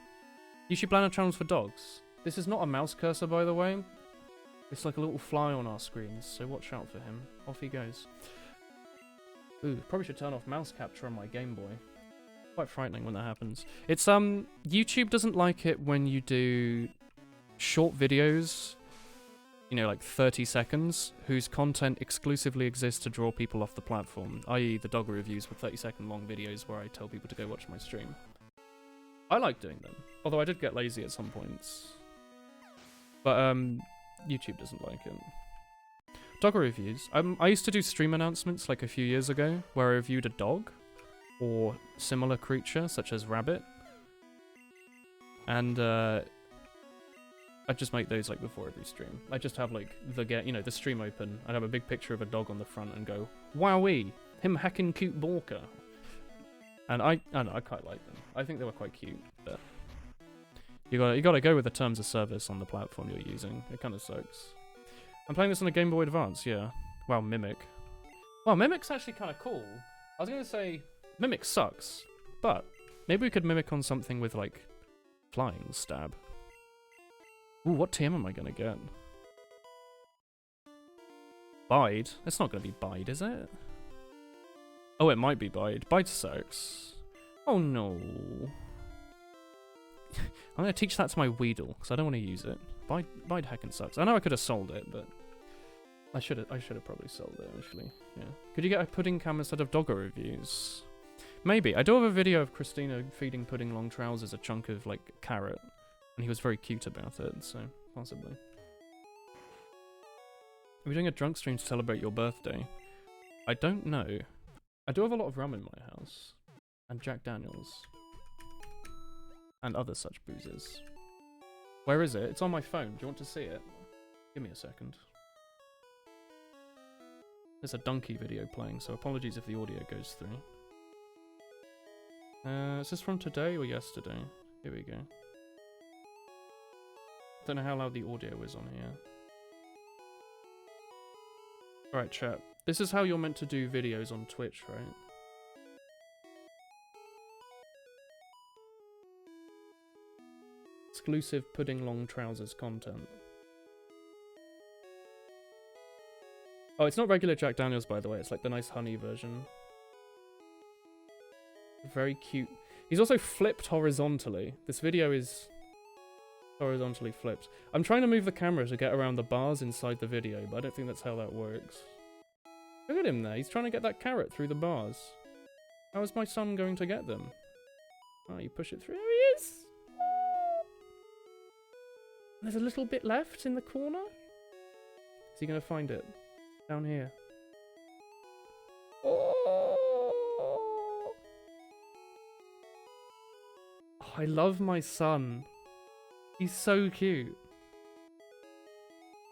Speaker 1: You should ban channels for dogs. This is not a mouse cursor, by the way. It's like a little fly on our screens, so watch out for him. Off he goes. Ooh, probably should turn off mouse capture on my Game Boy. Quite frightening when that happens. It's, YouTube doesn't like it when you do short videos, you know, like 30 seconds, whose content exclusively exists to draw people off the platform, i.e. the dog reviews with 30-second long videos where I tell people to go watch my stream. I like doing them, although I did get lazy at some points. But, YouTube doesn't like it. Dog reviews. I used to do stream announcements like a few years ago, where I reviewed a dog, or similar creature, such as rabbit. And, I'd just make those like before every stream. I just have like the stream open. I'd have a big picture of a dog on the front and go, "Wowee, him heckin' cute Borka." And I don't know, I quite like them. I think they were quite cute, but you gotta go with the terms of service on the platform you're using. It kind of sucks. I'm playing this on a Game Boy Advance, yeah. Wow, Mimic. Well, Mimic's actually kind of cool. I was gonna say Mimic sucks, but maybe we could Mimic on something with like flying stab. Ooh, what TM am I gonna get? Bide? It's not gonna be Bide, is it? Oh, it might be Bide. Bide sucks. Oh no. I'm gonna teach that to my Weedle, because I don't want to use it. Bide heckin' sucks. I know I could have sold it, but I should have probably sold it, actually. Yeah. Could you get a pudding cam instead of doggo reviews? Maybe. I do have a video of Christina feeding Pudding Long Trousers a chunk of, like, carrot. And he was very cute about it, so possibly. Are we doing a drunk stream to celebrate your birthday? I don't know. I do have a lot of rum in my house. And Jack Daniels. And other such boozes. Where is it? It's on my phone. Do you want to see it? Give me a second. There's a donkey video playing, so apologies if the audio goes through. Is this from today or yesterday? Here we go. Don't know how loud the audio is on here. Alright, chat. This is how you're meant to do videos on Twitch, right? Exclusive Pudding Long Trousers content. Oh, it's not regular Jack Daniels, by the way. It's like the nice honey version. Very cute. He's also flipped horizontally. This video is horizontally flipped. I'm trying to move the camera to get around the bars inside the video, but I don't think that's how that works. Look at him there. He's trying to get that carrot through the bars. How is my son going to get them? Oh, you push it through. There he is! There's a little bit left in the corner. Is he going to find it? Down here. Oh, I love my son. He's so cute.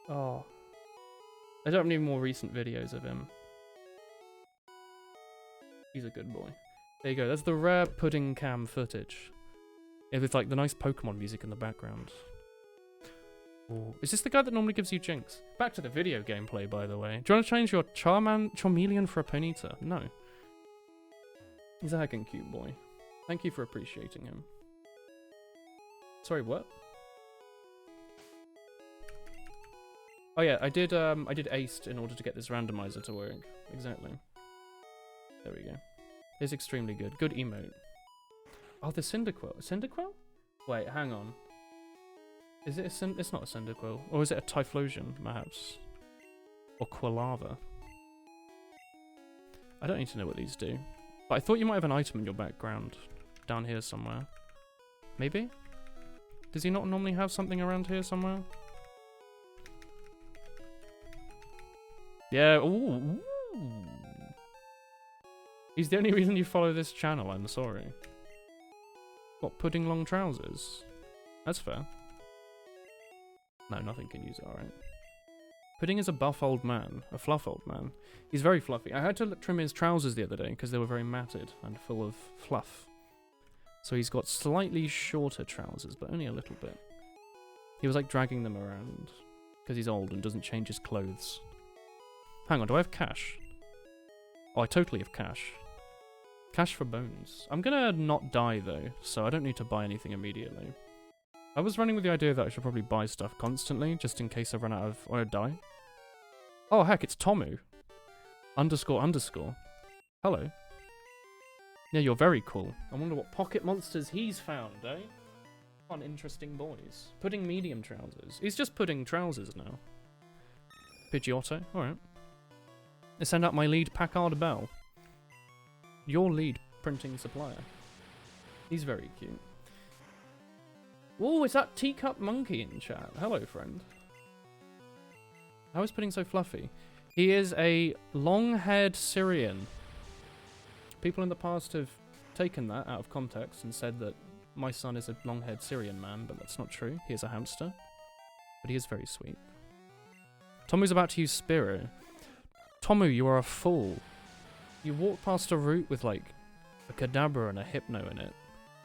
Speaker 1: Oh. I don't have any more recent videos of him. He's a good boy. There you go. That's the rare pudding cam footage. Yeah, with like the nice Pokemon music in the background. Ooh. Is this the guy that normally gives you Jinx? Back to the video gameplay, by the way. Do you want to change your Charmeleon for a Ponyta? No. He's a heckin' cute boy. Thank you for appreciating him. Sorry, what? Oh yeah, I did aced in order to get this randomizer to work. Exactly. There we go. It's extremely good. Good emote. Oh, the Cyndaquil. Cyndaquil? Wait, hang on. Is it a it's not a Cyndaquil. Or is it a Typhlosion, perhaps? Or Quilava? I don't need to know what these do. But I thought you might have an item in your background. Down here somewhere. Maybe? Does he not normally have something around here somewhere? Yeah, ooh. He's the only reason you follow this channel, I'm sorry. What, Pudding Long Trousers? That's fair. No, nothing can use it, alright. Pudding is a buff old man, a fluff old man. He's very fluffy. I had to trim his trousers the other day because they were very matted and full of fluff. So he's got slightly shorter trousers, but only a little bit. He was like dragging them around because he's old and doesn't change his clothes. Hang on, do I have cash? Oh, I totally have cash. Cash for bones. I'm gonna not die though, so I don't need to buy anything immediately. I was running with the idea that I should probably buy stuff constantly, just in case I run out of... or I die. Oh, heck, it's Tomu. __. Hello. Yeah, you're very cool. I wonder what pocket monsters he's found, eh? Fun, interesting boys. Pudding medium trousers. He's just pudding trousers now. Pidgeotto, alright. I send out my lead Packard Bell. Your lead printing supplier. He's very cute. Oh, is that Teacup Monkey in chat? Hello, friend. How is Pudding so fluffy? He is a long-haired Syrian. People in the past have taken that out of context and said that my son is a long-haired Syrian man, but that's not true. He is a hamster. But he is very sweet. Tomu's about to use Spiro. Tomu, you are a fool. You walk past a route with, like, a Kadabra and a Hypno in it.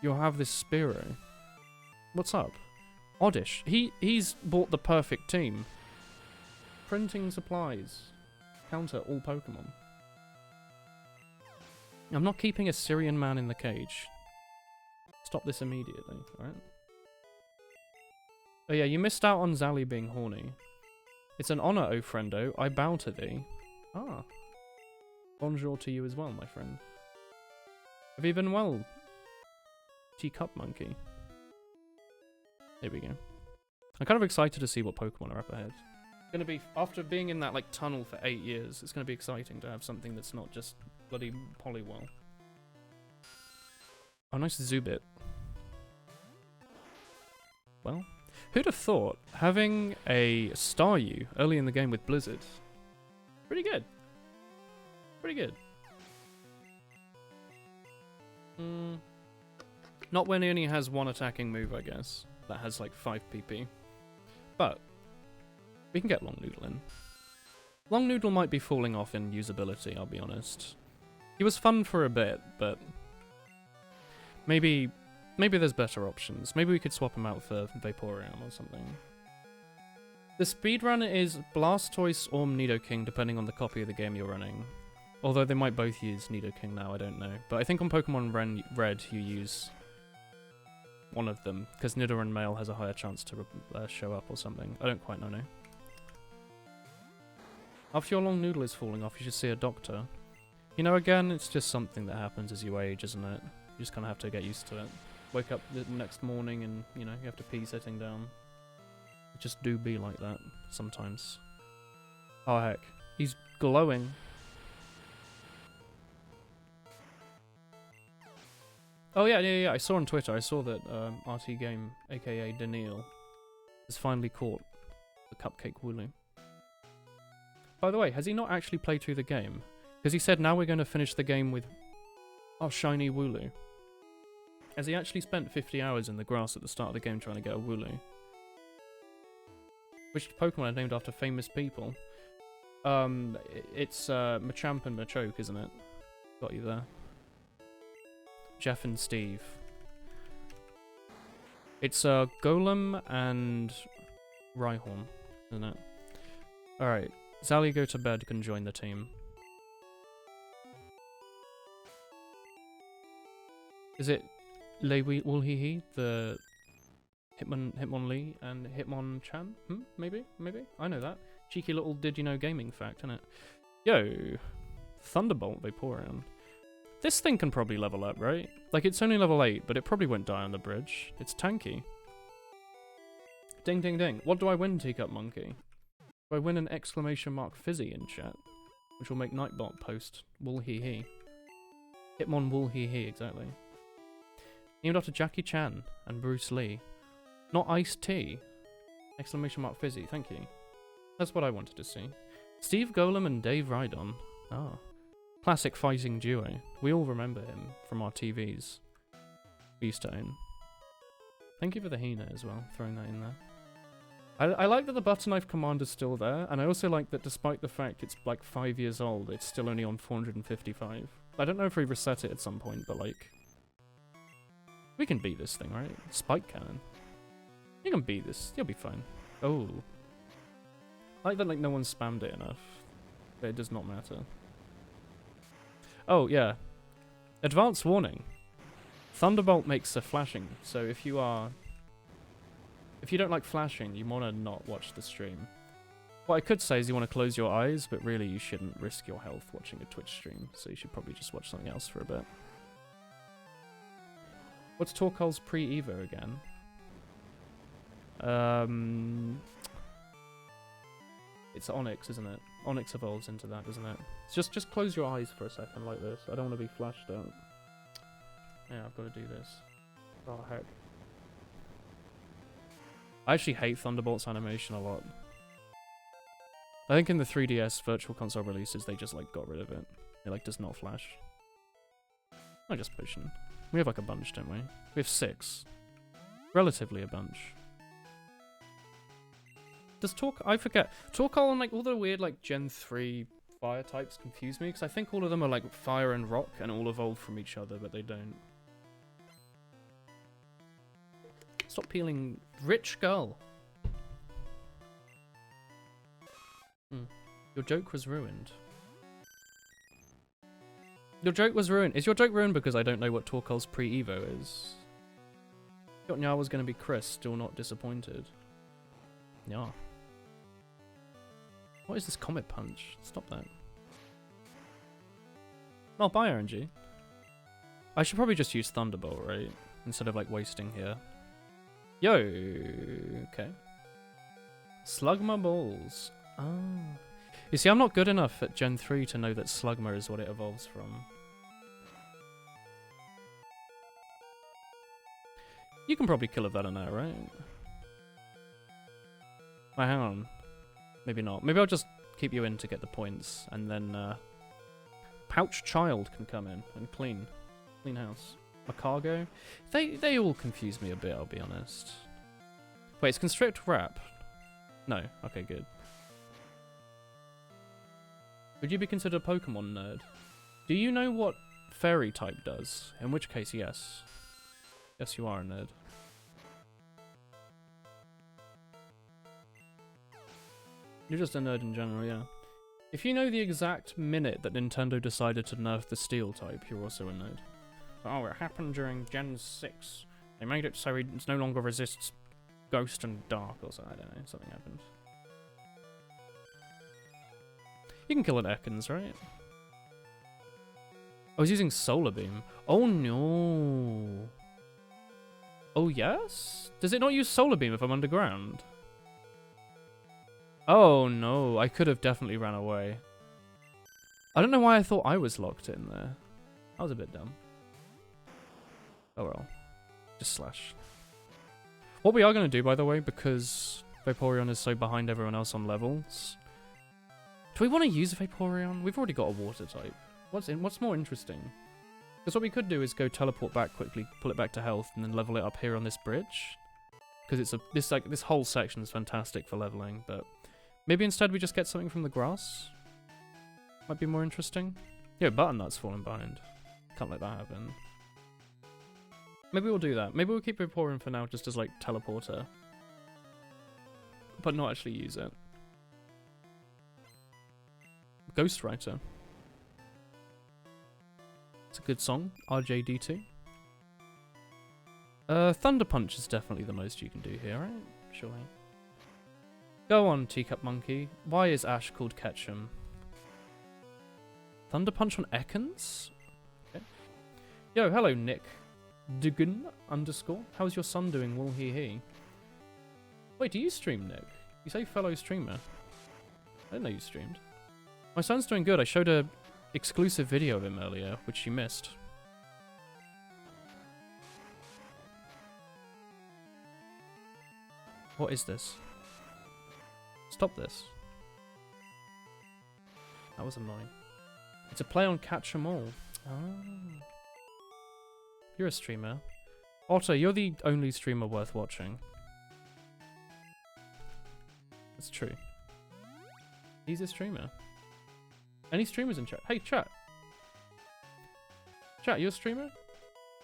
Speaker 1: You'll have this Spiro. What's up? Oddish. He's bought the perfect team. Printing supplies. Counter all Pokemon. I'm not keeping a Syrian man in the cage. Stop this immediately, alright? Oh yeah, you missed out on Zally being horny. It's an honor, O friendo. I bow to thee. Ah. Bonjour to you as well, my friend. Have you been well, Teacup Monkey? Here we go. I'm kind of excited to see what Pokemon are up ahead. It's gonna be, after being in that like tunnel for 8 years, it's gonna be exciting to have something that's not just bloody Poliwell. Oh, nice Zubit. Well, who'd have thought having a Staryu early in the game with Blizzard? Pretty good. Pretty good. Not when he only has one attacking move, I guess. That has like 5 PP. But we can get Long Noodle in. Long Noodle might be falling off in usability, I'll be honest. He was fun for a bit, but maybe there's better options. Maybe we could swap him out for Vaporeon or something. The speedrun is Blastoise or Nidoking, depending on the copy of the game you're running. Although they might both use Nidoking now, I don't know. But I think on Pokemon Red you use one of them, because Nidoran Male has a higher chance to show up or something. I don't quite know. After your Long Noodle is falling off, you should see a doctor. You know, again, it's just something that happens as you age, isn't it? You just kind of have to get used to it. Wake up the next morning and, you know, you have to pee sitting down. It just do be like that sometimes. Oh, heck. He's glowing. Oh, yeah. I saw on Twitter, I saw that RT Game, aka Daniil, has finally caught the Cupcake Wooloo. By the way, has he not actually played through the game? Because he said now we're going to finish the game with our shiny Wooloo. Has he actually spent 50 hours in the grass at the start of the game trying to get a Wooloo? Which Pokemon are named after famous people? It's Machamp and Machoke, isn't it? Got you there. Jeff and Steve. It's Golem and Rhyhorn, isn't it? Alright, Zally go to bed, can join the team. Is it Lei-Wulhihi, the Hitmonlee and Hitmonchan? Maybe? I know that. Cheeky little did-you-know gaming fact, innit? Yo! Thunderbolt Vaporeon. This thing can probably level up, right? Like, it's only level 8, but it probably won't die on the bridge. It's tanky. Ding, ding, ding. What do I win, Teacup Monkey? Do I win an exclamation mark fizzy in chat? Which will make Nightbot post Woolhee-hee. Hitmon Woolhee-hee, exactly. Named after Jackie Chan and Bruce Lee. Not iced tea. Exclamation mark fizzy, thank you. That's what I wanted to see. Steve Golem and Dave Rydon. Ah. Classic fighting duo. We all remember him from our TVs. We used to own. Thank you for the Hina as well, throwing that in there. I like that the butter knife command is still there, and I also like that despite the fact it's like 5 years old, it's still only on 455. I don't know if we reset it at some point, but like... we can beat this thing, right? Spike cannon. You can beat this. You'll be fine. Oh. I like that like no one spammed it enough. But it does not matter. Oh, yeah. Advance warning. Thunderbolt makes a flashing, so if you are if you don't like flashing, you want to not watch the stream. What I could say is you want to close your eyes, but really you shouldn't risk your health watching a Twitch stream, so you should probably just watch something else for a bit. What's Torkoal's pre-Evo again? It's Onyx, isn't it? Onyx evolves into that, doesn't it? Just close your eyes for a second like this. I don't want to be flashed out. Yeah, I've got to do this. Oh, heck. I actually hate Thunderbolt's animation a lot. I think in the 3DS Virtual Console releases, they just, like, got rid of it. It, like, does not flash. I just potion. We have, like, a bunch, don't we? We have 6. Relatively a bunch. Does I forget. Torkoal and, like, all the weird, like, Gen 3 fire types confuse me, because I think all of them are, like, fire and rock, and all evolve from each other, but they don't. Stop peeling. Rich girl. Your joke was ruined. Your joke was ruined. Is your joke ruined because I don't know what Torkoal's pre-Evo is? I thought Nya was going to be Chris, still not disappointed. Yeah. What is this Comet Punch? Stop that. Oh, bye RNG. I should probably just use Thunderbolt, right? Instead of, like, wasting here. Yo! Okay. Slugma balls. Oh. You see, I'm not good enough at Gen 3 to know that Slugma is what it evolves from. You can probably kill a Venom, right? Wait, hang on. Maybe not. Maybe I'll just keep you in to get the points, and then Pouch Child can come in and clean house. Macargo? They all confuse me a bit, I'll be honest. Wait, it's Constrict Wrap? No. Okay, good. Would you be considered a Pokemon nerd? Do you know what Fairy type does? In which case, yes. Yes, you are a nerd. You're just a nerd in general, yeah. If you know the exact minute that Nintendo decided to nerf the Steel type, you're also a nerd. Oh, it happened during Gen 6. They made it so it no longer resists Ghost and Dark or something. I don't know. Something happened. You can kill an Ekans, right? I was using Solar Beam. Oh no. Oh yes? Does it not use Solar Beam if I'm underground? Oh no, I could have definitely ran away. I don't know why I thought I was locked in there. That was a bit dumb. Oh well. Just slash. What we are going to do, by the way, because Vaporeon is so behind everyone else on levels... Do we want to use Vaporeon? We've already got a water type. What's more interesting? Because what we could do is go teleport back quickly, pull it back to health, and then level it up here on this bridge. Because this whole section is fantastic for leveling, but maybe instead we just get something from the grass. Might be more interesting. Yeah, Butternut's falling behind. Can't let that happen. Maybe we'll do that. Maybe we'll keep Vaporeon for now, just as like teleporter, but not actually use it. Ghostwriter. It's a good song. RJD2. Thunder Punch is definitely the most you can do here, right? Surely. Go on, Teacup Monkey. Why is Ash called Ketchum? Thunder Punch on Ekans? Okay. Yo, hello, Nick. Dugan _. How's your son doing? Will he? Wait, do you stream, Nick? You say fellow streamer. I didn't know you streamed. My son's doing good. I showed a exclusive video of him earlier, which you missed. What is this? Stop this. That was annoying. It's a play on Catch 'em All. Oh. You're a streamer. Otto, you're the only streamer worth watching. That's true. He's a streamer. Any streamers in chat? Hey, chat. Chat, you a streamer?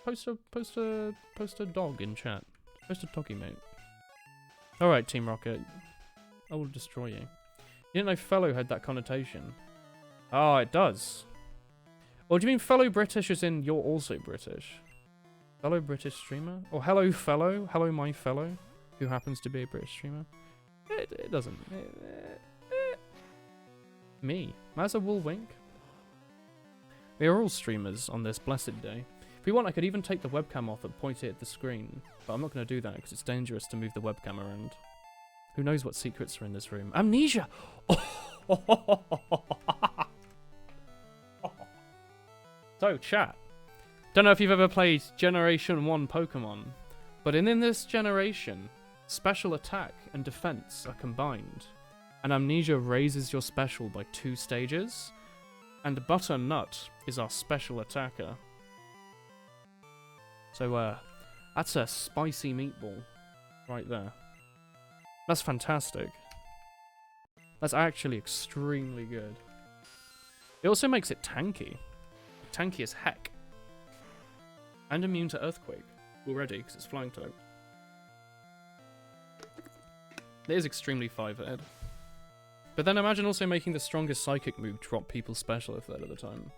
Speaker 1: Post a dog in chat. Post a doggy, mate. Alright, Team Rocket. I will destroy you. You didn't know fellow had that connotation. Oh, it does. Or do you mean fellow British as in you're also British? Fellow British streamer? Or hello fellow? Hello my fellow? who happens to be a British streamer. It doesn't. Me. That's a wool wink. We are all streamers on this blessed day. If we want, I could even take the webcam off and point it at the screen. But I'm not going to do that because it's dangerous to move the webcam around. Who knows what secrets are in this room? Amnesia! So, chat. Don't know if you've ever played Generation 1 Pokemon, but in this generation, special attack and defense are combined. And Amnesia raises your special by 2 stages, and Butternut is our special attacker. So, that's a spicy meatball right there. That's fantastic. That's actually extremely good. It also makes it tanky. Tanky as heck. And immune to Earthquake already, because it's flying type. It is extremely 5-head. But then imagine also making the strongest psychic move drop people's special a third of the time.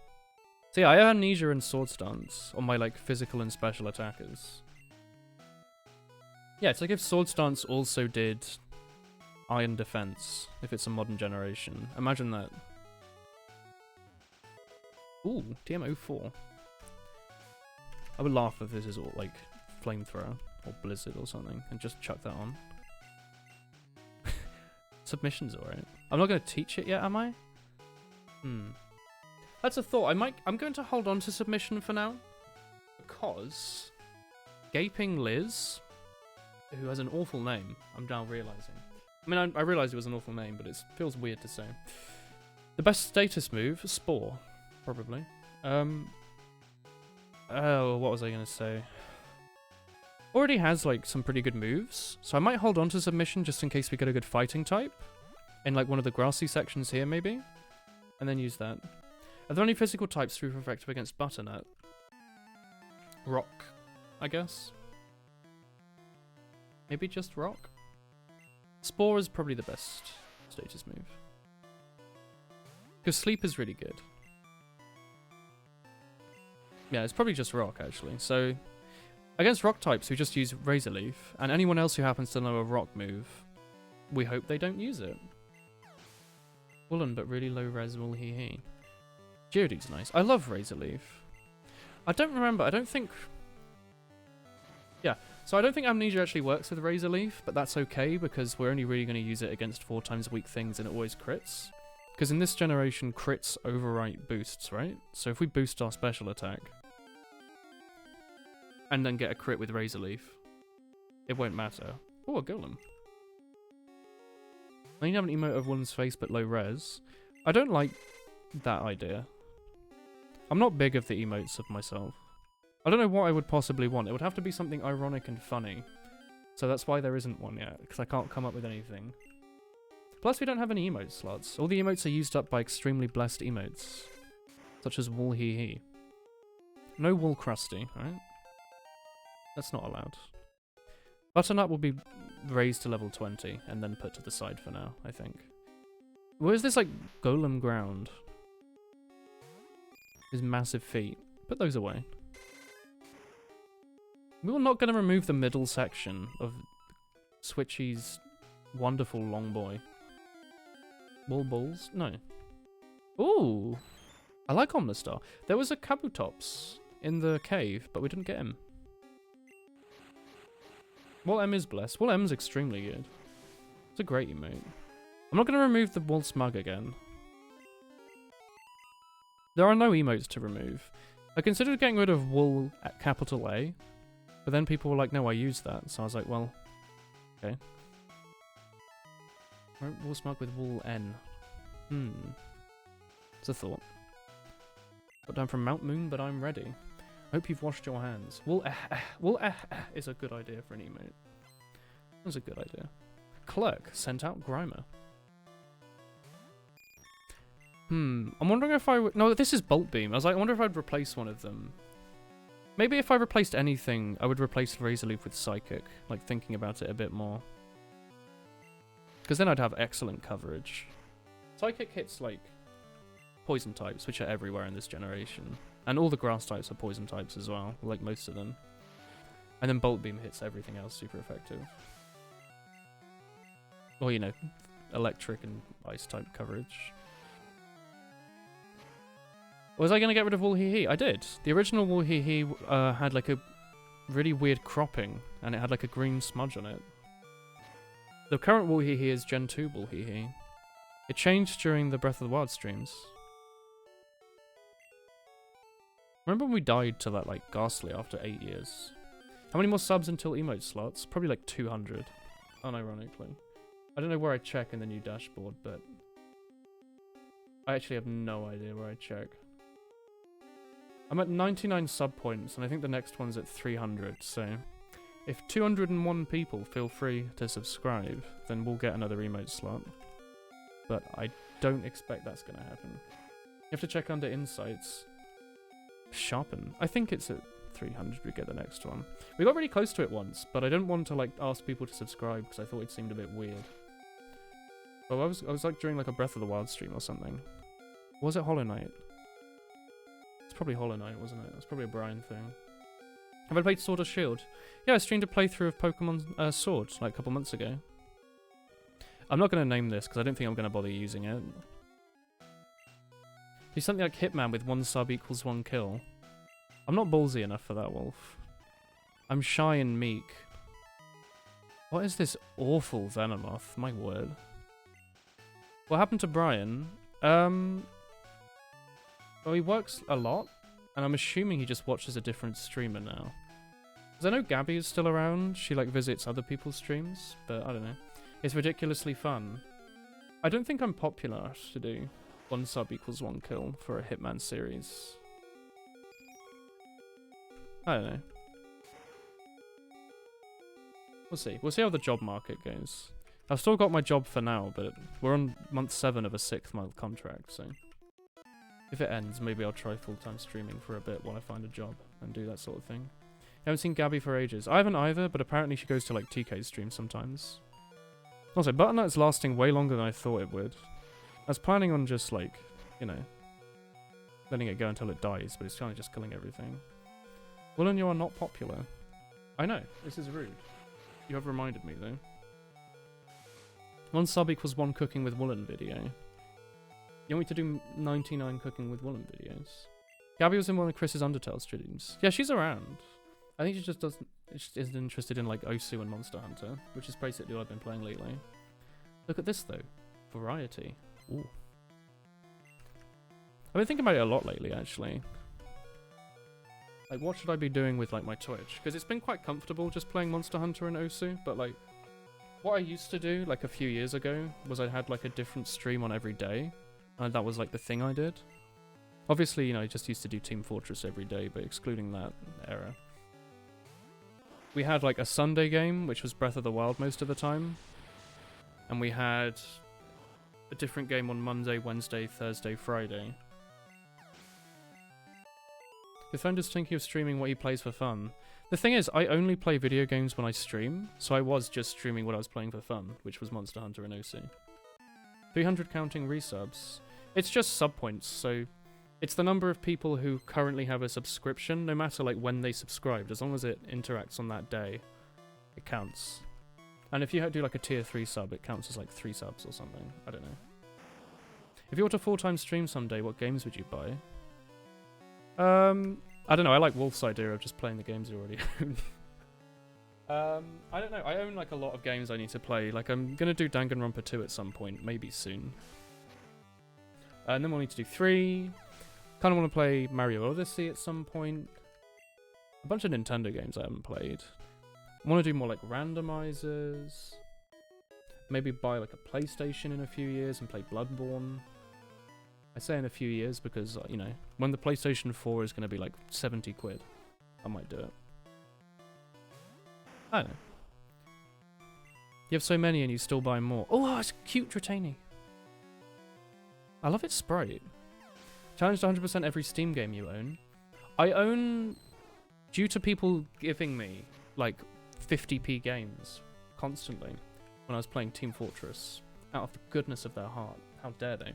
Speaker 1: So yeah, I have Amnesia and Sword Stance on my like physical and special attackers. Yeah, it's like if Sword Stance also did Iron Defense, if it's a modern generation. Imagine that. Ooh, TM04. I would laugh if this is all like Flamethrower or Blizzard or something and just chuck that on. Submission's alright. I'm not going to teach it yet, am I? That's a thought. I'm going to hold on to submission for now. Because Gaping Liz, who has an awful name, I'm now realising. I mean, I realised it was an awful name, but it feels weird to say. The best status move, Spore, probably. Oh, what was I going to say? Already has, like, some pretty good moves, so I might hold on to submission just in case we get a good fighting type. In, like, one of the grassy sections here, maybe? And then use that. Are there any physical types who are effective against Butternut? Rock, I guess? Maybe just Rock? Spore is probably the best status move. Because Sleep is really good. Yeah, it's probably just Rock, actually. So, against Rock types, we just use Razor Leaf. And anyone else who happens to know a Rock move, we hope they don't use it. Woolen, but really low res will he. Geodude's nice. I love Razor Leaf. I don't remember. I don't think... Yeah, so I don't think Amnesia actually works with Razor Leaf, but that's okay because we're only really going to use it against 4 times weak things and it always crits. Because in this generation, crits overwrite boosts, right? So if we boost our special attack and then get a crit with Razor Leaf, it won't matter. Oh, a Golem. I need to have an emote of Woolen's face but low res. I don't like that idea. I'm not big of the emotes of myself. I don't know what I would possibly want. It would have to be something ironic and funny. So that's why there isn't one yet, because I can't come up with anything. Plus we don't have any emote slots. All the emotes are used up by extremely blessed emotes. Such as Wool Hee Hee. No Wool Krusty, right? That's not allowed. Butternut will be raised to level 20 and then put to the side for now, I think. Where's this like Golem Ground? His massive feet. Put those away. We're not going to remove the middle section of Switchy's wonderful long boy. Wool balls? No. Ooh! I like Omnistar. There was a Kabutops in the cave, but we didn't get him. Wool M is blessed. Wool M is extremely good. It's a great emote. I'm not going to remove the Wool Smug again. There are no emotes to remove. I considered getting rid of Wool at capital A, but then people were like, no, I used that. So I was like, well, okay. Wool Smug with Wool N. It's a thought. Got down from Mount Moon, but I'm ready. Hope you've washed your hands. Wool is a good idea for an emote. That's a good idea. Clerk sent out Grimer. I'm wondering if I would... No, this is Bolt Beam. I was like, I wonder if I'd replace one of them. Maybe if I replaced anything, I would replace Razor Leaf with Psychic. Like, thinking about it a bit more. Because then I'd have excellent coverage. Psychic hits, like, poison types, which are everywhere in this generation. And all the grass types are poison types as well, like most of them. And then Bolt Beam hits everything else super effective. Or, you know, electric and ice type coverage. Was I going to get rid of Woolhee? I did. The original Woolhee had like a really weird cropping, and it had like a green smudge on it. The current Woolhee is Gen 2 Woolhee. It changed during the Breath of the Wild streams. Remember when we died to that, like, Ghastly after 8 years? How many more subs until emote slots? Probably like 200, unironically. I don't know where I check in the new dashboard, but I actually have no idea where I check. I'm at 99 sub points, and I think the next one's at 300, so if 201 people feel free to subscribe, then we'll get another emote slot. But I don't expect that's going to happen. You have to check under insights. Sharpen. I think it's at 300 we get the next one. We got really close to it once, but I didn't want to like ask people to subscribe because I thought it seemed a bit weird. But I was like doing like a Breath of the Wild stream or something. Or was it Hollow Knight? It's probably Hollow Knight, wasn't it? It was probably a Brian thing. Have I played Sword or Shield? Yeah, I streamed a playthrough of Pokemon Sword like a couple months ago. I'm not going to name this because I don't think I'm going to bother using it. Do something like Hitman with 1 sub equals 1 kill. I'm not ballsy enough for that, Wolf. I'm shy and meek. What is this awful Venomoth? My word. What happened to Brian? Well, he works a lot, and I'm assuming he just watches a different streamer now. Because I know Gabby is still around. She, like, visits other people's streams, but I don't know. It's ridiculously fun. I don't think I'm popular enough to do 1 sub equals 1 kill for a Hitman series. I don't know. We'll see. We'll see how the job market goes. I've still got my job for now, but we're on month 7 of a 6-month contract, so if it ends, maybe I'll try full-time streaming for a bit while I find a job and do that sort of thing. I haven't seen Gabby for ages. I haven't either, but apparently she goes to like TK's streams sometimes. Also, Butternut's lasting way longer than I thought it would. I was planning on just like, you know, letting it go until it dies, but it's kind of just killing everything. Woolen, you are not popular. I know, this is rude. You have reminded me though. 1 sub equals 1 cooking with Woolen video. You want me to do 99 cooking with Woolen videos? Gabby was in one of Chris's Undertale streams. Yeah, she's around. I think she just isn't interested in like Osu and Monster Hunter, which is basically what I've been playing lately. Look at this though. Variety. Ooh. I've been thinking about it a lot lately, actually. Like, what should I be doing with like my Twitch? Because it's been quite comfortable just playing Monster Hunter and Osu, but like, what I used to do like a few years ago was I had like a different stream on every day, and that was like the thing I did. Obviously, you know, I just used to do Team Fortress every day, but excluding that era. We had like a Sunday game, which was Breath of the Wild most of the time. And we had a different game on Monday, Wednesday, Thursday, Friday. The friend is thinking of streaming what he plays for fun. The thing is, I only play video games when I stream, so I was just streaming what I was playing for fun, which was Monster Hunter and OC. 300 counting resubs. It's just sub points, so it's the number of people who currently have a subscription, no matter like when they subscribed. As long as it interacts on that day, it counts. And if you do like a tier 3 sub, it counts as like 3 subs or something. I don't know. If you were to full-time stream someday, what games would you buy? I don't know. I like Wolf's idea of just playing the games you already own. I don't know. I own like a lot of games I need to play. Like I'm gonna do Danganronpa 2 at some point, maybe soon. And then we'll need to do 3. Kind of want to play Mario Odyssey at some point. A bunch of Nintendo games I haven't played. I want to do more like randomizers. Maybe buy like a PlayStation in a few years and play Bloodborne. I say in a few years because, you know, when the PlayStation 4 is going to be like 70 quid, I might do it. I don't know. You have so many and you still buy more. Oh, it's cute Dratini. I love its sprite. Challenged 100% every Steam game you own. I own, due to people giving me like 50p games constantly when I was playing Team Fortress, out of the goodness of their heart. How dare they?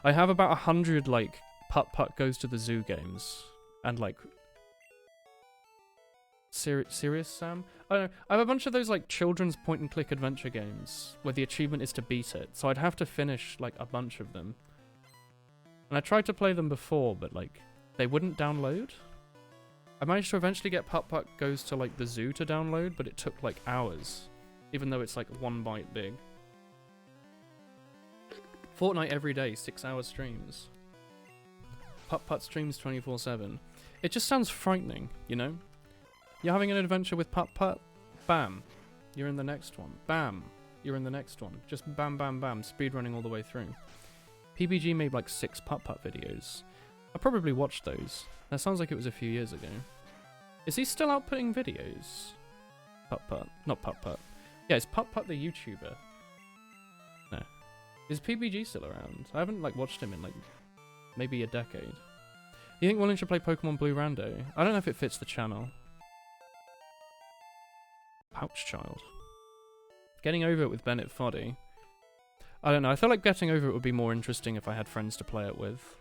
Speaker 1: I have about 100 like Putt Putt Goes to the Zoo games and like Serious Sam? I don't know. I have a bunch of those like children's point-and-click adventure games where the achievement is to beat it, so I'd have to finish like a bunch of them. And I tried to play them before, but like they wouldn't download. I managed to eventually get Putt Putt Goes to like the Zoo to download, but it took like hours, even though it's like 1 byte big. Fortnite every day, 6-hour streams. Putt Putt streams 24/7. It just sounds frightening, you know? You're having an adventure with Putt Putt, bam, you're in the next one. Bam, you're in the next one. Just bam, bam, bam, speedrunning all the way through. PBG made like 6 Putt Putt videos. I probably watched those. That sounds like it was a few years ago. Is he still outputting videos? Putt Putt. Not Putt Putt. Yeah, it's Putt Putt the YouTuber. No. Is PBG still around? I haven't like watched him in like maybe a decade. You think William should play Pokemon Blue Rando? I don't know if it fits the channel. Pouch Child. Getting over it with Bennett Foddy. I don't know, I feel like getting over it would be more interesting if I had friends to play it with.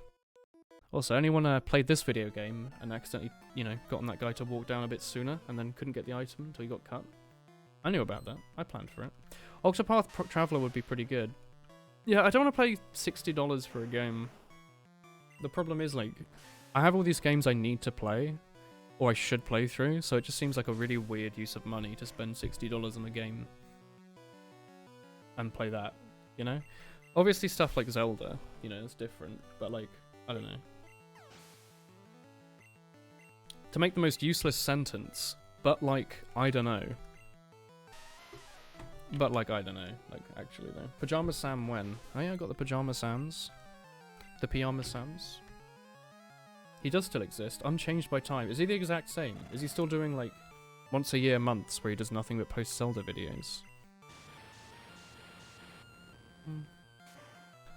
Speaker 1: Also, anyone played this video game and accidentally, you know, gotten that guy to walk down a bit sooner and then couldn't get the item until he got cut? I knew about that. I planned for it. Octopath Traveler would be pretty good. Yeah, I don't want to pay $60 for a game. The problem is, like, I have all these games I need to play, or I should play through, so it just seems like a really weird use of money to spend $60 on a game and play that, you know? Obviously stuff like Zelda, you know, it's different, but like, I don't know. To make the most useless sentence, but like, I don't know. But like, I don't know, like, actually though. Pajama Sam when? Oh yeah, I got the Pajama Sams. The Pyjama Sams. He does still exist, unchanged by time. Is he the exact same? Is he still doing like once a year months where he does nothing but post Zelda videos?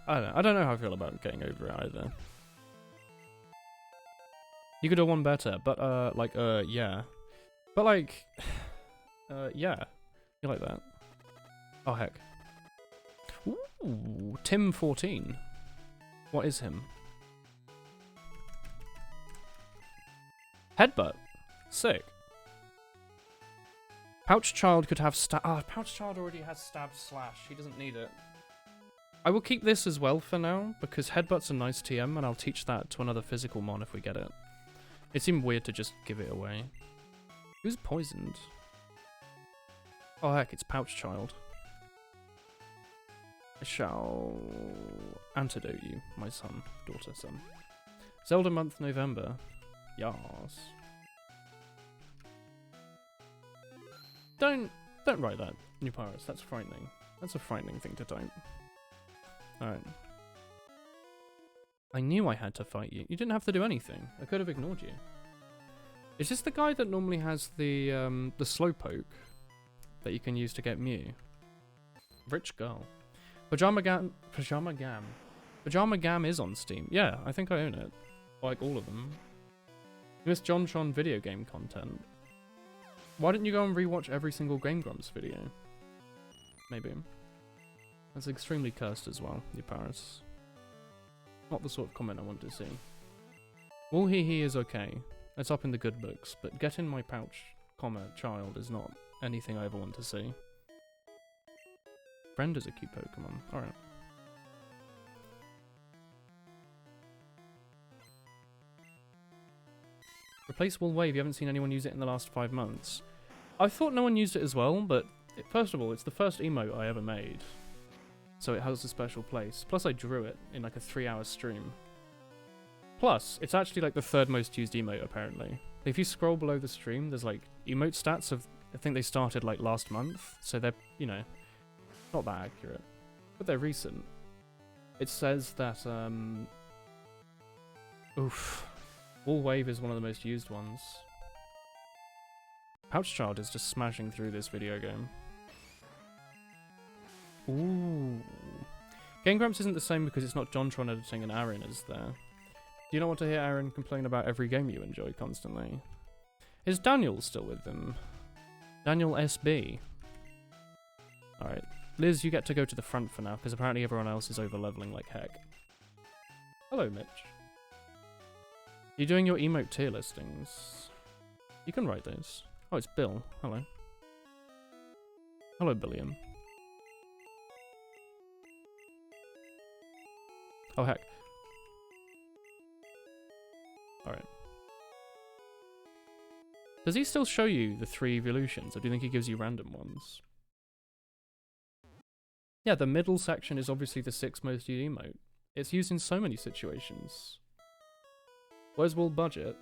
Speaker 1: I don't know how I feel about getting over it either. You could do one better, but yeah. But like, yeah. You like that? Oh heck. Ooh, Tim14. What is him? Headbutt. Sick. Pouch Child could have Pouch Child already has stab slash. He doesn't need it. I will keep this as well for now, because Headbutt's a nice TM, and I'll teach that to another physical mon if we get it. It seemed weird to just give it away. Who's poisoned? Oh heck, it's Pouch Child. I shall antidote you, my son, daughter, son. Zelda month, November. Yas. Don't write that, New Pirates. That's frightening. That's a frightening thing to type. Alright. I knew I had to fight you. You didn't have to do anything. I could have ignored you. Is this the guy that normally has the slowpoke that you can use to get Mew? Rich girl. Pajama Gam is on Steam. Yeah, I think I own it. Like all of them. You missed John Tron video game content. Why didn't you go and rewatch every single Game Grumps video? Maybe. That's extremely cursed as well, you Paris. Not the sort of comment I want to see. Well, he is okay. It's up in the good books, but get in my pouch, child is not anything I ever want to see. Brenda's a cute Pokemon. Alright. Replace Wool Wave. You haven't seen anyone use it in the last 5 months. I thought no one used it as well, but first of all, it's the first emote I ever made. So it has a special place. Plus I drew it in like a 3-hour stream. Plus, it's actually like the 3rd most used emote apparently. If you scroll below the stream, there's like emote stats of, I think they started like last month. So they're, you know, not that accurate. But they're recent. It says that, oof. Wool Wave is one of the most used ones. Pouch Child is just smashing through this video game. Ooh. Game Grumps isn't the same because it's not JonTron editing and Aaron is there. Do you not want to hear Aaron complain about every game you enjoy constantly? Is Daniel still with them? Daniel SB. Alright. Liz, you get to go to the front for now because apparently everyone else is over leveling like heck. Hello, Mitch. You doing your emote tier listings? You can write those. Oh, it's Bill. Hello. Hello, Billiam. Oh, heck. Alright. Does he still show you the 3 evolutions, or do you think he gives you random ones? Yeah, the middle section is obviously the 6th most used emote. It's used in so many situations. Where's Wool Budget?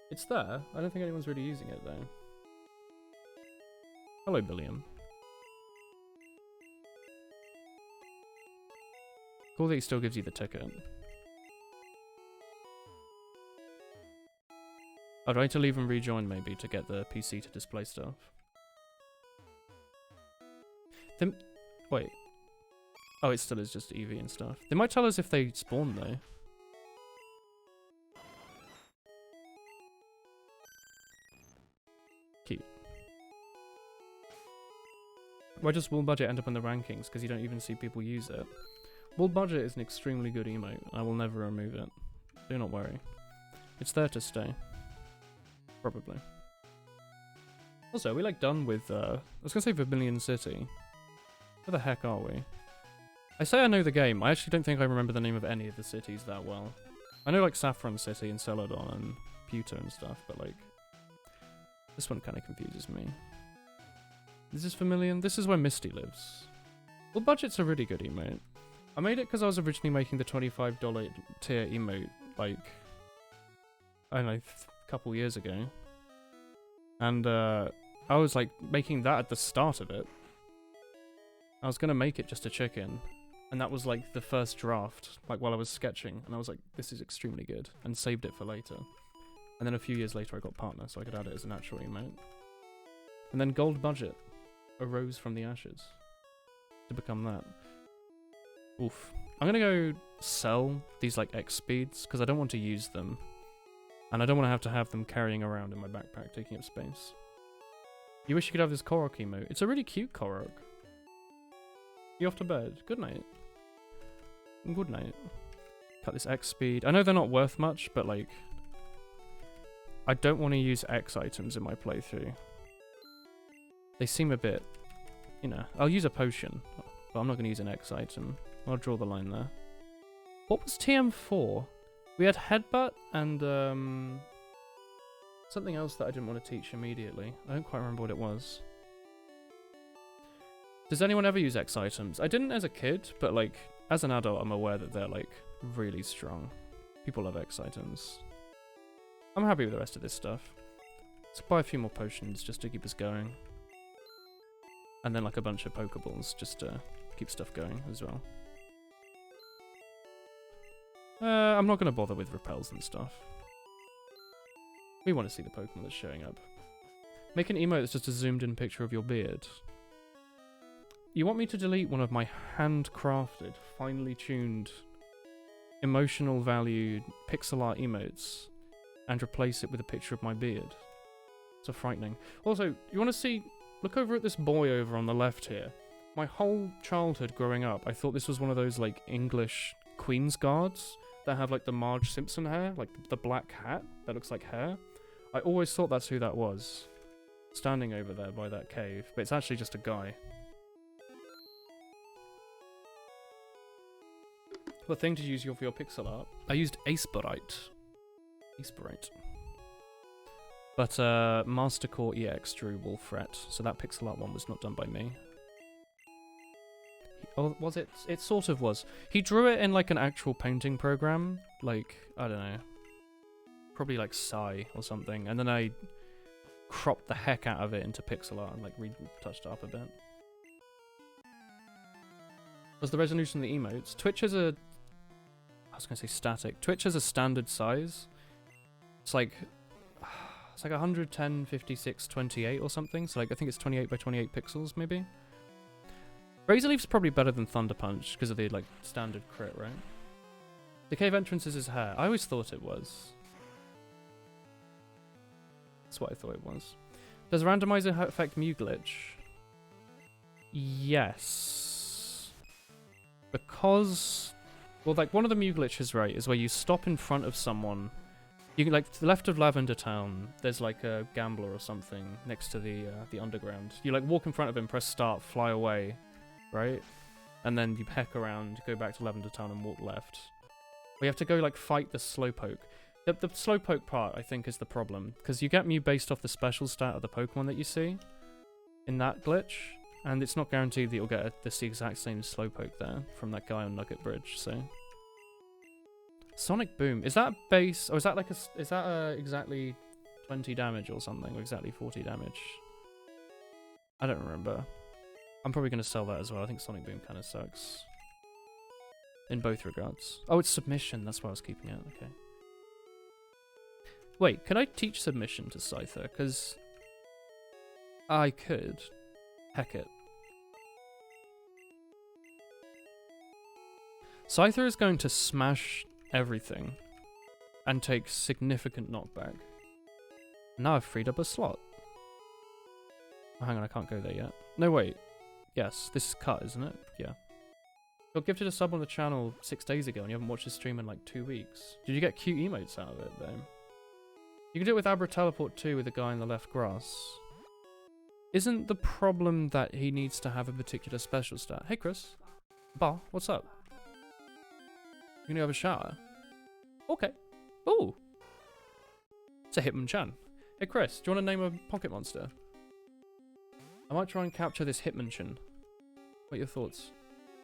Speaker 1: It's there. I don't think anyone's really using it, though. Hello, Billiam. Cool that he still gives you the ticket. I'd like to leave and rejoin, maybe, to get the PC to display stuff. Wait. Oh, it still is just EV and stuff. They might tell us if they spawn, though. Cute. Why does Wool Budget end up in the rankings? Because you don't even see people use it. Wool Budget is an extremely good emote. I will never remove it. Do not worry. It's there to stay. Probably. Also, are we like done with, I was gonna say Vermilion City. Where the heck are we? I say I know the game. I actually don't think I remember the name of any of the cities that well. I know like Saffron City and Celadon and Pewter and stuff, but like... this one kind of confuses me. Is this Vermilion? This is where Misty lives. Well, Budget's a really good emote. I made it because I was originally making the $25 tier emote, like... I don't know, a couple years ago. And I was like making that at the start of it. I was gonna make it just a chicken, and that was like the first draft, like while I was sketching, and I was like, this is extremely good, and saved it for later. And then a few years later I got Partner, so I could add it as an actual emote. And then Gold Budget arose from the ashes to become that. Oof. I'm gonna go sell these like X speeds, because I don't want to use them. And I don't want to have them carrying around in my backpack, taking up space. You wish you could have this Korok emote. It's a really cute Korok. You off to bed? Good night. Good night. Cut this X speed. I know they're not worth much, but like... I don't want to use X items in my playthrough. They seem a bit... you know, I'll use a potion, but I'm not going to use an X item. I'll draw the line there. What was TM4? We had Headbutt and something else that I didn't want to teach immediately. I don't quite remember what it was. Does anyone ever use X items? I didn't as a kid, but like as an adult I'm aware that they're like really strong. People love X items. I'm happy with the rest of this stuff. Let's buy a few more potions just to keep us going. And then like a bunch of Pokeballs just to keep stuff going as well. I'm not going to bother with repels and stuff. We want to see the Pokemon that's showing up. Make an emote that's just a zoomed in picture of your beard. You want me to delete one of my handcrafted, finely tuned, emotional valued pixel art emotes and replace it with a picture of my beard? So frightening. Also, you want to see... look over at this boy over on the left here. My whole childhood growing up, I thought this was one of those like English Queen's Guards that have like the Marge Simpson hair, like the black hat that looks like hair. I always thought that's who that was, standing over there by that cave, but it's actually just a guy. What thing did you use for your pixel art? I used Aesporite. But Mastercore EX drew Wolfret, so that pixel art one was not done by me. Oh, was it? It sort of was. He drew it in like an actual painting program, like, I don't know, probably like Psy or something, and then I cropped the heck out of it into pixel art and like retouched it up a bit. Was the resolution of the emotes? Twitch is a... I was going to say static. Twitch is a standard size. It's like 110, 56, 28 or something, so like I think it's 28 by 28 pixels maybe. Razor Leaf's probably better than Thunder Punch because of the like standard crit, right? The cave entrance is his hair. I always thought it was. That's what I thought it was. Does Randomizer affect Mew Glitch? Yes. Because... well, like one of the Mew glitches, right, is where you stop in front of someone You can, like, to the left of Lavender Town, there's like a gambler or something next to the underground. You like walk in front of him, press start, fly away, right? And then you peck around, go back to Lavender Town and walk left. We have to go like fight the Slowpoke. The Slowpoke part, I think, is the problem, because you get Mew based off the special stat of the Pokemon that you see in that glitch, and it's not guaranteed that you'll get the exact same Slowpoke there from that guy on Nugget Bridge. So, Sonic Boom, is that base, or is that like exactly 20 damage or something, or exactly 40 damage? I don't remember. I'm probably going to sell that as well. I think Sonic Boom kind of sucks in both regards. Oh, it's submission. That's why I was keeping it. Okay. Wait, can I teach submission to Scyther? Because I could. Heck it. Scyther is going to smash everything and take significant knockback. Now I've freed up a slot. Oh, hang on, I can't go there yet. No, wait. Yes, this is cut, isn't it? Yeah. Got gifted a sub on the channel 6 days ago and you haven't watched his stream in like 2 weeks. Did you get cute emotes out of it, though? You can do it with Abra Teleport too with the guy in the left grass. Isn't the problem that he needs to have a particular special stat? Hey, Chris. Bah, what's up? You gonna have a shower? Okay. Ooh. It's a Hitmonchan. Hey, Chris, do you want to name a pocket monster? I might try and capture this Hitmonchan. What are your thoughts?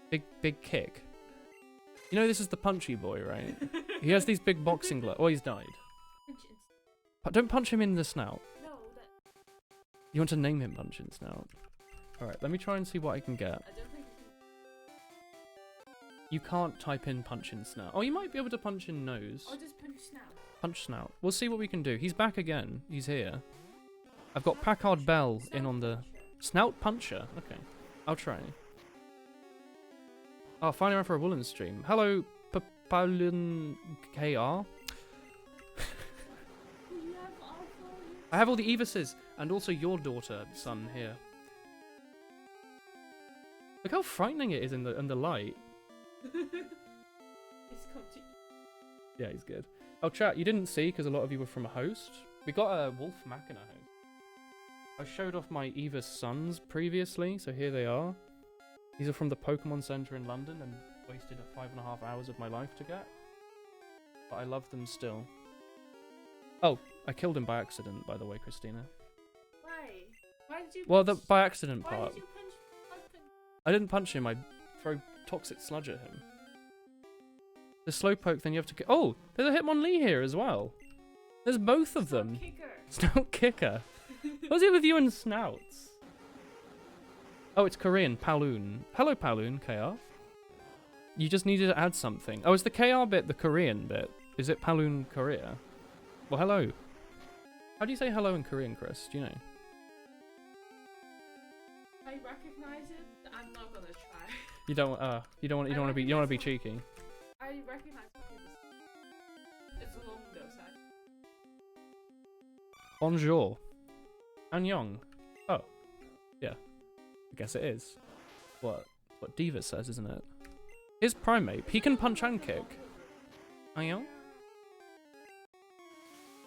Speaker 1: Big kick. You know this is the punchy boy, right? He has these big boxing gloves. Oh, he's died. Don't punch him in the snout.
Speaker 3: No,
Speaker 1: you want to name him Punch in Snout? Alright, let me try and see what I can get.
Speaker 3: I don't think
Speaker 1: You can't type in Punch in Snout. Oh, you might be able to punch in nose.
Speaker 3: I'll just punch snout.
Speaker 1: Punch Snout. We'll see what we can do. He's back again. He's here. I've got Packard Bell in on the... Snout Puncher? Okay. I'll try. Oh, finally around for a Woolen stream. Hello, Paulin KR. I have all the Evises and also your daughter, son, here. Look how frightening it is in the light.
Speaker 3: It's come to
Speaker 1: Yeah, he's good. Oh, chat, you didn't see because a lot of you were from a host. We got a Wolf Machina host. I showed off my Eva's sons previously, so here they are. These are from the Pokemon Center in London and wasted 5.5 hours of my life to get. But I love them still. Oh, I killed him by accident, by the way, Christina.
Speaker 3: Why? Why did you?
Speaker 1: Well, the by accident
Speaker 3: Why
Speaker 1: part.
Speaker 3: did you punch open?
Speaker 1: I didn't punch him. I throw toxic sludge at him. The Slowpoke, then you have to. Oh, there's a Hitmonlee here as well. There's both of them.
Speaker 3: Kicker.
Speaker 1: Snout Kicker. What's it with you and snouts? Oh, it's Korean. Paloon. Hello, Paloon. KR. You just needed to add something. Oh, is the KR bit the Korean bit? Is it Paloon Korea? Well, hello. How do you say hello in Korean, Chris? Do you know?
Speaker 3: I recognize it. I'm not gonna try.
Speaker 1: You don't want to be cheeky.
Speaker 3: I recognize it's long though, so.
Speaker 1: Bonjour. Annyeong. Oh. Yeah. I guess it is. What Diva says, isn't it? His Primeape. He can punch and kick. Annyeong.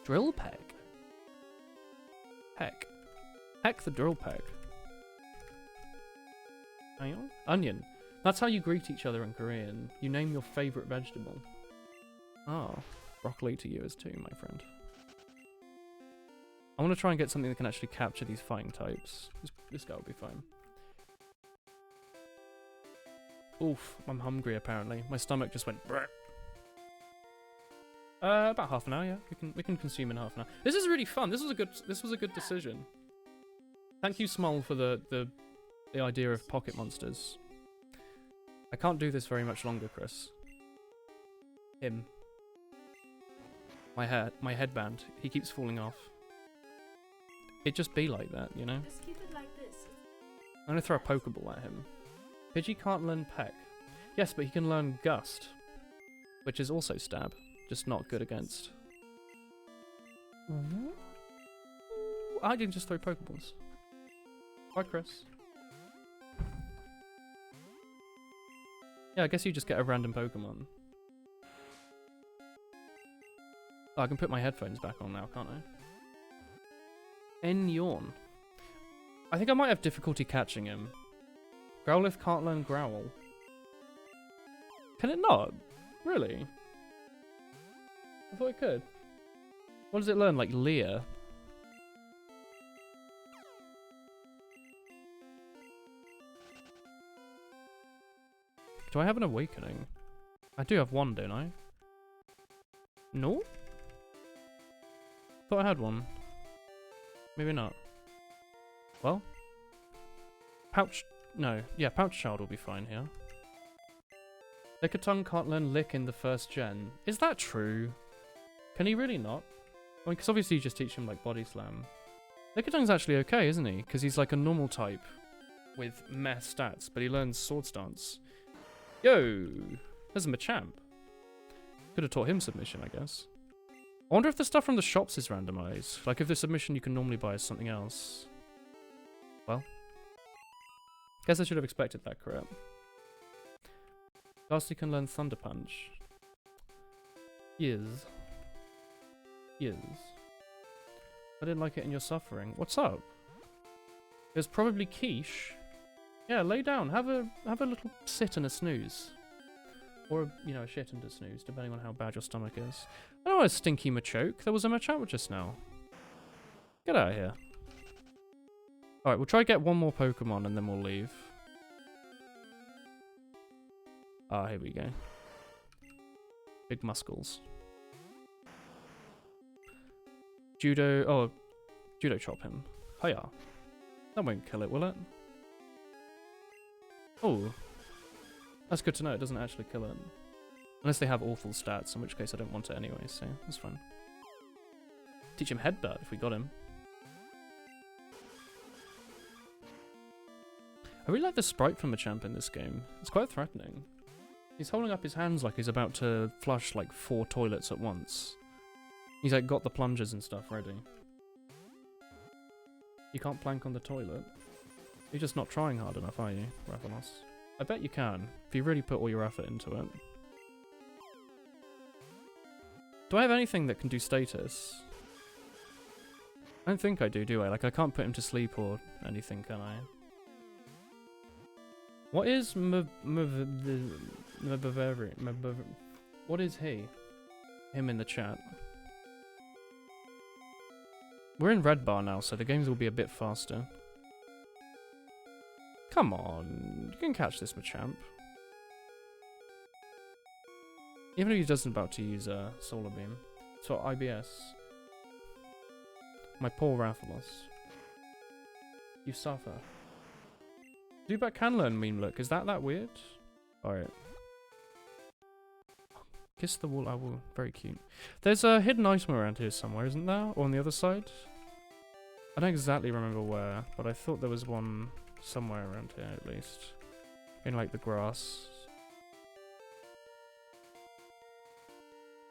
Speaker 1: Drill Peck. Heck. Heck the Drill Peck. Annyeong. Onion. That's how you greet each other in Korean. You name your favorite vegetable. Ah. Broccoli to you as too, my friend. I want to try and get something that can actually capture these fighting types. This guy will be fine. Oof, I'm hungry apparently. My stomach just went brrr. About half an hour, yeah. We can consume in half an hour. This is really fun. This was a good decision. Thank you, Small, for the idea of pocket monsters. I can't do this very much longer, Chris. Him. My headband. He keeps falling off. It just be like that, you know?
Speaker 3: Just keep it like this.
Speaker 1: I'm gonna throw a Pokeball at him. Pidgey can't learn Peck. Yes, but he can learn Gust. Which is also Stab. Just not good against. I didn't just throw Pokeballs. Bye, Chris. Yeah, I guess you just get a random Pokemon. Oh, I can put my headphones back on now, can't I? Yawn. I think I might have difficulty catching him. Growlithe can't learn Growl. Can it not? Really? I thought it could. What does it learn? Like Leer? Do I have an awakening? I do have one, don't I? No? Thought I had one. Maybe not. Well. Pouch... No. Yeah, Pouch Child will be fine here. Lickitung can't learn Lick in the first gen. Is that true? Can he really not? I mean, because obviously you just teach him, like, Body Slam. Lickitung's actually okay, isn't he? Because he's, like, a normal type with meh stats, but he learns Sword Stance. Yo! There's a Machamp. Could have taught him Submission, I guess. I wonder if the stuff from the shops is randomized. Like, if the Submission you can normally buy is something else. Well. Guess I should have expected that, correct? Ghastly can learn Thunder Punch. Yes. Yes. I didn't like it in your suffering. What's up? There's probably quiche. Yeah, lay down. Have a little sit and a snooze. Or, you know, a shit and a snooze, depending on how bad your stomach is. I don't want a stinky Machoke. There was a Machamp just now. Get out of here. Alright, we'll try to get one more Pokemon and then we'll leave. Ah, here we go. Big muscles. Judo... Oh, Judo Chop him. Hiya. That won't kill it, will it? Oh. That's good to know, it doesn't actually kill it. Unless they have awful stats, in which case I don't want it anyway, so that's fine. Teach him Headbutt if we got him. I really like the sprite from Machamp in this game. It's quite threatening. He's holding up his hands like he's about to flush like 4 toilets at once. He's like got the plungers and stuff ready. You can't plank on the toilet. You're just not trying hard enough, are you, Rathalos? I bet you can, if you really put all your effort into it. Do I have anything that can do status? I don't think I do I? Like, I can't put him to sleep or anything, can I? What is what is he? Him in the chat. We're in Red Bar now, so the games will be a bit faster. Come on, you can catch this Machamp. Even if he doesn't about to use a Solar Beam. So IBS. My poor Rathalos. You suffer. Zubat can learn Mean Look. Is that weird? Alright. Kiss the wall, I will. Very cute. There's a hidden item around here somewhere, isn't there? Or on the other side? I don't exactly remember where, but I thought there was one somewhere around here at least. In like the grass.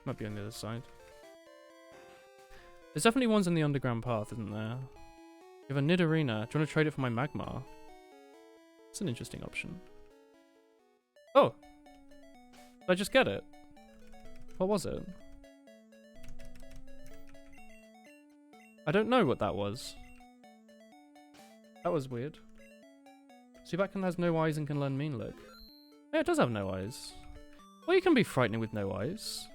Speaker 1: Might be on the other side. There's definitely ones in the underground path, isn't there? You have a Nidorina. Do you want to trade it for my Magmar? It's an interesting option. Oh! Did I just get it? What was it? I don't know what that was. That was weird. Zubat has no eyes and can learn Mean Look. Yeah, it does have no eyes. Well, you can be frightening with no eyes.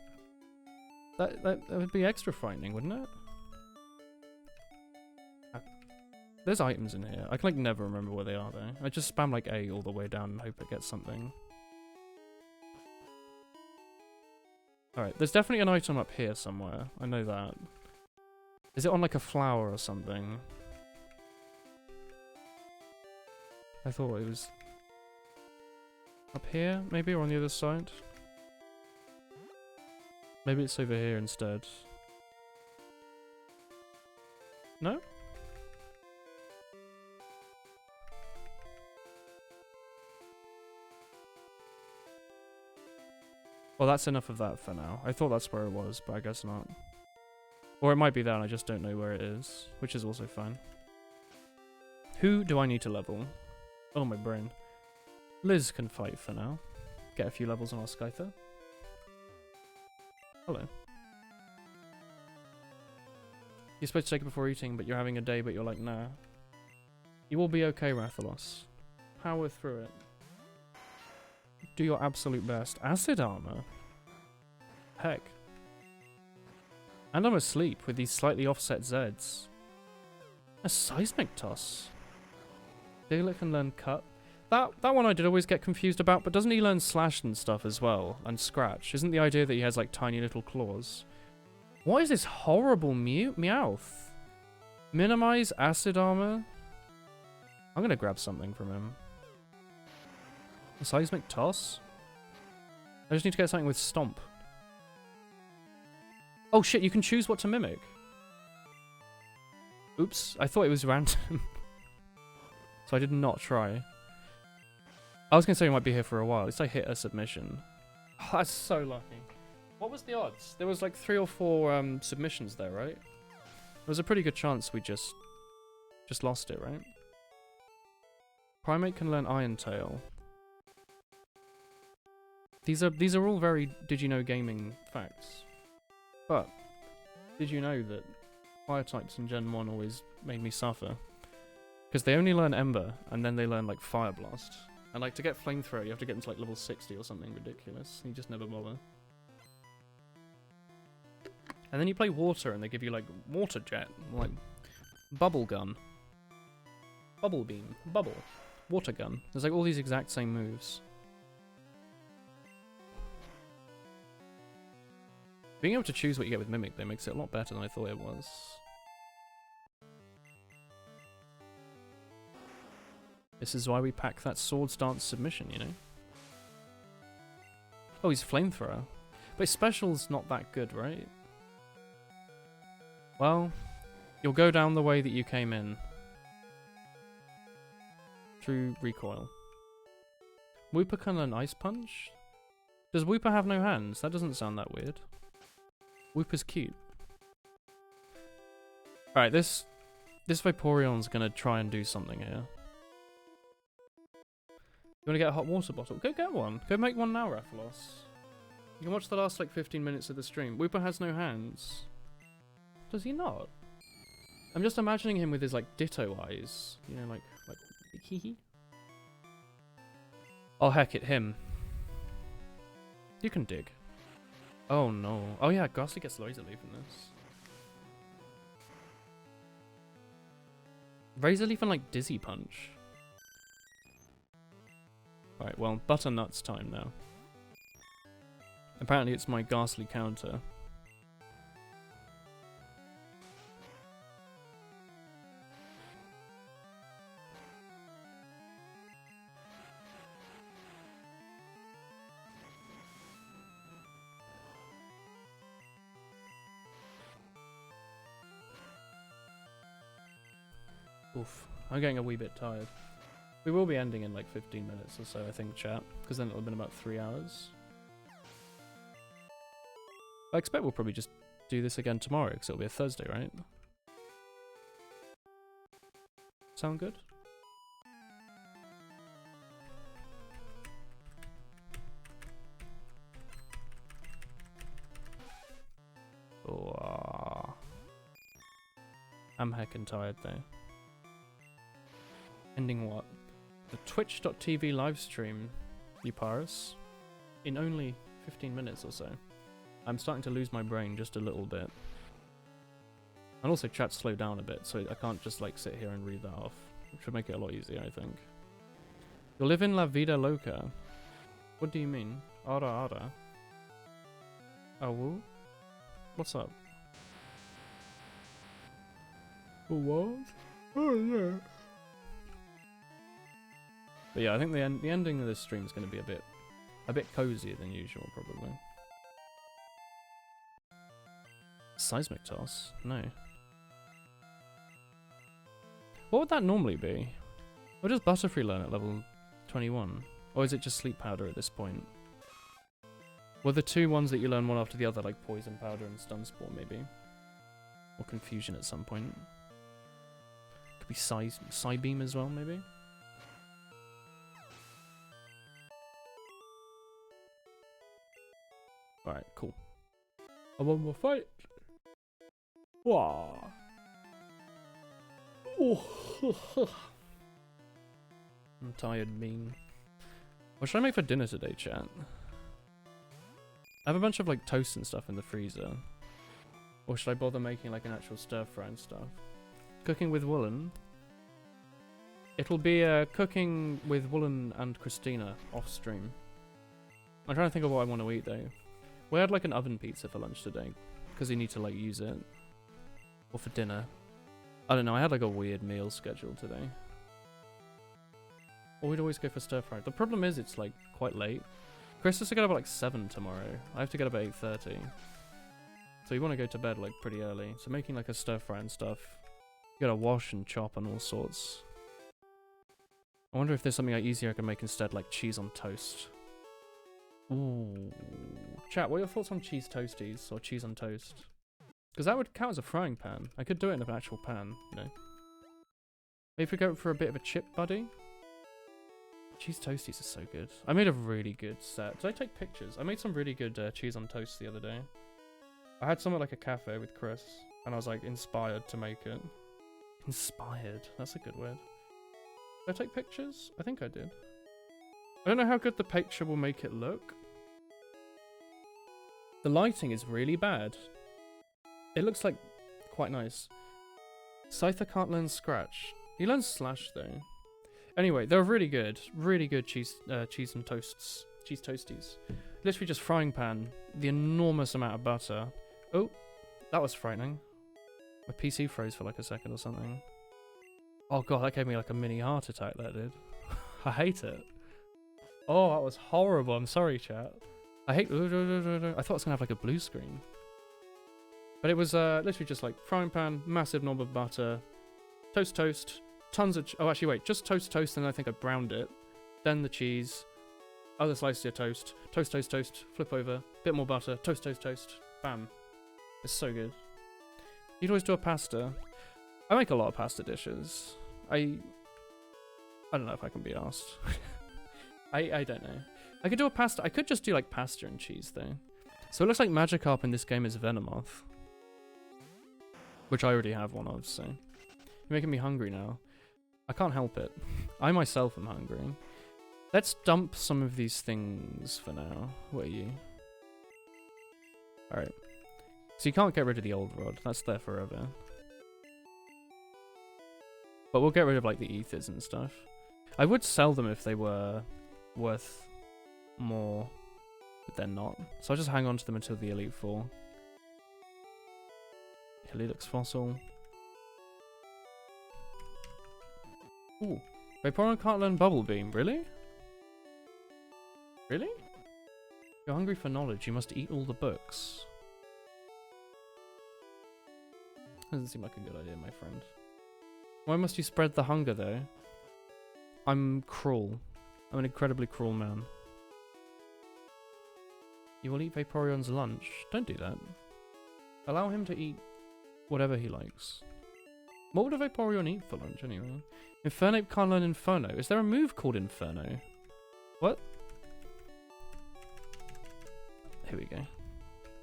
Speaker 1: That would be extra frightening, wouldn't it? There's items in here. I can like never remember where they are though. I just spam like A all the way down and hope it gets something. Alright, there's definitely an item up here somewhere. I know that. Is it on like a flower or something? I thought it was up here, maybe, or on the other side. Maybe it's over here instead. No? Well, that's enough of that for now. I thought that's where it was, but I guess not. Or it might be that and I just don't know where it is, which is also fine. Who do I need to level? Oh, my brain. Liz can fight for now. Get a few levels on our Scyther. Hello. You're supposed to take it before eating, but you're having a day, but you're like, nah. You will be okay, Rathalos. Power through it. Do your absolute best. Acid armor? Heck. And I'm asleep with these slightly offset Zeds. A seismic toss. Diglett can learn cut. That one I did always get confused about, but doesn't he learn slash and stuff as well? And scratch? Isn't the idea that he has like tiny little claws? What is this horrible Meowth? Minimize acid armor? I'm gonna grab something from him. A seismic toss? I just need to get something with stomp. Oh shit, you can choose what to mimic. Oops, I thought it was random. So I did not try. I was gonna say we might be here for a while. At least I hit a submission. Oh, that's so lucky. What was the odds? There was like 3 or 4 submissions there, right? There was a pretty good chance we just lost it, right? Primate can learn Iron Tail. These are all very did you know gaming facts. But did you know that fire types in Gen 1 always made me suffer? Because they only learn Ember and then they learn like Fire Blast. And like to get Flamethrower you have to get them to like level 60 or something ridiculous. You just never bother. And then you play Water and they give you like Water Jet, like Bubble Gun, Bubble Beam, Bubble, Water Gun. There's like all these exact same moves. Being able to choose what you get with Mimic though makes it a lot better than I thought it was. This is why we pack that Swords Dance submission, you know? Oh, he's Flamethrower. But his special's not that good, right? Well, you'll go down the way that you came in. Through recoil. Wooper can learn Ice Punch? Does Wooper have no hands? That doesn't sound that weird. Wooper's cute. Alright, this Vaporeon's gonna try and do something here. You wanna get a hot water bottle? Go get one. Go make one now, Rathalos. You can watch the last like 15 minutes of the stream. Wooper has no hands. Does he not? I'm just imagining him with his like ditto eyes. You know, like hee hee. Oh heck it, him. You can dig. Oh no. Oh yeah, Ghastly gets Razor Leaf in this. Razor Leaf and like Dizzy Punch. Right, well, Butternut's time now. Apparently it's my Ghastly counter. Oof, I'm getting a wee bit tired. We will be ending in like 15 minutes or so, I think, chat, because then it'll have been about 3 hours. I expect we'll probably just do this again tomorrow, because it'll be a Thursday, right? Sound good? Oh, I'm heckin' tired though. Ending what? The twitch.tv livestream, Euparis, in only 15 minutes or so. I'm starting to lose my brain just a little bit. And also chat slowed down a bit, so I can't just like sit here and read that off. Which would make it a lot easier, I think. You'll live in La Vida Loca. What do you mean? Ara ara. Oh, woo? What's up? What? Oh yeah. But yeah, I think the ending of this stream is going to be a bit cozier than usual, probably. Seismic Toss? No. What would that normally be? What does Butterfree learn at level 21? Or is it just Sleep Powder at this point? Were the 2 ones that you learn one after the other, like Poison Powder and Stun Spore, maybe? Or Confusion at some point? Could be Psybeam as well, maybe? Alright, cool. I want more fight! Wah! I'm tired, mean. What should I make for dinner today, chat? I have a bunch of like toast and stuff in the freezer. Or should I bother making like an actual stir fry and stuff? Cooking with Woolen. It'll be cooking with Woolen and Christina off stream. I'm trying to think of what I want to eat though. We had like an oven pizza for lunch today because you need to like use it. Or for dinner. I don't know, I had like a weird meal schedule today. Or we'd always go for stir fry. The problem is it's like quite late. Chris has to get up at like 7 tomorrow. I have to get up at 8:30. So you want to go to bed like pretty early. So making like a stir fry and stuff. You gotta wash and chop and all sorts. I wonder if there's something like easier I can make instead, like cheese on toast. Ooh. Chat, what are your thoughts on cheese toasties or cheese on toast? Because that would count as a frying pan. I could do it in an actual pan, you know. Maybe if we go for a bit of a chip buddy. Cheese toasties are so good. I made a really good set. Did I take pictures? I made some really good cheese on toast the other day. I had some at like a cafe with Chris, and I was like inspired to make it. Inspired? That's a good word. Did I take pictures? I think I did. I don't know how good the picture will make it look. The lighting is really bad. It looks like quite nice. Scyther can't learn Scratch. He learns Slash though. Anyway, they're really good cheese and toasts, cheese toasties. Literally just frying pan, the enormous amount of butter. Oh, that was frightening. My PC froze for like a second or something. Oh god, that gave me like a mini heart attack, that did. I hate it. Oh, that was horrible. I'm sorry, chat. I hate. I thought it was gonna have like a blue screen. But it was literally just like frying pan, massive knob of butter, toast, tons of. Oh, actually, wait, just toast, and I think I browned it. Then the cheese, other slices of toast, toast, flip over, bit more butter, toast, bam. It's so good. You'd always do a pasta. I make a lot of pasta dishes. I don't know if I can be asked. I don't know. I could do a pasta. I could just do like pasta and cheese though. So it looks like Magikarp in this game is Venomoth. Which I already have one of, so. You're making me hungry now. I can't help it. I myself am hungry. Let's dump some of these things for now. What are you? Alright. So you can't get rid of the old rod. That's there forever. But we'll get rid of like the ethers and stuff. I would sell them if they were worth more, but they're not. So I'll just hang on to them until the Elite Four. Helix Fossil. Ooh. Vaporeon can't learn Bubble Beam, really? Really? If you're hungry for knowledge, you must eat all the books. Doesn't seem like a good idea, my friend. Why must you spread the hunger, though? I'm cruel. I'm an incredibly cruel man. You will eat Vaporeon's lunch. Don't do that. Allow him to eat whatever he likes. What would a Vaporeon eat for lunch, anyway? Infernape can't learn Inferno. Is there a move called Inferno? What? Here we go.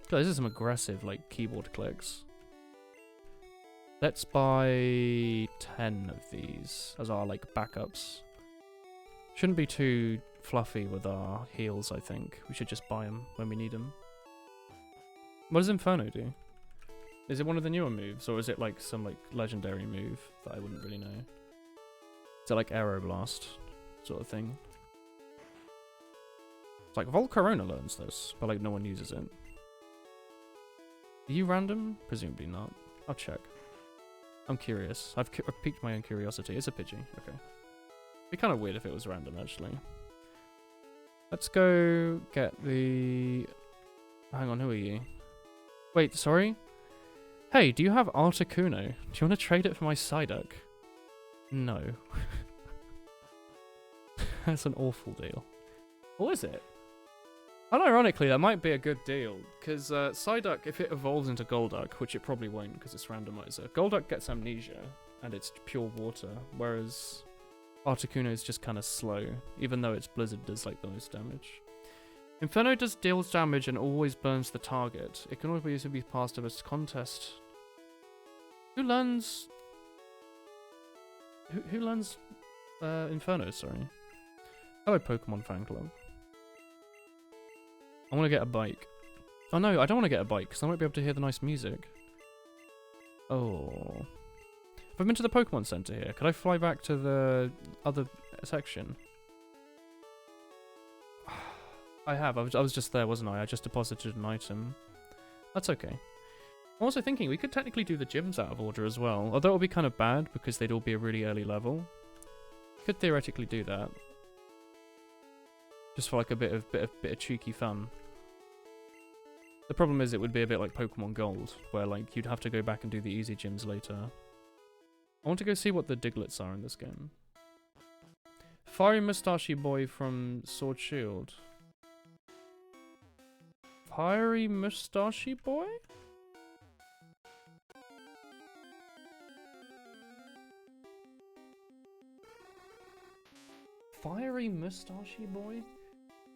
Speaker 1: God, this is some aggressive, like, keyboard clicks. Let's buy 10 of these as our, like, backups. Shouldn't be too fluffy with our heals, I think. We should just buy them when we need them. What does Inferno do? Is it one of the newer moves, or is it, like, some, like, legendary move that I wouldn't really know? Is it, like, Aeroblast sort of thing? It's like, Volcarona learns this, but, like, no one uses it. Are you random? Presumably not. I'll check. I'm curious. I've piqued my own curiosity. It's a Pidgey. Okay. It'd be kind of weird if it was random, actually. Let's go get the... Hang on, who are you? Wait, sorry? Hey, do you have Articuno? Do you want to trade it for my Psyduck? No. That's an awful deal. Or is it? Unironically, that might be a good deal, because Psyduck, if it evolves into Golduck, which it probably won't because it's randomizer, Golduck gets Amnesia, and it's pure water, whereas Articuno is just kind of slow, even though its Blizzard does like the most damage. Inferno deals damage and always burns the target. It can always be passed of a contest. Who learns... Who learns Inferno, sorry? Hello, Pokemon fan club. I want to get a bike. Oh no, I don't want to get a bike because I won't be able to hear the nice music. Oh. Have I been to the Pokemon Center here? Could I fly back to the other section? I have. I was just there, wasn't I? I just deposited an item. That's okay. I'm also thinking we could technically do the gyms out of order as well. Although it would be kind of bad because they'd all be a really early level. Could theoretically do that. Just for like a bit of cheeky fun. The problem is it would be a bit like Pokemon Gold, where like you'd have to go back and do the easy gyms later. I want to go see what the Diglets are in this game. Fiery Mustachey Boy from Sword Shield. Fiery Mustachey Boy? Fiery Mustachey Boy?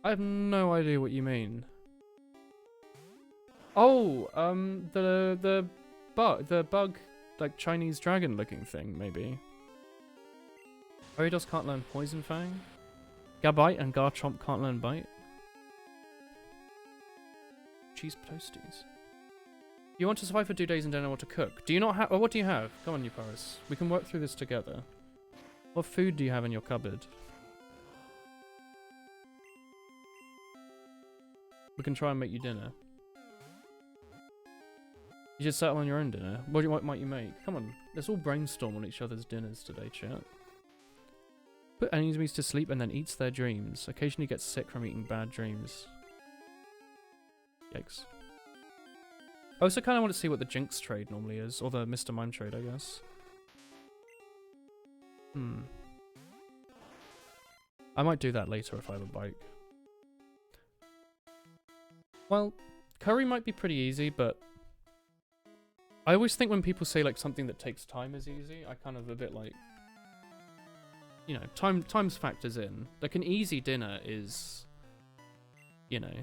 Speaker 1: I have no idea what you mean. Oh, the bug, like Chinese dragon looking thing, maybe. Aridos can't learn Poison Fang. Gabite and Garchomp can't learn Bite. Cheese toasties. You want to survive for 2 days and don't know what to cook. Do you not have? Or what do you have? Come on, you Paris. We can work through this together. What food do you have in your cupboard? We can try and make you dinner. You should settle on your own dinner. What might you make? Come on, let's all brainstorm on each other's dinners today, chat. Put enemies to sleep and then eats their dreams. Occasionally gets sick from eating bad dreams. Yikes. I also kind of want to see what the Jinx trade normally is, or the Mr. Mime trade, I guess. I might do that later if I have a bike. Well, curry might be pretty easy, but I always think when people say like something that takes time is easy, I kind of a bit like, you know, times factors in. Like an easy dinner is, you know,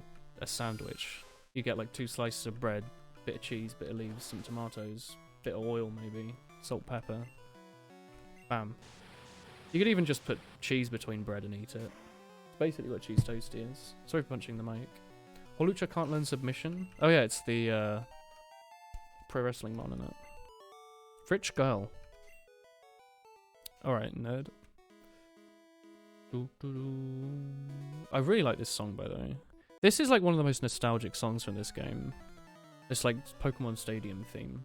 Speaker 1: a sandwich. You get like 2 slices of bread, bit of cheese, bit of leaves, some tomatoes, bit of oil maybe, salt, pepper. Bam. You could even just put cheese between bread and eat it. It's basically what cheese toasty is. Sorry for punching the mic. Holucha can't learn submission. Oh yeah, it's the pro wrestling mon in it. Rich girl. Alright, nerd. I really like this song, by the way. This is like one of the most nostalgic songs from this game. It's like Pokemon Stadium theme.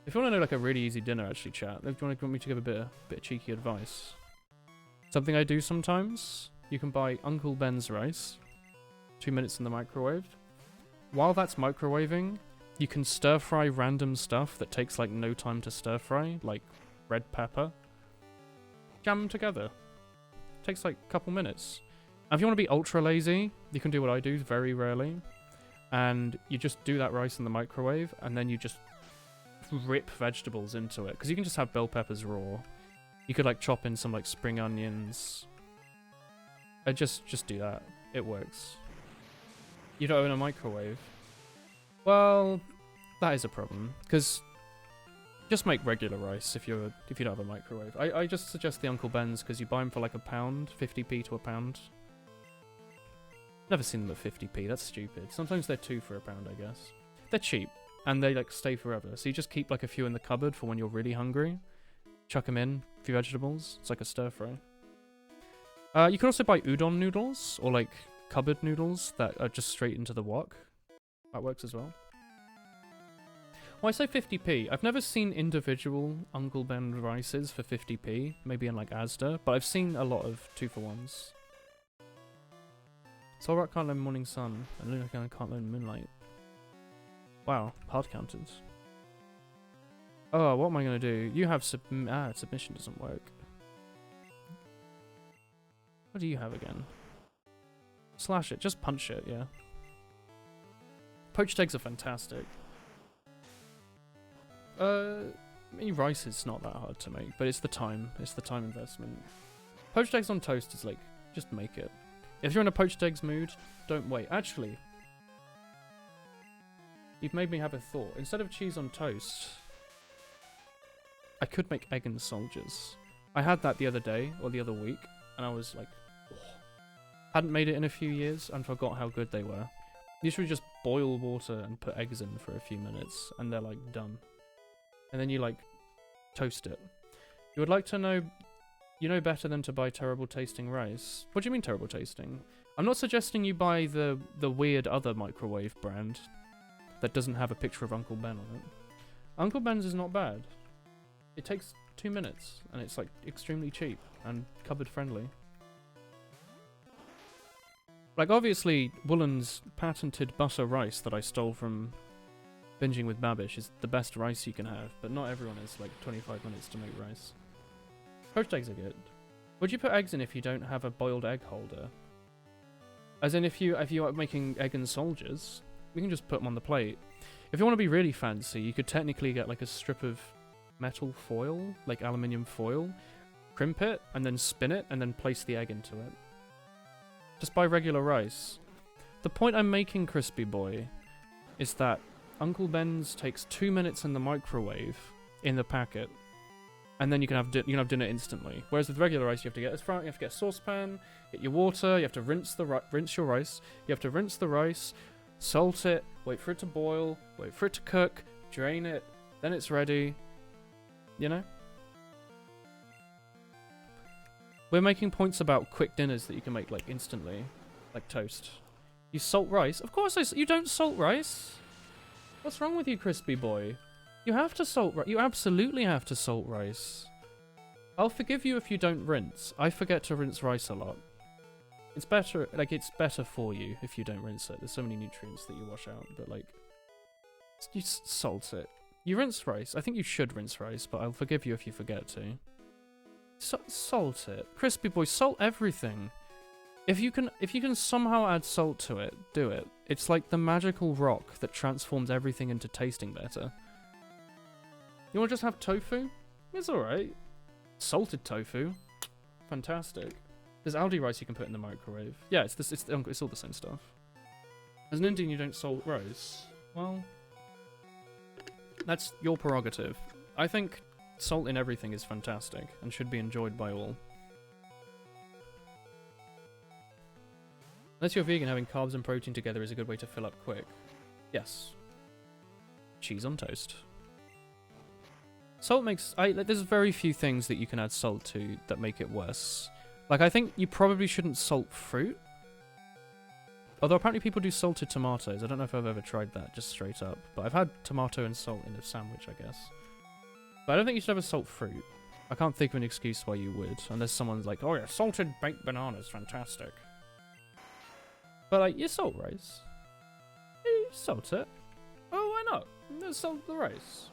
Speaker 1: If you want to know like a really easy dinner, actually, chat, if you want me to give a bit of cheeky advice. Something I do sometimes. You can buy Uncle Ben's rice. 2 minutes in the microwave. While that's microwaving, you can stir fry random stuff that takes like no time to stir fry, like red pepper. Jam them together. Takes like a couple minutes. And if you want to be ultra lazy, you can do what I do very rarely. And you just do that rice in the microwave, and then you just rip vegetables into it. Because you can just have bell peppers raw. You could like chop in some like spring onions. Just do that. It works. You don't own a microwave. Well, that is a problem. Because just make regular rice if you don't have a microwave. I just suggest the Uncle Ben's because you buy them for like £1, 50p to £1. Never seen them at 50p. That's stupid. Sometimes they're 2 for £1, I guess. They're cheap and they like stay forever. So you just keep like a few in the cupboard for when you're really hungry. Chuck them in, a few vegetables. It's like a stir fry. You can also buy udon noodles or like cupboard noodles that are just straight into the wok. That works as well. Well, I say 50p. I've never seen individual Uncle Ben rices for 50p, maybe in like Asda, but I've seen a lot of 2-for-1s. Solrock can't learn Morning Sun, and Luna can't learn Moonlight. Wow, hard counted. Oh, what am I going to do? You have submission doesn't work. What do you have again? Slash it, just punch it, yeah. Poached eggs are fantastic. I mean, rice is not that hard to make, but it's the time investment. Poached eggs on toast is like, just make it. If you're in a poached eggs mood, don't wait. Actually, you've made me have a thought. Instead of cheese on toast, I could make egg and soldiers. I had that the other day, or the other week, and I was like, oh. Hadn't made it in a few years, and forgot how good they were. You should just boil water and put eggs in for a few minutes, and they're like done. And then you like toast it. You would like to know, you know better than to buy terrible tasting rice. What do you mean terrible tasting? I'm not suggesting you buy the weird other microwave brand that doesn't have a picture of Uncle Ben on it. Uncle Ben's is not bad. It takes 2 minutes, and it's like extremely cheap and cupboard friendly. Like obviously, Woolen's patented butter rice that I stole from Binging with Babish is the best rice you can have, but not everyone has like 25 minutes to make rice. Poached eggs are good. Would you put eggs in if you don't have a boiled egg holder? As in, if you are making egg and soldiers, you can just put them on the plate. If you want to be really fancy, you could technically get like a strip of metal foil, like aluminium foil, crimp it, and then spin it, and then place the egg into it. Just buy regular rice. The point I'm making, Crispy Boy, is that Uncle Ben's takes 2 minutes in the microwave in the packet, and then you can have dinner instantly. Whereas with regular rice, you have to get a saucepan, get your water, you have to rinse your rice, you have to rinse the rice, salt it, wait for it to boil, wait for it to cook, drain it, then it's ready. You know? We're making points about quick dinners that you can make like instantly, like toast. You salt rice? Of course you don't salt rice. What's wrong with you, Crispy Boy? You have to salt rice. You absolutely have to salt rice. I'll forgive you if you don't rinse. I forget to rinse rice a lot. It's better for you if you don't rinse it. There's so many nutrients that you wash out, but like, you salt it. You rinse rice. I think you should rinse rice, but I'll forgive you if you forget to. Salt it. Crispy Boy, salt everything. If you can somehow add salt to it, do it. It's like the magical rock that transforms everything into tasting better. You want to just have tofu? It's alright. Salted tofu? Fantastic. There's Aldi rice you can put in the microwave. Yeah, it's all the same stuff. As an Indian, you don't salt rice. Well, that's your prerogative. I think salt in everything is fantastic and should be enjoyed by all. Unless you're vegan, having carbs and protein together is a good way to fill up quick. Yes. Cheese on toast. Salt makes... there's very few things that you can add salt to that make it worse. Like, I think you probably shouldn't salt fruit. Although apparently people do salted tomatoes. I don't know if I've ever tried that, just straight up. But I've had tomato and salt in a sandwich, I guess. But I don't think you should ever salt fruit. I can't think of an excuse why you would. Unless someone's like, oh yeah, salted baked banana is fantastic. But like, you salt rice. You salt it. Oh, why not? Just salt the rice.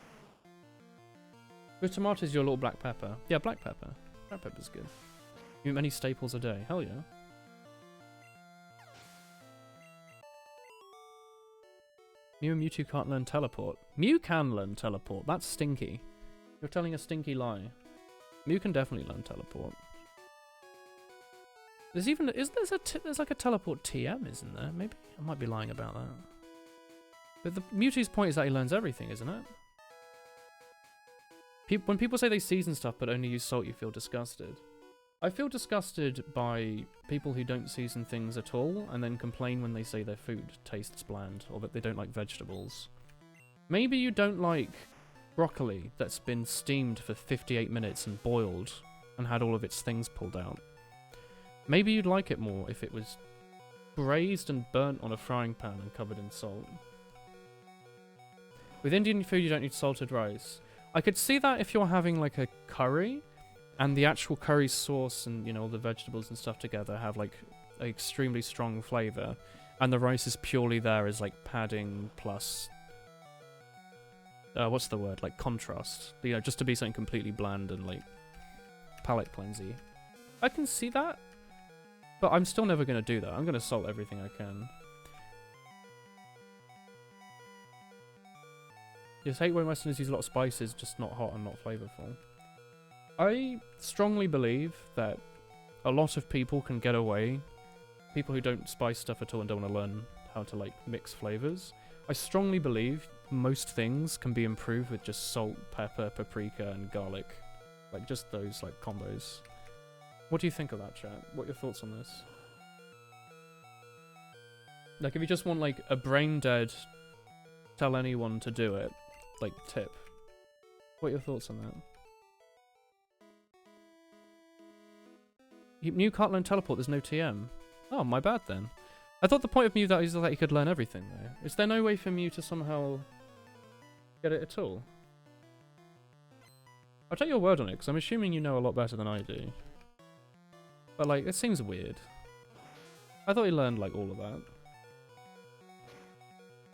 Speaker 1: With tomatoes, your little black pepper. Yeah, black pepper. Black pepper's good. You eat many staples a day. Hell yeah. Mew and Mewtwo can't learn teleport. Mew can learn teleport. That's stinky. You're telling a stinky lie. Mew can definitely learn teleport. There's like a teleport TM, isn't there? Maybe I might be lying about that. But the Mewtwo's point is that he learns everything, isn't it? When people say they season stuff but only use salt, you feel disgusted. I feel disgusted by people who don't season things at all and then complain when they say their food tastes bland or that they don't like vegetables. Maybe you don't like broccoli that's been steamed for 58 minutes and boiled and had all of its things pulled out. Maybe you'd like it more if it was braised and burnt on a frying pan and covered in salt. With Indian food, you don't need salted rice. I could see that if you're having like a curry and the actual curry sauce and, you know, all the vegetables and stuff together have like an extremely strong flavour and the rice is purely there as like padding plus... what's the word? Like contrast. You know, just to be something completely bland and like palate cleansy. I can see that, but I'm still never going to do that. I'm going to salt everything I can. Just hate when Westerners use a lot of spices, just not hot and not flavourful. I strongly believe that a lot of people can get away, people who don't spice stuff at all and don't want to learn how to like mix flavours, I strongly believe most things can be improved with just salt, pepper, paprika, and garlic. Like, just those, like, combos. What do you think of that, chat? What are your thoughts on this? Like, if you just want, like, a brain-dead, tell anyone to do it, like, tip. What are your thoughts on that? Mew can't learn teleport, there's no TM. Oh, my bad then. I thought the point of Mew that is that he could learn everything, though. Is there no way for Mew to somehow get it at all? I'll take your word on it, because I'm assuming you know a lot better than I do. But, like, it seems weird. I thought he learned, like, all of that.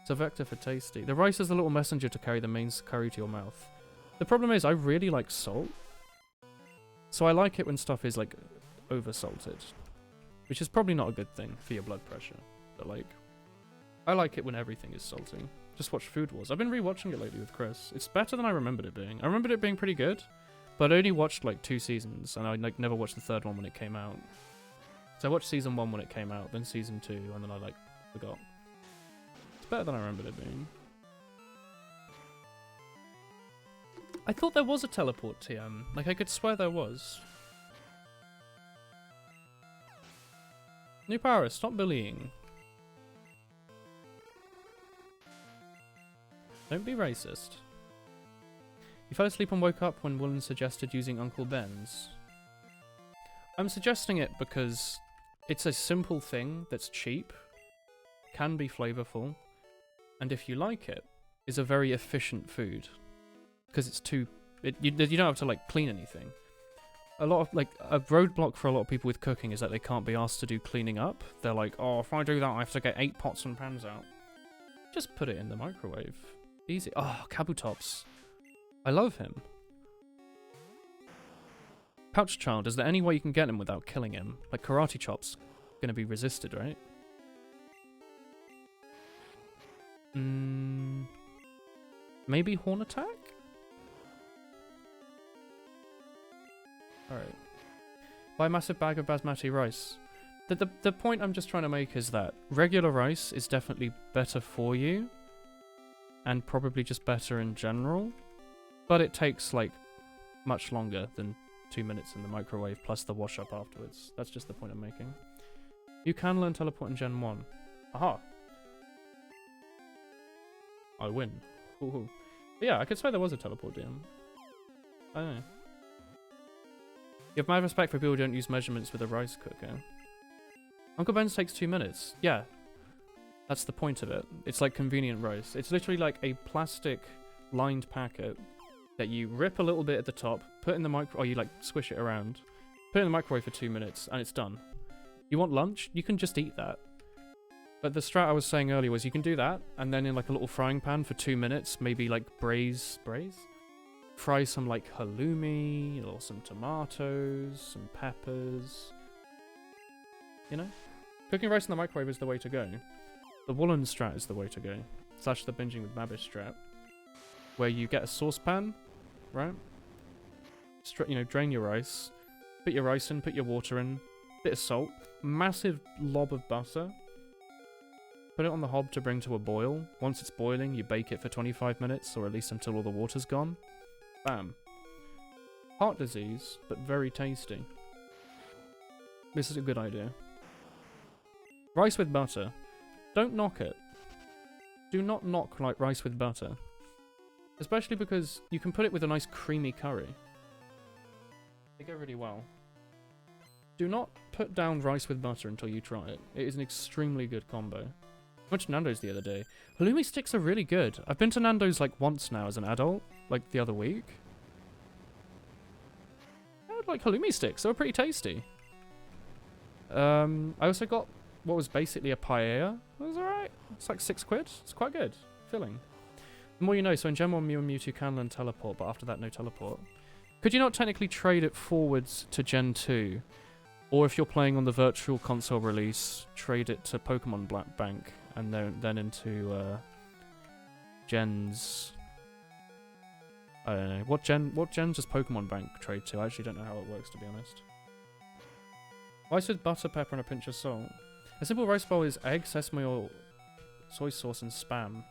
Speaker 1: It's a vector for tasty. The rice is the little messenger to carry the main curry to your mouth. The problem is, I really like salt. So I like it when stuff is, like, over-salted. Which is probably not a good thing for your blood pressure. But, like, I like it when everything is salty. Just watch Food Wars. I've been rewatching it lately with Chris. It's better than I remembered it being. I remembered it being pretty good. But I only watched, like, 2 seasons. And I, like, never watched the 3rd one when it came out. So I watched season 1 when it came out. Then season 2. And then I, like, forgot. It's better than I remembered it being. I thought there was a teleport TM. Like, I could swear there was. New Paris, stop bullying. Don't be racist. You fell asleep and woke up when Woolen suggested using Uncle Ben's. I'm suggesting it because it's a simple thing that's cheap, can be flavorful, and if you like it, is a very efficient food. Because it's too... you don't have to, like, clean anything. A lot of, like, a roadblock for a lot of people with cooking is that they can't be asked to do cleaning up. They're like, oh, if I do that, I have to get 8 pots and pans out. Just put it in the microwave. Easy. Oh, Kabutops. I love him. Pouch Child, is there any way you can get him without killing him? Like, Karate Chop's gonna be resisted, right? Maybe Horn Attack? Alright. Buy a massive bag of basmati rice. The point I'm just trying to make is that regular rice is definitely better for you. And probably just better in general. But it takes, like, much longer than 2 minutes in the microwave plus the wash up afterwards. That's just the point I'm making. You can learn teleport in Gen 1. Aha! I win. Ooh. But yeah, I could swear there was a teleport DM. I don't know. You have mad respect for people who don't use measurements with a rice cooker. Uncle Ben's takes 2 minutes. Yeah. That's the point of it. It's like convenient rice. It's literally like a plastic lined packet that you rip a little bit at the top, put in the micro, or you like squish it around, put it in the microwave for 2 minutes, and it's done. You want lunch? You can just eat that. But the strat I was saying earlier was you can do that, and then in like a little frying pan for 2 minutes, maybe like braise? Fry some like halloumi, or some tomatoes, some peppers. You know? Cooking rice in the microwave is the way to go. The Woolen strat is the way to go. / the binging with Mabish strat. Where you get a saucepan, right? You know, drain your rice. Put your rice in, put your water in. Bit of salt. Massive lob of butter. Put it on the hob to bring to a boil. Once it's boiling, you bake it for 25 minutes, or at least until all the water's gone. Bam. Heart disease, but very tasty. This is a good idea. Rice with butter. Don't knock it. Do not knock like rice with butter. Especially because you can put it with a nice creamy curry. They go really well. Do not put down rice with butter until you try it. It is an extremely good combo. I went to Nando's the other day. Halloumi sticks are really good. I've been to Nando's like once now as an adult, like the other week. I would like halloumi sticks. They were pretty tasty. I also got what was basically a paella. It was alright. It's like £6. It's quite good. Filling. The more you know. So in Gen 1, Mew and Mewtwo can learn teleport, but after that, no teleport. Could you not technically trade it forwards to Gen 2? Or if you're playing on the virtual console release, trade it to Pokemon Black Bank and then into gens. I don't know. What gens does Pokemon Bank trade to? I actually don't know how it works, to be honest. Rice with butter, pepper, and a pinch of salt. A simple rice bowl is egg, sesame oil, soy sauce, and spam.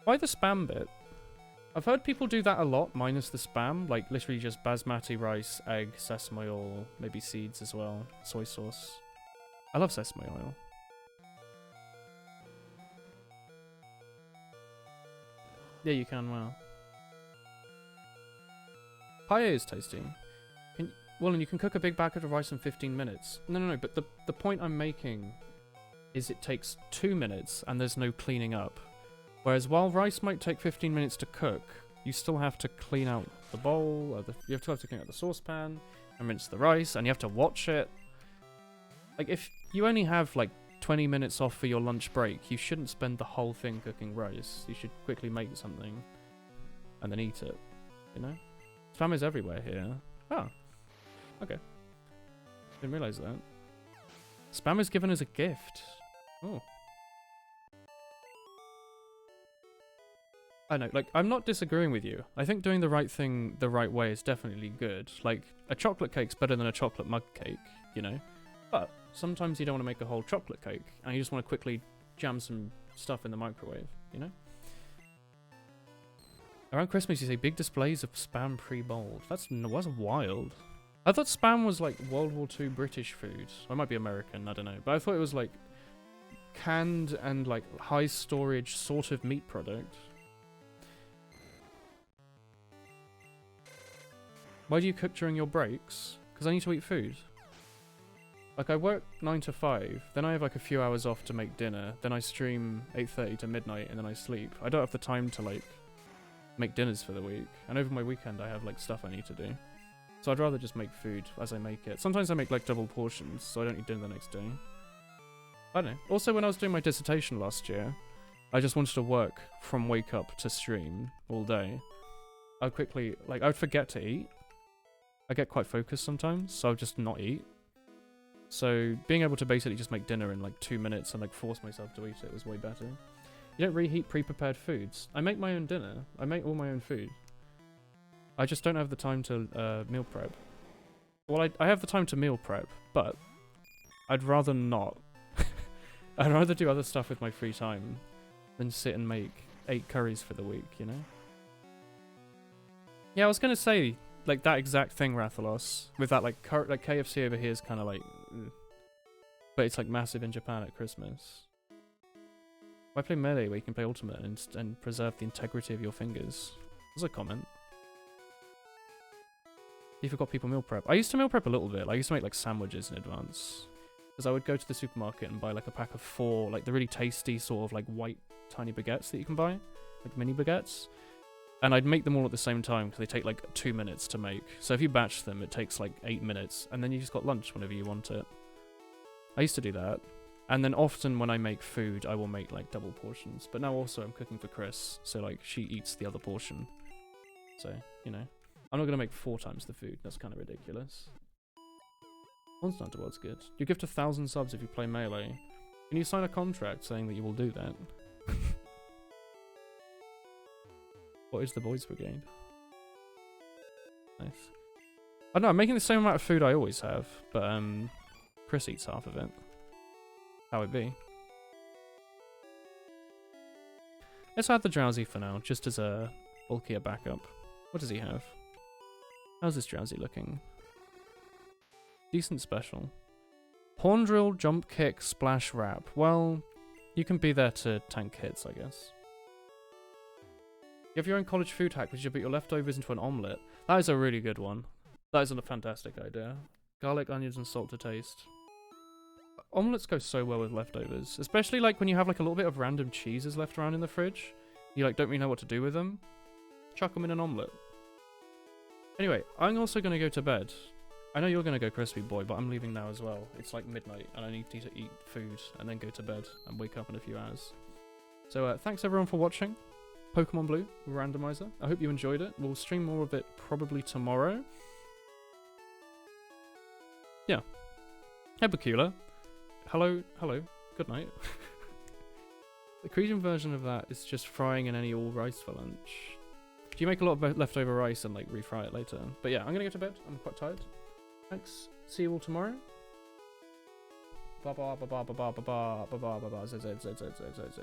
Speaker 1: Why the spam bit? I've heard people do that a lot, minus the spam. Like, literally just basmati rice, egg, sesame oil, maybe seeds as well. Soy sauce. I love sesame oil. Yeah, you can, wow. Paella is tasty. Well, and you can cook a big bucket of rice in 15 minutes. No, but the point I'm making is it takes 2 minutes and there's no cleaning up. Whereas while rice might take 15 minutes to cook, you still have to clean out the bowl, or you have to clean out the saucepan, and rinse the rice, and you have to watch it. Like, if you only have, like, 20 minutes off for your lunch break, you shouldn't spend the whole thing cooking rice. You should quickly make something, and then eat it, you know? Spam is everywhere here. Oh. Okay. Didn't realise that. Spam is given as a gift. Oh. I know, like, I'm not disagreeing with you. I think doing the right thing the right way is definitely good. Like, a chocolate cake's better than a chocolate mug cake, you know? But sometimes you don't want to make a whole chocolate cake, and you just want to quickly jam some stuff in the microwave, you know? Around Christmas, you say big displays of spam pre-bowled. That's wild. I thought spam was like World War II British food. Or it might be American, I don't know. But I thought it was like canned and like high storage sort of meat product. Why do you cook during your breaks? Because I need to eat food. Like, I work 9 to 5, then I have like a few hours off to make dinner, then I stream 8:30 to midnight, and then I sleep. I don't have the time to like make dinners for the week. And over my weekend I have like stuff I need to do. So I'd rather just make food as I make it. Sometimes I make like double portions, so I don't eat dinner the next day. I don't know. Also, when I was doing my dissertation last year, I just wanted to work from wake up to stream all day. I'd quickly, like, I would forget to eat. I get quite focused sometimes, so I'll just not eat. So being able to basically just make dinner in like 2 minutes and like force myself to eat it was way better. You don't reheat pre-prepared foods. I make my own dinner. I make all my own food. I just don't have the time to meal prep. Well, I have the time to meal prep, but I'd rather not. I'd rather do other stuff with my free time than sit and make 8 curries for the week, you know? Yeah, I was gonna say, like, that exact thing, Rathalos, with that, like, like KFC over here is kind of like... ugh. But it's, like, massive in Japan at Christmas. Why play Melee where you can play Ultimate and preserve the integrity of your fingers? There's a comment. You forgot people meal prep. I used to meal prep a little bit. I used to make, like, sandwiches in advance. Because I would go to the supermarket and buy, like, a pack of 4, like, the really tasty sort of, like, white tiny baguettes that you can buy. Like, mini baguettes. And I'd make them all at the same time because they take like 2 minutes to make. So if you batch them, it takes like 8 minutes, and then you just got lunch whenever you want it. I used to do that. And then often when I make food, I will make like double portions. But now also I'm cooking for Chris, so like she eats the other portion. So, you know. I'm not going to make 4 times the food. That's kind of ridiculous. Monster Hunter World's good. You gift 1,000 subs if you play Melee. Can you sign a contract saying that you will do that? What is the Boys Brigade? Nice. I don't know, I'm making the same amount of food I always have, but Chris eats half of it. How it be. Let's add the Drowsy for now, just as a bulkier backup. What does he have? How's this Drowsy looking? Decent special. Horn Drill, Jump Kick, Splash Wrap. Well, you can be there to tank hits, I guess. You have your own college food hack, which is you put your leftovers into an omelette. That is a really good one. That is a fantastic idea. Garlic, onions, and salt to taste. Omelettes go so well with leftovers. Especially like when you have like a little bit of random cheeses left around in the fridge. You like don't really know what to do with them. Chuck them in an omelette. Anyway, I'm also going to go to bed. I know you're going to go crispy boy, but I'm leaving now as well. It's like midnight and I need to eat food and then go to bed and wake up in a few hours. So thanks everyone for watching. Pokemon Blue Randomizer. I hope you enjoyed it. We'll stream more of it probably tomorrow. Yeah. Hebicula. Hello. Good night. The Cretan version of that is just frying in any all rice for lunch. Do you make a lot of leftover rice and like refry it later? But yeah, I'm gonna go to bed. I'm quite tired. Thanks. See you all tomorrow. Ba ba ba ba ba ba ba ba ba ba ba z z z z z z z.